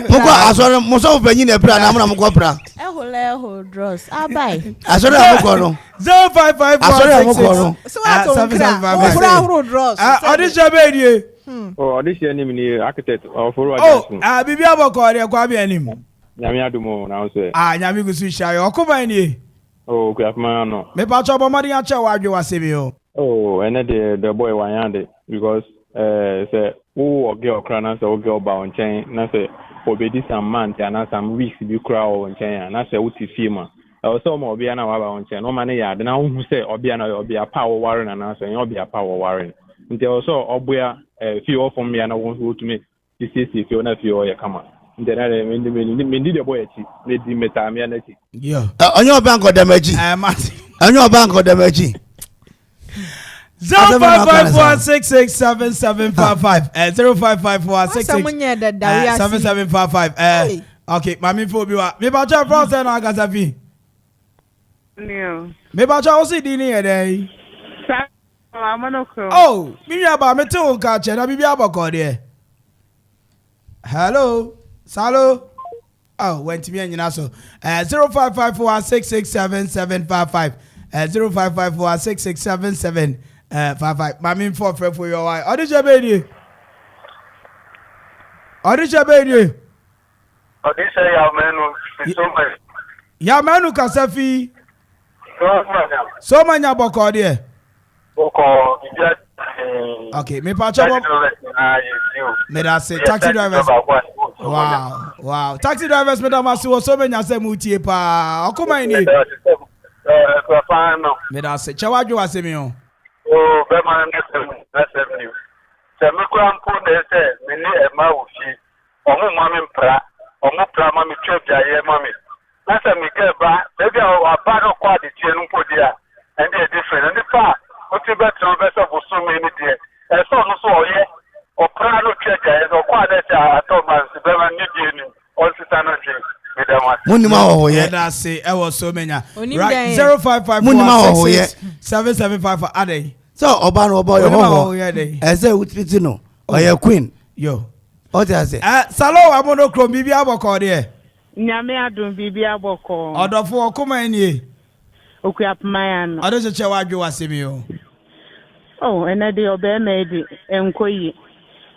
moko asore muso penyi na pra na mko pra. Eho dross. Abai. Asore amko no. 055 asore amko no. So what on dross. Audition be die. Audition ni ni architect for bibi aboko re kwa bi anim. Nyame adumo na so. Nyame gusu shayo Okoman nie. Okuapema no. Me pa cho bomari ache wadwe wasemi o. And the boy wanyande because say who girl crana so girl ba on chain na say obedi some month and some weeks bi kra on chain na say uti fima so mo obi na wa ba on chain no man ya de na hu say obi na obi apa wo ware na say obi apa wo ware nti so oboya fi o from me na wo to me this fi o na fi o ya kama nti na me ndi the boy echi me di meta me na echi onyo bank odamaji onyo bank odamaji 0554667755 0554667755 okay mami fo bi wa me ba cha process na agasa fi me ba cha o si di ni e dey oh mi ya ba me te o ka che na bibi aboko de hello salo oh went me nyina so 0554667755 0554667755 mami for your wife. Odije be Odise ya menu so much. Ya menu kasafi. So manya boko de. Boko dia okay, me pa chabo. Me da say taxi drivers. Wow. Taxi drivers me da masu so manya se mutie pa. Okoman ni. Me da say chawadwo wasemi o. Oh, Bema SMU. Semi Crampo, they say, Mini and Maushi, Omo Mammy Pra, Omo Pramami Chopia, Mammy. That's a Mikeba, maybe our battle quality and Podia, and they're different. And the far, what's the better vessel for so many days? And so, yeah, or Prano Checker, or Quadetta, Thomas, Bema Nidian, or Sitanoji. Munima yeah, that's say I was so many. Right, 0554 Ade. So Obano boy ho. Eze utiti no. Oya queen. Yo. O ti ase. Salo amono krom bibi aboko de. Nyame adon bibi aboko. Odofo Okoman nie. Okuapema ya no. Ade cheche wadwe wasemi o. Oh, ene de obe medi enkoyi.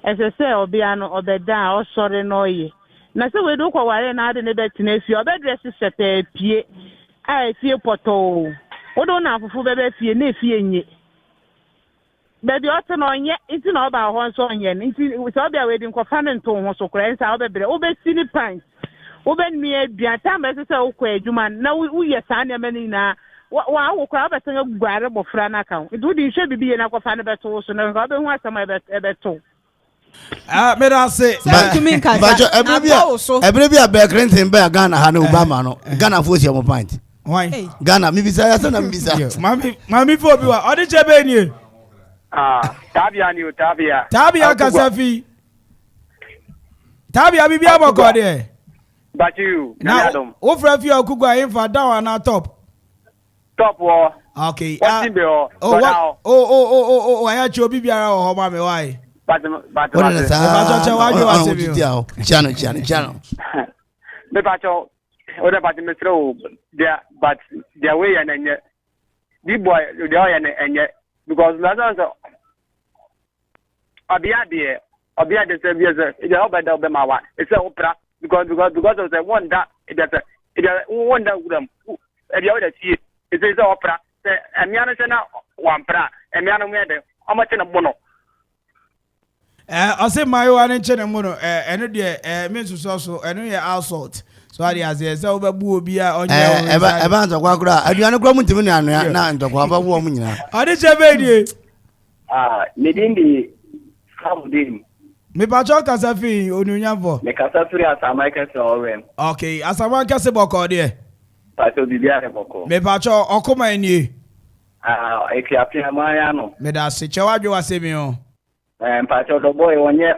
Ese se obi ano obeda o sore no ye. Na se we do kwa ware na ade ne betina fi obedress sete pie ai fie poto wo do na afufu bebe fie na fie nye bebi ote no nye nti na oba ho nso nye nti se obi a we di nkwafa ne nto ho so kra nsa obebre obesi ni pants obenmi adua time se ukwa adwuma na uye saa ne mani na wa wo kra obetanga guare bofra na kan do di hwe bibi ye na kwafa ne beto so na obehu asama ebeto me da say bajo ebrebia be Clinton be Ghana ha na Obama no Ghana fo sie mo point why Ghana mi bisa ya na mi bisa mami fo bi wa odi chebe ni tabia kasafi tabia bibi aboko de bachu na o fra fi okugwa infa down na top wo okay oh ya cho bibi ara ho ma me why channel. Me bacho, oda but me throw there, but their way and the boy, the oil and yet because Lazarus Obia the same years, it's all by the Obama. It's an opera because of the one that it's one that them the other see it is opera. And Yana one pra and Yana how much in a mono. I say my one in Chenamono, and Mrs. So, and we are assault. So I say, over Bubia on your Evans of Wagura. I do not go to now and talk about woman. I did your baby. Medindi, How did Me pacho kasafi onunyamfo. me kasafi Asamaka Sorem? Okay, Asamaka se boko de. Pacho Bibia Boko. Me pacho Okoman ni. A.K.A Mayano. Me da se chewajo wasemi o. Pacho the boy onye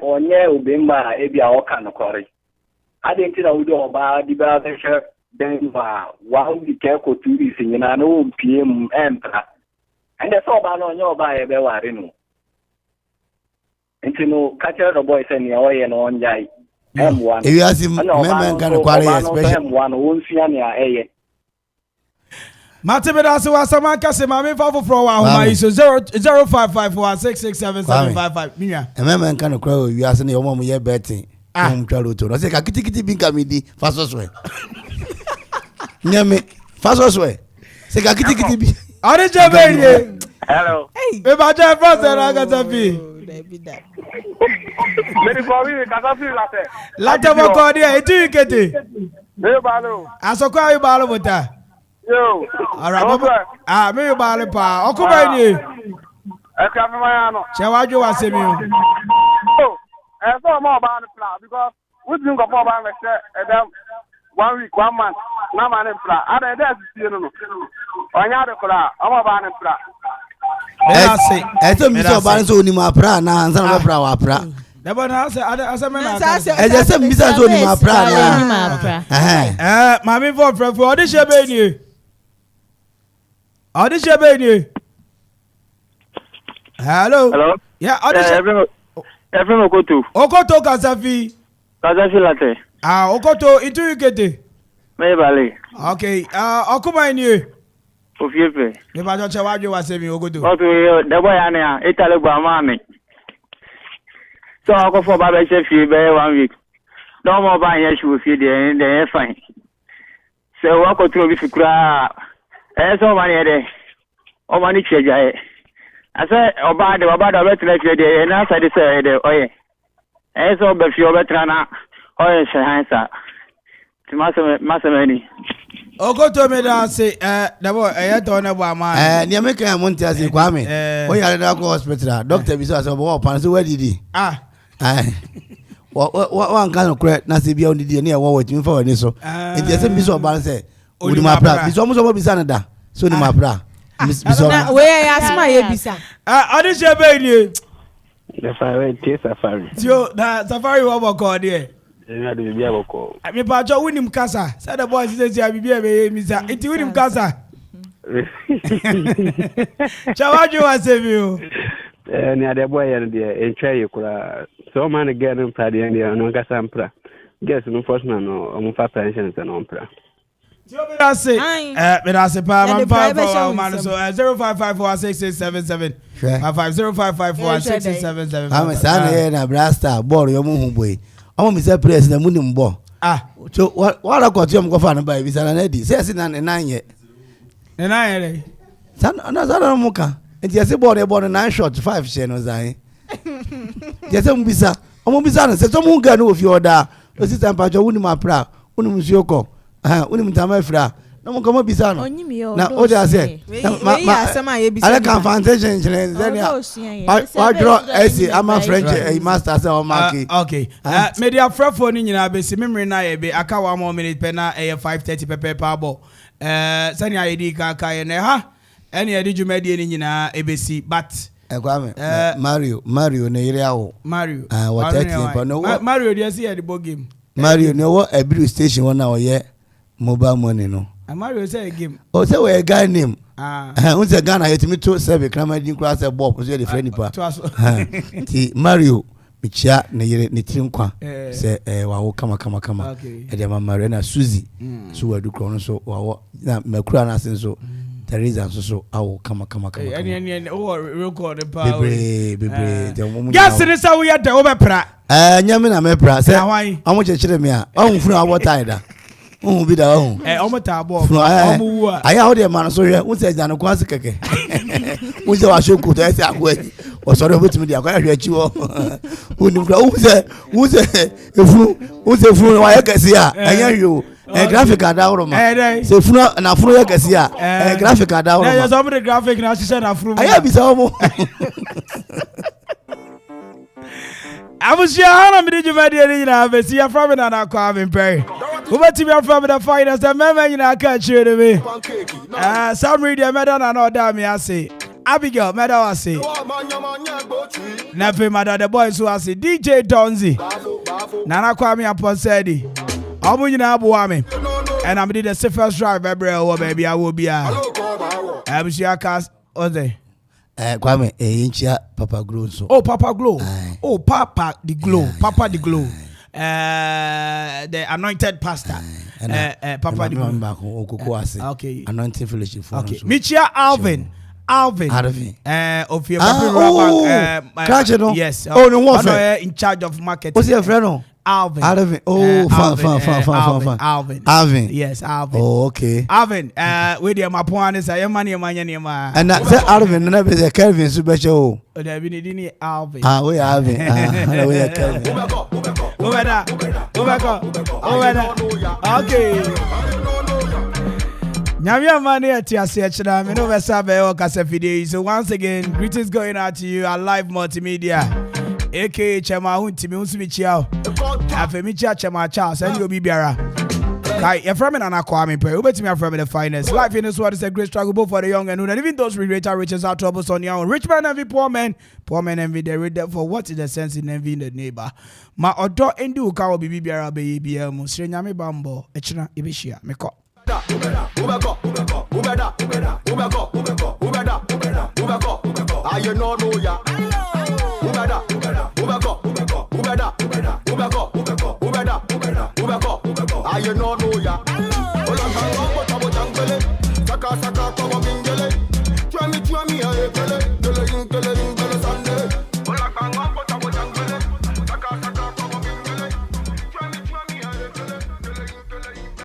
ubimba ebia oka no kore. I didn't know who oba di ba then wow di ke ko turi sinyina no PM empra. And the so ba no onye oba ebe ware no. Enti no catch the boy say ne oye no onjai. M1. If you ask him, member can qualify especially M1 won fia ne eye. Matebe da se wasama kase ma me fa foforo wa homa iso 0554667755 minya. Member can qualify you ask ne omo ye betting. Twalo to. No say ka kitikiti bin ka mi di faso so. Nyame faso so. Say ka kitikiti bi. Ade jebe. Hello. Hey. Me ba ja France na ga tafi. Meri ko wi ka tafi latte. Latte mo ko dia etu ikete. Me balo. Asoko ayi balo bota. Yo. Ara me balo pa. Okuba ni. E ka me ma no. Chewajo wasemi o. So more about the plan because we think of more about them 1 week, 1 month. No man in plan. I don't know. On your plan, I'm about the plan. Eto mi so ban so ni ma pra na ansa na pra wa pra. Debo na asa me na. E je se mi sa so ni ma pra na. Mami for odi shebe ni. Odi shebe ni. Hello. Yeah, odi shebe. Everyone Okoto kasafi. Kasafi latte. Okoto itu ikete. Me bale. Okay. Okuma ni. Ofiepe. Me ba jo chewajo wasemi Okoto. Oto the boy ania itale gba mami. So ako for baba chef be 1 week. No more ba yan shi ofie de fine. So wako tro bi fikura. So mani ede. O mani chejae. I say oba de betre de na say de oye. So be fi obetra na oye shehansa. Ti masemani. Okoto me da say dabo to na bo ama. Ni make am monti ase Kwame. O yare na ko hospital. Doctor bi so ase bo pan so where did he? Wa nkan no kre na se bia onidi na e wo wetimi fa wani so. Enti ase bi so ba say odi ma pra. Bi so mo so bi sa na da. So ni ma pra. Na we asma ye bisa. Odi shebe ni. Safari. Tio na safari wa boko de. Na de bia boko. Me pa jo winim kasa. Say the boy say bibia be misa. Iti winim kasa. Chawajo wasemi o. Ni ade boy ya de entwa ye kura. So man again in prade ya no kasa mpra. Guess no first man no omo fa pension se no mpra. Me say pa man pa man so 05546677 550554677. I'm sana ye na brasta ball yo mu hu boy. Omo mi say press na mu ni mbo. So what got you go fa na ba bi sana na di. Say na ye. Na ye. Sana na sana mu ka. Enti ase ball e ball na shot 5 share no zan. Jese mu bisa. Omo bisa na se to mu ga no ofi oda. O si tan pa jo wuni ma pra. Wuni mu si oko. Uni mtama fra na mo komo bisa no na o ja se ala kan foundation challenge then ya wa draw AC ama French master say o mark okay media frefo ni nyina be si memre na ye be aka 1 more minute pe na 5:30 pepe power sani ayedi ka ye na ha ene ye di jumadi ni nyina ebesi but Kwame Mario ne yire awo Mario what that no Mario dey see at the ball game Mario no what every station one na o ye mobile money no. Mario say a game. Oh, say we a guy name. Who's a Ghana yet me to serve crama din class a bob so the friend pa. Ti Mario Michia ne yire ne trinkwa say wa wo kama e de Mario na Suzy so we do crown so wa na makura na sen so Teresa so awo kama any record pa bebre yes ni say we dey obepra nyame na mepra say omo chechire me a ohun funu awo taida ohun bi da ohun omo ta abo omo wu aya ho de man so hwe un se janu kwa se keke un se wa shoku to ese akwa o so re betimi de akwa hwe chi wo un kra un se funu wa yakasi a anya hwe graphic ada oro ma se funu na funu yakasi a graphic ada oro ma ya so be graphic na sise na funu aya bi sa omo Abusia hana me did you made it na be see from me na Kwame Mpere. Over to me from the finest and member you na catch you me. Some media medal na no da me say. Abigail medal I say. Never mother the boys who I say DJ Donzi. Nana Kwame Aposedi. Omu nyina aboa me. And I'm the safest drive every hour baby I will be Abusia cast Ode. Kwame, inchia Papa Glow so. Oh, Papa Glow. Oh, Papa the Glow. Papa the Glow. The anointed pastor. Papa the Glow. Okay. Anointed fellowship for. Okay. Michia Alvin. Of your yes. Oh, no one in charge of marketing. What's your friend? Alvin. Oh, fun. Alvin. Yes, Alvin. Oh, okay. Alvin. With your mapuan is a money. And that Alvin never is a Kelvin super show. Oh, there be any Alvin. We Alvin. We are Kelvin. Okay. Nyamia mani ati asiachina me no vesabe o kasefide. So once again, greetings going out to you at Live Multimedia. A.K.A Chema Huntimi Unsumi Chiao. Afemicha Chema Charles and you biara. Kai, you're from an Kwame Mpere. Ubeti me from the finest. Life in this world is a great struggle both for the young and old. And even those with greater riches are troubles on your own. Rich man envy poor men. Poor men envy the rich. For what is the sense in envying the neighbor? Ma odo endi ukawo bibi biara be biemu. Srenyame bambo. Echina ibishia. Meko. You know ya.